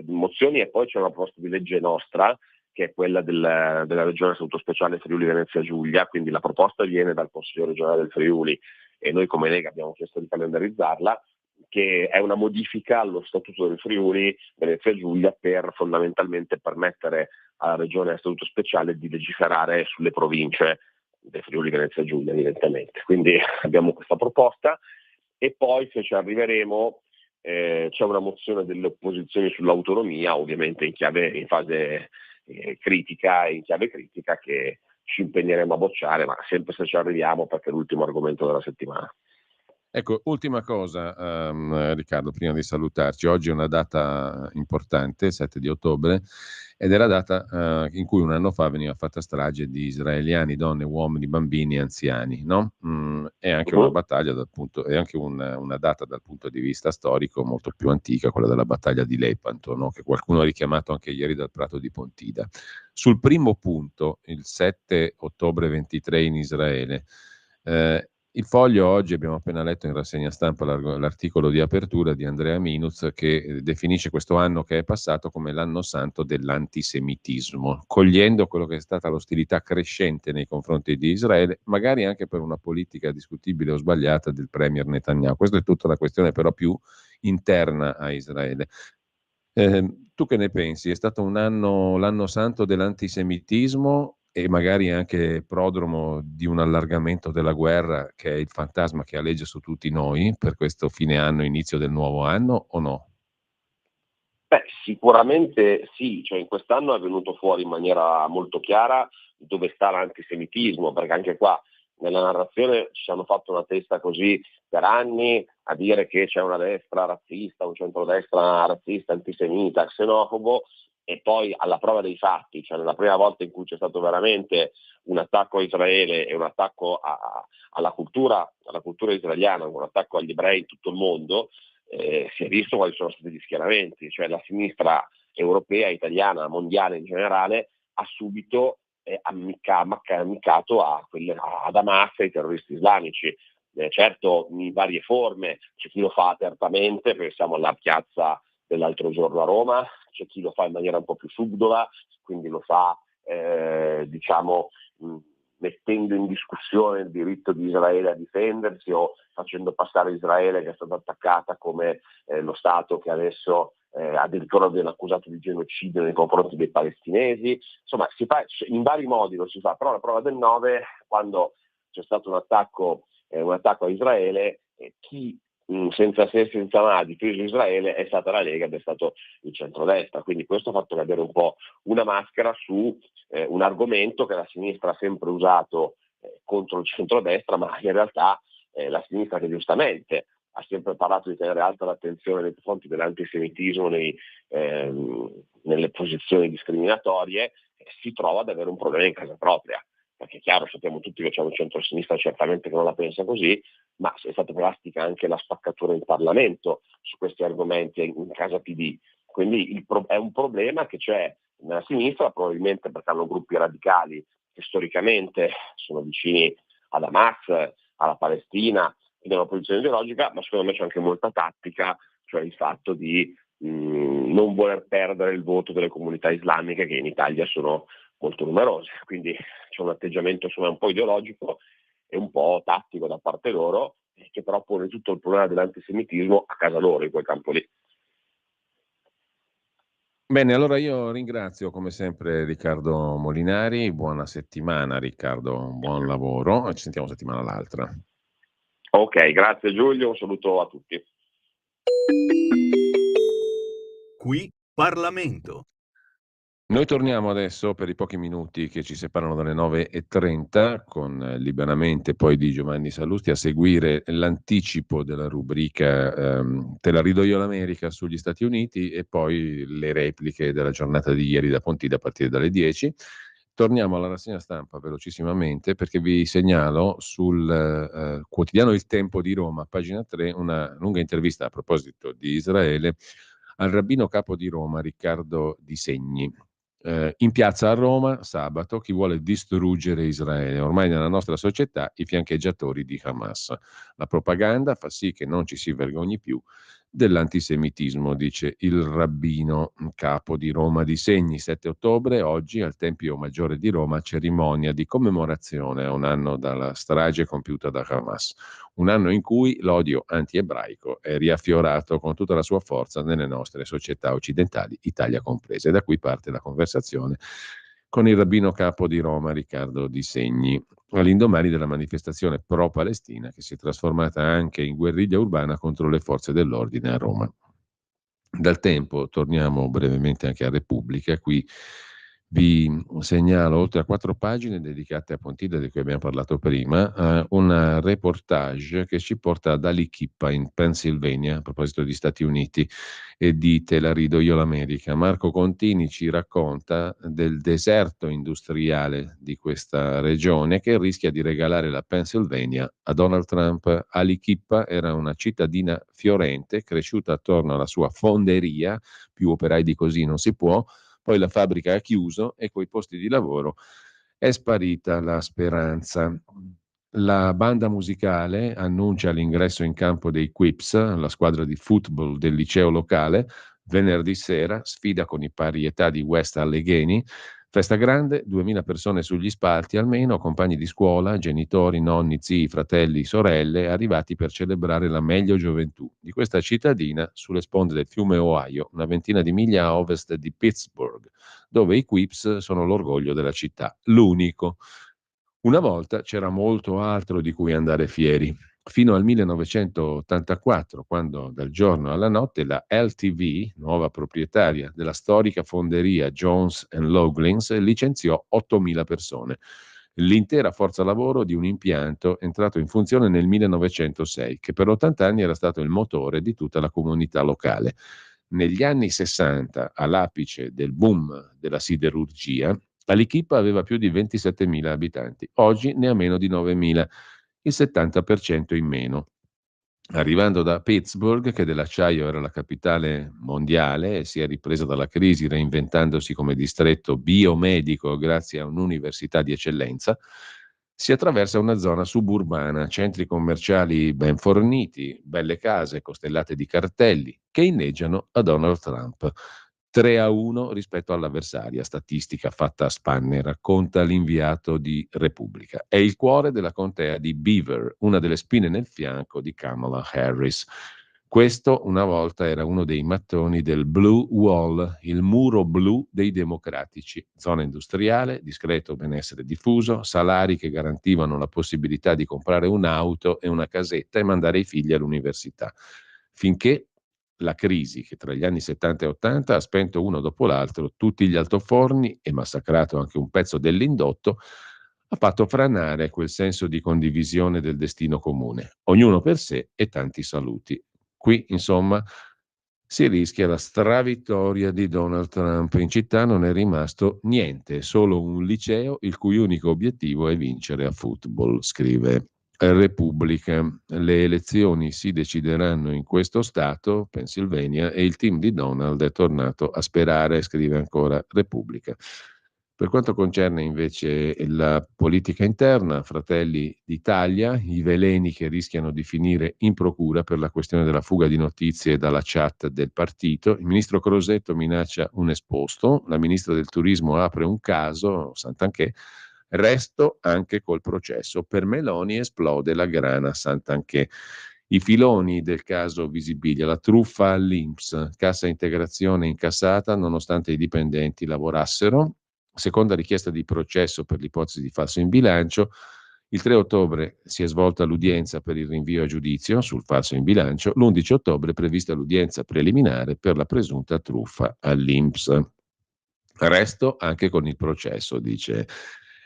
mozioni, e poi c'è una proposta di legge nostra che è quella della regione Statuto Speciale Friuli Venezia Giulia, quindi la proposta viene dal Consiglio regionale del Friuli e noi come Lega abbiamo chiesto di calendarizzarla, che è una modifica allo Statuto del Friuli Venezia Giulia per fondamentalmente permettere alla regione a Statuto Speciale di legiferare sulle province del Friuli Venezia Giulia direttamente. Quindi abbiamo questa proposta, e poi se ci arriveremo c'è una mozione delle opposizioni sull'autonomia, ovviamente in fase critica, che ci impegneremo a bocciare, ma sempre se ci arriviamo perché è l'ultimo argomento della settimana. Ecco, ultima cosa, Riccardo, prima di salutarci. Oggi è una data importante, il 7 di ottobre, ed è la data in cui un anno fa veniva fatta strage di israeliani, donne, uomini, bambini e anziani, no? È anche una battaglia è anche una data dal punto di vista storico molto più antica, quella della battaglia di Lepanto, no? Che qualcuno ha richiamato anche ieri dal Prato di Pontida. Sul primo punto, il 7 ottobre 23 in Israele, il Foglio oggi abbiamo appena letto in rassegna stampa l'articolo di apertura di Andrea Minuz che definisce questo anno che è passato come l'anno santo dell'antisemitismo, cogliendo quello che è stata l'ostilità crescente nei confronti di Israele, magari anche per una politica discutibile o sbagliata del premier Netanyahu. Questa è tutta una questione però più interna a Israele. Tu che ne pensi? È stato l'anno santo dell'antisemitismo e magari anche prodromo di un allargamento della guerra, che è il fantasma che aleggia su tutti noi per questo fine anno, inizio del nuovo anno, o no? Beh, sicuramente sì, cioè in quest'anno è venuto fuori in maniera molto chiara dove sta l'antisemitismo, perché anche qua nella narrazione ci hanno fatto una testa così per anni a dire che c'è una destra razzista, un centrodestra razzista, antisemita, xenofobo, e poi alla prova dei fatti, cioè nella prima volta in cui c'è stato veramente un attacco a Israele e un attacco alla cultura israeliana, un attacco agli ebrei in tutto il mondo, si è visto quali sono stati gli schieramenti, cioè la sinistra europea, italiana, mondiale in generale, ha subito ammiccato ad Hamas e ai terroristi islamici. Certo in varie forme, c'è chi lo fa apertamente, pensiamo alla piazza dell'altro giorno a Roma, c'è chi lo fa in maniera un po' più subdola, quindi lo fa mettendo in discussione il diritto di Israele a difendersi o facendo passare Israele, che è stata attaccata, come lo Stato che adesso addirittura viene accusato di genocidio nei confronti dei palestinesi. Insomma, si fa in vari modi, lo si fa, però la prova del 9, quando c'è stato un attacco a Israele, chi senza se senza ma ha difeso Israele è stata la Lega ed è stato il centrodestra, quindi questo ha fatto cadere un po' una maschera su un argomento che la sinistra ha sempre usato contro il centrodestra, ma in realtà la sinistra, che giustamente ha sempre parlato di tenere alta l'attenzione nei confronti dell'antisemitismo nelle posizioni discriminatorie, si trova ad avere un problema in casa propria, perché è chiaro, sappiamo tutti che c'è un centro-sinistra certamente che non la pensa così, ma è stata drastica anche la spaccatura in Parlamento su questi argomenti in casa PD. Quindi è un problema che c'è nella sinistra, probabilmente perché hanno gruppi radicali che storicamente sono vicini ad Hamas, alla Palestina, quindi è una posizione ideologica, ma secondo me c'è anche molta tattica, cioè il fatto di non voler perdere il voto delle comunità islamiche, che in Italia sono molto numerose, quindi c'è un atteggiamento un po' ideologico e un po' tattico da parte loro, che però pone tutto il problema dell'antisemitismo a casa loro, in quel campo lì. Bene, allora io ringrazio come sempre Riccardo Molinari, buona settimana Riccardo, buon lavoro e ci sentiamo settimana l'altra. Ok, grazie Giulio, un saluto a tutti. Qui Parlamento. Noi torniamo adesso per i pochi minuti che ci separano dalle 9:30 con Liberamente poi di Giovanni Sallusti a seguire l'anticipo della rubrica Te la rido io l'America sugli Stati Uniti e poi le repliche della giornata di ieri da Pontida a partire dalle 10. Torniamo alla rassegna stampa velocissimamente perché vi segnalo sul quotidiano Il Tempo di Roma, pagina 3, una lunga intervista a proposito di Israele al rabbino capo di Roma Riccardo Di Segni. In piazza a Roma, sabato, chi vuole distruggere Israele. Ormai nella nostra società i fiancheggiatori di Hamas. La propaganda fa sì che non ci si vergogni più dell'antisemitismo, dice il rabbino capo di Roma Di Segni. 7 ottobre, oggi, al Tempio Maggiore di Roma, cerimonia di commemorazione a un anno dalla strage compiuta da Hamas. Un anno in cui l'odio anti-ebraico è riaffiorato con tutta la sua forza nelle nostre società occidentali, Italia compresa. E da qui parte la conversazione con il rabbino capo di Roma, Riccardo Di Segni, all'indomani della manifestazione pro-Palestina che si è trasformata anche in guerriglia urbana contro le forze dell'ordine a Roma. Dal Tempo torniamo brevemente anche a Repubblica, qui vi segnalo, oltre a 4 pagine dedicate a Pontida, di cui abbiamo parlato prima, un reportage che ci porta ad Aliquippa, in Pennsylvania, a proposito di Stati Uniti e di Te la rido io l'America. Marco Contini ci racconta del deserto industriale di questa regione che rischia di regalare la Pennsylvania a Donald Trump. Aliquippa era una cittadina fiorente, cresciuta attorno alla sua fonderia, più operai di così non si può. Poi la fabbrica ha chiuso e coi posti di lavoro è sparita la speranza. La banda musicale annuncia l'ingresso in campo dei Quips, la squadra di football del liceo locale, venerdì sera, sfida con i parietà di West Allegheny. Festa grande, 2000 persone sugli spalti almeno, compagni di scuola, genitori, nonni, zii, fratelli, sorelle, arrivati per celebrare la meglio gioventù di questa cittadina sulle sponde del fiume Ohio, una ventina di miglia a ovest di Pittsburgh, dove i Quips sono l'orgoglio della città, l'unico. Una volta c'era molto altro di cui andare fieri. Fino al 1984, quando dal giorno alla notte la LTV, nuova proprietaria della storica fonderia Jones & Loglins, licenziò 8.000 persone. L'intera forza lavoro di un impianto entrato in funzione nel 1906, che per 80 anni era stato il motore di tutta la comunità locale. Negli anni 60, all'apice del boom della siderurgia, Aliquippa aveva più di 27.000 abitanti, oggi ne ha meno di 9.000, il 70% in meno. Arrivando da Pittsburgh, che dell'acciaio era la capitale mondiale e si è ripresa dalla crisi reinventandosi come distretto biomedico grazie a un'università di eccellenza, si attraversa una zona suburbana, centri commerciali ben forniti, belle case costellate di cartelli che inneggiano a Donald Trump. 3-1 rispetto all'avversaria, statistica fatta a spanne, racconta l'inviato di Repubblica. È il cuore della contea di Beaver, una delle spine nel fianco di Kamala Harris. Questo una volta era uno dei mattoni del Blue Wall, il muro blu dei democratici. Zona industriale, discreto benessere diffuso, salari che garantivano la possibilità di comprare un'auto e una casetta e mandare i figli all'università. Finché la crisi, che tra gli anni 70 e 80 ha spento uno dopo l'altro tutti gli altoforni e massacrato anche un pezzo dell'indotto, ha fatto franare quel senso di condivisione del destino comune, ognuno per sé e tanti saluti. Qui, insomma, si rischia la stravittoria di Donald Trump. In città non è rimasto niente, solo un liceo il cui unico obiettivo è vincere a football, scrive Repubblica. Le elezioni si decideranno in questo stato, Pennsylvania, e il team di Donald è tornato a sperare, scrive ancora Repubblica. Per quanto concerne invece la politica interna, Fratelli d'Italia, i veleni che rischiano di finire in procura per la questione della fuga di notizie dalla chat del partito, il ministro Crosetto minaccia un esposto, la ministra del turismo apre un caso, Santanchè, resto anche col processo. Per Meloni esplode la grana Santanchè. I filoni del caso Visibilia, la truffa all'INPS, cassa integrazione incassata nonostante i dipendenti lavorassero, seconda richiesta di processo per l'ipotesi di falso in bilancio. Il 3 ottobre si è svolta l'udienza per il rinvio a giudizio sul falso in bilancio, l'11 ottobre è prevista l'udienza preliminare per la presunta truffa all'INPS. Resto anche con il processo, dice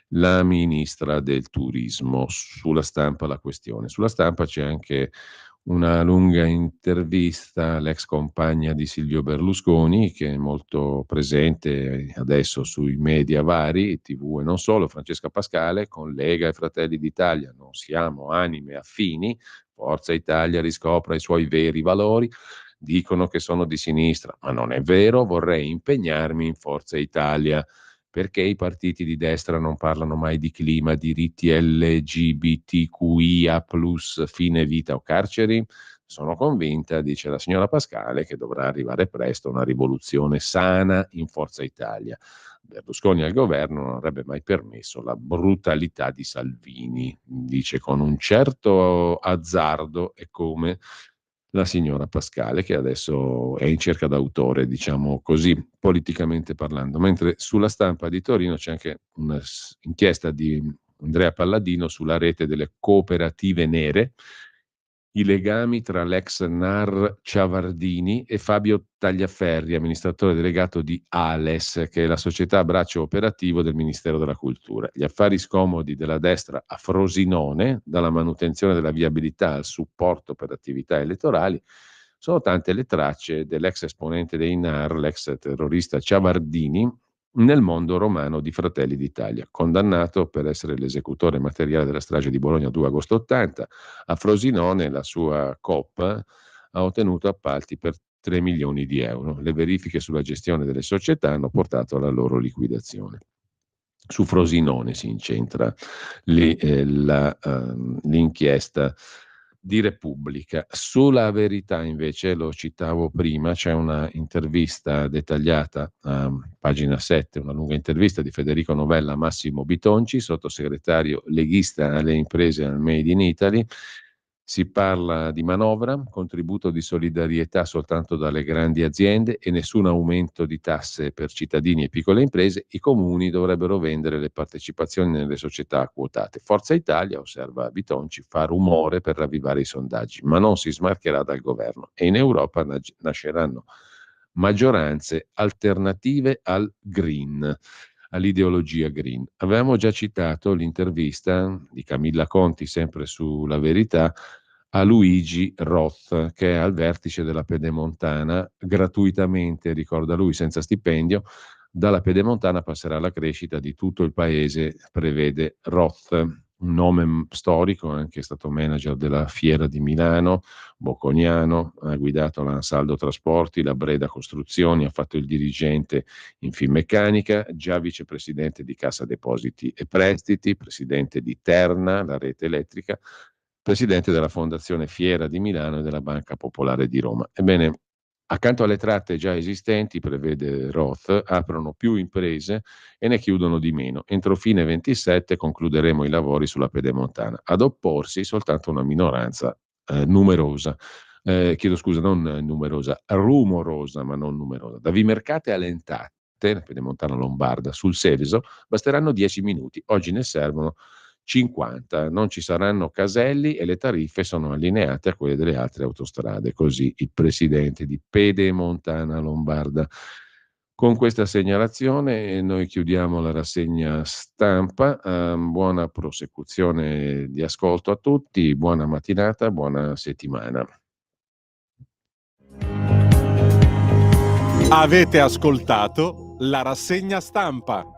la ministra del turismo. Sulla Stampa la questione. Sulla Stampa c'è anche una lunga intervista all'ex compagna di Silvio Berlusconi, che è molto presente adesso sui media vari, TV e non solo, Francesca Pascale, con Lega e Fratelli d'Italia. Non siamo anime affini, Forza Italia riscopra i suoi veri valori, dicono che sono di sinistra, ma non è vero, vorrei impegnarmi in Forza Italia. Perché i partiti di destra non parlano mai di clima, diritti LGBTQIA+, fine vita o carceri? Sono convinta, dice la signora Pascale, che dovrà arrivare presto una rivoluzione sana in Forza Italia. Berlusconi al governo non avrebbe mai permesso la brutalità di Salvini, dice con un certo azzardo e come la signora Pascale, che adesso è in cerca d'autore, diciamo così, politicamente parlando. Mentre sulla Stampa di Torino c'è anche un'inchiesta di Andrea Palladino sulla rete delle cooperative nere. i legami tra l'ex NAR Ciavardini e Fabio Tagliaferri, amministratore delegato di ALES, che è la società a braccio operativo del Ministero della Cultura. Gli affari scomodi della destra a Frosinone, dalla manutenzione della viabilità al supporto per attività elettorali, sono tante le tracce dell'ex esponente dei NAR, l'ex terrorista Ciavardini, nel mondo romano di Fratelli d'Italia, condannato per essere l'esecutore materiale della strage di Bologna 2 agosto 80. A Frosinone la sua COP ha ottenuto appalti per 3 milioni di euro. Le verifiche sulla gestione delle società hanno portato alla loro liquidazione. Su Frosinone si incentra l'inchiesta di Repubblica. Sulla Verità invece, lo citavo prima, c'è una intervista dettagliata a pagina 7, una lunga intervista di Federico Novella a Massimo Bitonci, sottosegretario leghista alle imprese e al Made in Italy. Si parla di manovra, contributo di solidarietà soltanto dalle grandi aziende e nessun aumento di tasse per cittadini e piccole imprese. I comuni dovrebbero vendere le partecipazioni nelle società quotate. Forza Italia, osserva Bitonci, fa rumore per ravvivare i sondaggi, ma non si smarcherà dal governo e in Europa nasceranno maggioranze alternative al green, all'ideologia green. Avevamo già citato l'intervista di Camilla Conti, sempre sulla Verità, a Luigi Roth, che è al vertice della Pedemontana, gratuitamente, ricorda lui, senza stipendio. Dalla Pedemontana passerà la crescita di tutto il paese, prevede Roth, un nome storico, anche stato manager della Fiera di Milano, bocconiano, ha guidato l'Ansaldo Trasporti, la Breda Costruzioni, ha fatto il dirigente in Finmeccanica, già vicepresidente di Cassa Depositi e Prestiti, presidente di Terna, la rete elettrica, presidente della Fondazione Fiera di Milano e della Banca Popolare di Roma. Ebbene, accanto alle tratte già esistenti, prevede Roth, aprono più imprese e ne chiudono di meno. Entro fine 27 concluderemo i lavori sulla Pedemontana. Ad opporsi soltanto una minoranza numerosa. Chiedo scusa, non numerosa, rumorosa, ma non numerosa. Da Vimercate a Lentate, la Pedemontana Lombarda, sul Seveso, basteranno 10 minuti. Oggi ne servono 50, non ci saranno caselli e le tariffe sono allineate a quelle delle altre autostrade, così il presidente di Pedemontana Lombarda. Con questa segnalazione noi chiudiamo la rassegna stampa, buona prosecuzione di ascolto a tutti, buona mattinata, buona settimana. Avete ascoltato la rassegna stampa.